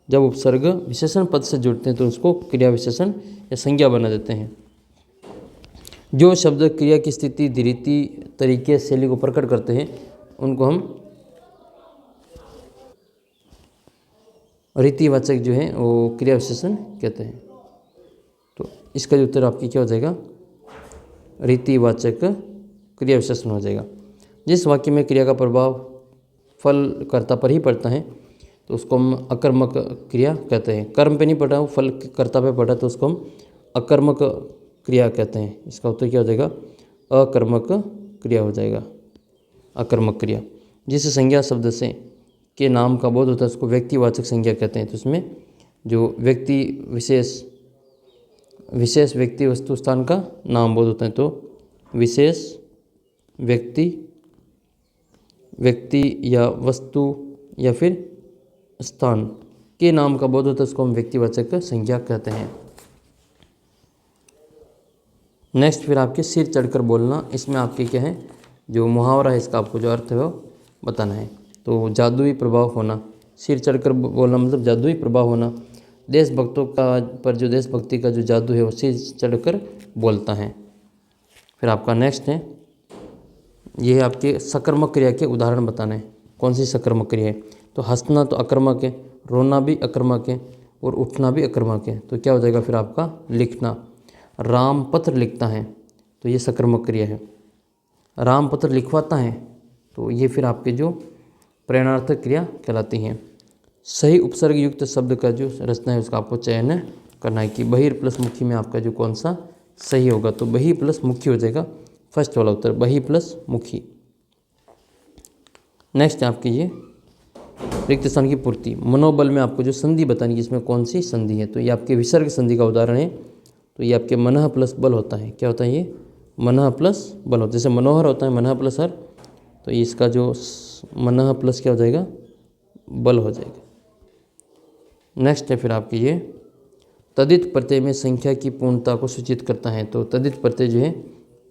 जब उपसर्ग विशेषण पद से जुड़ते हैं तो उसको क्रिया विशेषण या संज्ञा बना देते हैं। जो शब्द क्रिया की स्थिति, रीति, तरीके, शैली को प्रकट करते हैं उनको हम रीतिवाचक जो है वो क्रिया विशेषण कहते हैं। तो इसका जो उत्तर आपकी क्या हो जाएगा, रीतिवाचक क्रिया विशेषण हो जाएगा। जिस वाक्य में क्रिया का प्रभाव फल कर्ता पर ही पड़ता है तो उसको हम अकर्मक क्रिया कहते हैं। कर्म पे नहीं पड़ा हो, फल कर्ता पे पड़ा तो उसको हम अकर्मक क्रिया कहते हैं। इसका उत्तर क्या हो जाएगा, अकर्मक क्रिया हो जाएगा, अकर्मक क्रिया। जिस संज्ञा शब्द से के नाम का बोध होता है उसको व्यक्तिवाचक संज्ञा कहते हैं। तो इसमें जो व्यक्ति विशेष व्यक्ति वस्तु स्थान का नाम बोध होता है तो विशेष व्यक्ति या वस्तु या फिर स्थान के नाम का बोध होता है उसको हम व्यक्तिवाचक संज्ञा कहते हैं। नेक्स्ट फिर आपके सिर चढ़कर बोलना, इसमें आपके क्या है, जो मुहावरा है इसका आपको जो अर्थ है वो बताना है। तो जादुई प्रभाव होना, सिर चढ़कर बोलना मतलब जादुई प्रभाव होना। देशभक्तों का पर जो देशभक्ति का जो जादू है वो सिर चढ़कर बोलता है। फिर आपका नेक्स्ट है, ये है आपके सकर्मक क्रिया के उदाहरण बताना है। कौन सी सकर्मक क्रिया है, तो हंसना तो अकर्मक है, रोना भी अकर्मक है और उठना भी अकर्मक है। तो क्या हो जाएगा फिर आपका लिखना। राम पत्र लिखता है तो ये सकर्मक क्रिया है। राम पत्र लिखवाता है तो ये फिर आपके जो प्रेरणार्थक क्रिया कहलाती हैं। सही उपसर्ग युक्त शब्द का जो रचना है उसका आपको चयन करना है कि बहिर प्लस मुखी में आपका जो कौन सा सही होगा, तो बही प्लस मुखी हो जाएगा फर्स्ट वाला उत्तर, बही प्लस मुखी। नेक्स्ट है आपकी ये रिक्त स्थान की पूर्ति। मनोबल में आपको जो संधि बतानी है इसमें कौन सी संधि है, तो ये आपके विसर्ग संधि का उदाहरण है। तो ये आपके मनः प्लस बल होता है, क्या होता है ये, मनः प्लस बल होता है। जैसे मनोहर होता है मनः प्लस हर, तो इसका जो मनः प्लस क्या हो जाएगा, बल हो जाएगा। नेक्स्ट है फिर आपकी ये तदित प्रत्यय में संख्या की पूर्णता को सूचित करता है। तो तदित प्रत्यय जो है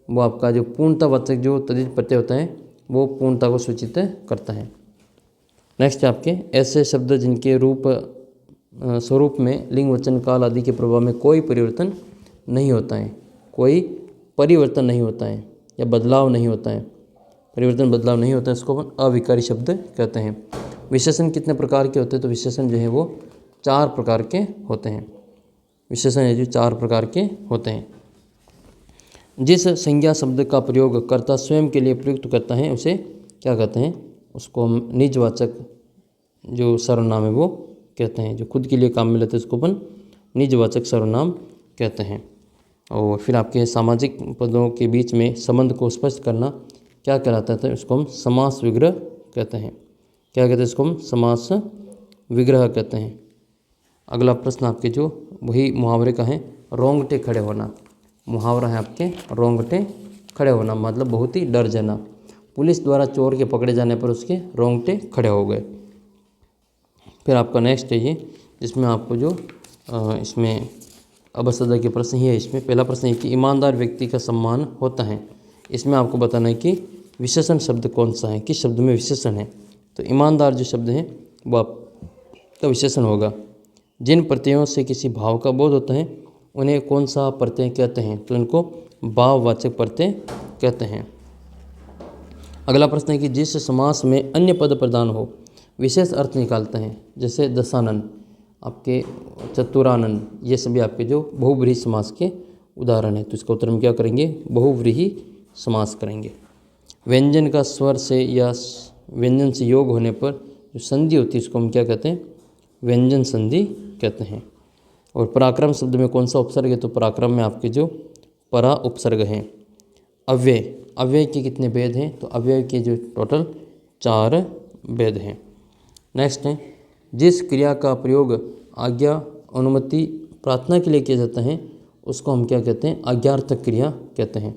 वो आपका जो पूर्णतावाचक जो तदित प्रत्यय होता है वो पूर्णता को सूचित करता है। नेक्स्ट है आपके ऐसे शब्द जिनके स्वरूप में लिंग वचन काल आदि के प्रभाव में कोई परिवर्तन नहीं होता है, कोई परिवर्तन नहीं होता है या बदलाव नहीं होता है, परिवर्तन बदलाव नहीं होता है, इसको अपन अविकारी शब्द कहते हैं। विशेषण कितने प्रकार के होते हैं, तो विशेषण जो है वो 4 प्रकार के होते हैं। विशेषण है जो 4 प्रकार के होते हैं। जिस संज्ञा शब्द का प्रयोग कर्ता स्वयं के लिए प्रयुक्त करता है उसे क्या कहते हैं, उसको हम निजवाचक जो सर्वनाम है वो कहते हैं। जो खुद के लिए काम में लेते हैं उसको अपन निजवाचक सर्वनाम कहते हैं। और फिर आपके सामाजिक पदों के बीच में संबंध को स्पष्ट करना क्या कहलाता है, उसको हम समास विग्रह कहते हैं। क्या कहते हैं, इसको हम समास विग्रह कहते हैं। अगला प्रश्न आपके जो वही मुहावरे का है, रोंगटे खड़े होना। मुहावरा है आपके रोंगटे खड़े होना मतलब बहुत ही डर जाना। पुलिस द्वारा चोर के पकड़े जाने पर उसके रोंगटे खड़े हो गए। फिर आपका नेक्स्ट है ये, जिसमें आपको जो इसमें अबसदा के प्रश्न ही है। इसमें पहला प्रश्न है कि ईमानदार व्यक्ति का सम्मान होता है। इसमें आपको बताना है कि विशेषण शब्द कौन सा है, किस शब्द में विशेषण है। तो ईमानदार जो शब्द है वो आपका विशेषण होगा। जिन प्रत्ययों से किसी भाव का बोध होता है उन्हें कौन सा प्रत्यय कहते हैं, तो इनको भाववाचक प्रत्यय कहते हैं। अगला प्रश्न है कि जिस समास में अन्य पद प्रधान हो विशेष अर्थ निकालते हैं, जैसे दशानन, आपके चतुरानन, ये सभी आपके जो बहुव्रीहि समास के उदाहरण हैं। तो इसका उत्तर हम क्या करेंगे, बहुव्रीहि समास करेंगे। व्यंजन का स्वर से या व्यंजन से योग होने पर जो संधि होती है उसको हम क्या कहते हैं, व्यंजन संधि कहते हैं। और पराक्रम शब्द में कौन सा उपसर्ग है, तो पराक्रम में आपके जो परा उपसर्ग हैं। अव्यय, अव्यय के कितने भेद हैं, तो अव्यय के जो टोटल 4 भेद हैं। नेक्स्ट है, जिस क्रिया का प्रयोग आज्ञा, अनुमति, प्रार्थना के लिए किया जाता है उसको हम क्या कहते हैं, आज्ञार्थक क्रिया कहते हैं।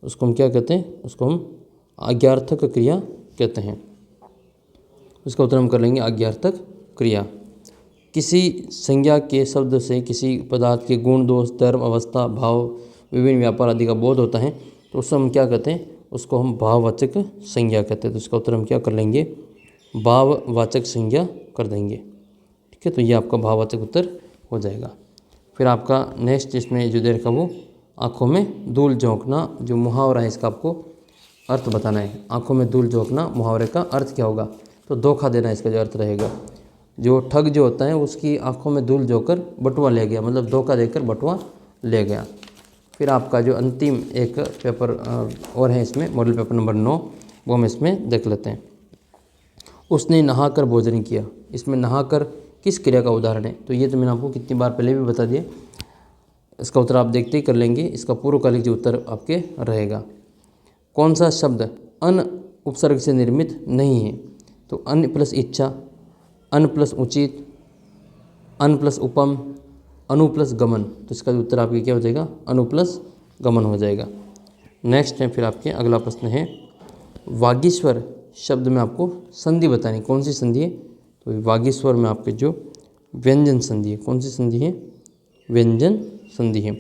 उसको हम क्या कहते हैं, उसको हम आज्ञार्थक क्रिया कहते हैं। उसका उत्तर हम कर लेंगे आज्ञार्थक क्रिया। किसी संज्ञा के शब्द से किसी पदार्थ के गुण, दोष, धर्म, अवस्था, भाव, विभिन्न व्यापार आदि का बोध होता है तो उसको हम क्या कहते हैं, उसको हम भाववाचक संज्ञा कहते हैं। तो इसका उत्तर हम क्या कर लेंगे, भाववाचक संज्ञा कर देंगे। ठीक है, तो ये आपका भाववाचक उत्तर हो जाएगा। फिर आपका नेक्स्ट इसमें जो दे रखा वो आँखों में धूल झोंकना, जो मुहावरा है इसका आपको अर्थ बताना है। आँखों में धूल झोंकना मुहावरे का अर्थ क्या होगा, तो धोखा देना इसका जो अर्थ रहेगा। जो ठग जो होता है उसकी आंखों में धूल झोंकर बटुआ ले गया, मतलब धोखा देकर बटुआ ले गया। फिर आपका जो अंतिम एक पेपर और है इसमें, मॉडल पेपर नंबर 9, वो हम इसमें देख लेते हैं। उसने नहाकर भोजन किया, इसमें नहाकर किस क्रिया का उदाहरण है, तो ये तो मैंने आपको कितनी बार पहले भी बता दिया। इसका उत्तर आप देखते ही कर लेंगे। इसका पूर्वकालिक जो उत्तर आपके रहेगा। कौन सा शब्द अन उपसर्ग से निर्मित नहीं है, तो अन प्लस इच्छा, अन प्लस उचित, अन प्लस उपम, अनु प्लस गमन। तो इसका उत्तर आपके क्या हो जाएगा, अनु प्लस गमन हो जाएगा। नेक्स्ट है फिर आपके अगला प्रश्न है, वागीश्वर शब्द में आपको संधि बतानी, कौन सी संधि है, तो वागीश्वर में आपके जो व्यंजन संधि है, कौन सी संधि है, व्यंजन संधि है।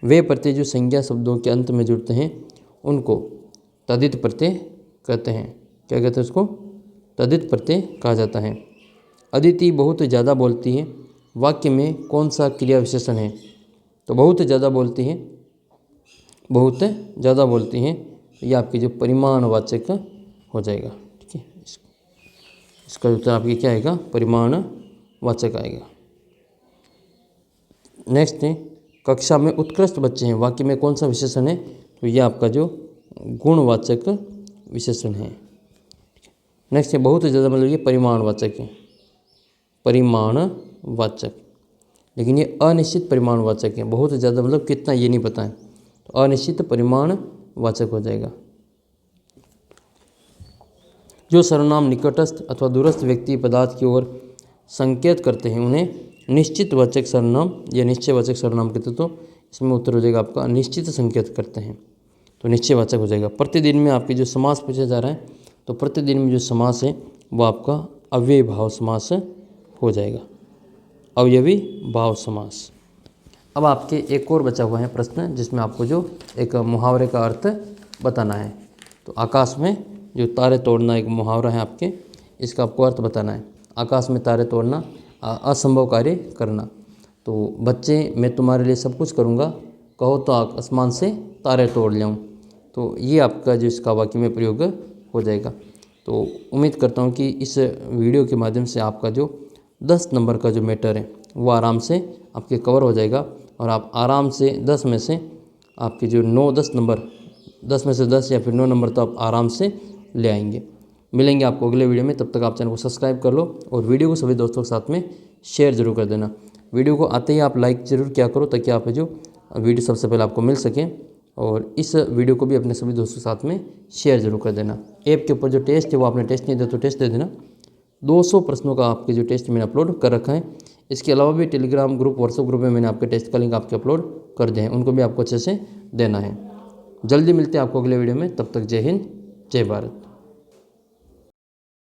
वे प्रत्यय जो संज्ञा शब्दों के अंत में जुड़ते हैं उनको तदित प्रत्यय कहते हैं। क्या कहते हैं उसको, तदित प्रत्यय कहा जाता है। अदिति बहुत ज़्यादा बोलती है, वाक्य में कौन सा क्रिया विशेषण है, तो बहुत ज़्यादा बोलती है, बहुत ज़्यादा बोलती हैं, ये आपकी जो परिमाणवाचक हो जाएगा। ठीक है, इसका उत्तर आपके क्या आएगा, परिमाणवाचक आएगा। नेक्स्ट है, कक्षा में उत्कृष्ट बच्चे हैं, वाक्य में कौन सा विशेषण है, तो ये आपका जो गुणवाचक विशेषण है। नेक्स्ट है, बहुत ज़्यादा मतलब ये परिमाणवाचक है, परिमाणवाचक, लेकिन ये अनिश्चित परिमाणवाचक है। बहुत ज़्यादा मतलब कितना ये नहीं पता है, तो अनिश्चित परिमाणवाचक हो जाएगा। जो सर्वनाम निकटस्थ अथवा दूरस्थ व्यक्ति पदार्थ की ओर संकेत करते हैं उन्हें निश्चित वाचक सर्वनाम या निश्चयवाचक सर्वनाम कहते हैं। तो इसमें उत्तर हो जाएगा आपका निश्चित संकेत करते हैं, तो निश्चयवाचक हो जाएगा। प्रतिदिन में आपके जो समास पूछा जा रहा है, तो प्रतिदिन में जो समास है वो आपका अव्ययी भाव समास हो जाएगा, अवयवी भाव समास। अब आपके एक और बचा हुआ है प्रश्न, जिसमें आपको जो एक मुहावरे का अर्थ बताना है। तो आकाश में जो तारे तोड़ना एक मुहावरा है आपके, इसका आपको अर्थ बताना है। आकाश में तारे तोड़ना, असंभव कार्य करना। तो बच्चे मैं तुम्हारे लिए सब कुछ करूँगा, कहो तो आसमान से तारे तोड़ लाऊं। तो ये आपका जो इसका वाक्य में प्रयोग हो जाएगा। तो उम्मीद करता हूँ कि इस वीडियो के माध्यम से आपका जो 10 नंबर का जो मैटर है वो आराम से आपके कवर हो जाएगा, और आप आराम से 10 में से आपके जो 9-10 नंबर, 10 में से 10 या फिर 9 नंबर तो आप आराम से ले आएंगे। मिलेंगे आपको अगले वीडियो में, तब तक आप चैनल को सब्सक्राइब कर लो और वीडियो को सभी दोस्तों के साथ में शेयर जरूर कर देना। वीडियो को आते ही आप लाइक ज़रूर किया करो, ताकि आप जो वीडियो सबसे पहले आपको मिल सके, और इस वीडियो को भी अपने सभी दोस्तों के साथ में शेयर जरूर कर देना। ऐप के ऊपर जो टेस्ट है वो आपने टेस्ट नहीं दिया तो टेस्ट दे देना। 200 प्रश्नों का आपके जो टेस्ट मैंने अपलोड कर रखा है। इसके अलावा भी टेलीग्राम ग्रुप, व्हाट्सएप ग्रुप में मैंने आपके टेस्ट का लिंक आपके अपलोड कर दिए हैं, उनको भी आपको अच्छे से देना है। जल्दी मिलते हैं आपको अगले वीडियो में, तब तक जय हिंद जय भारत।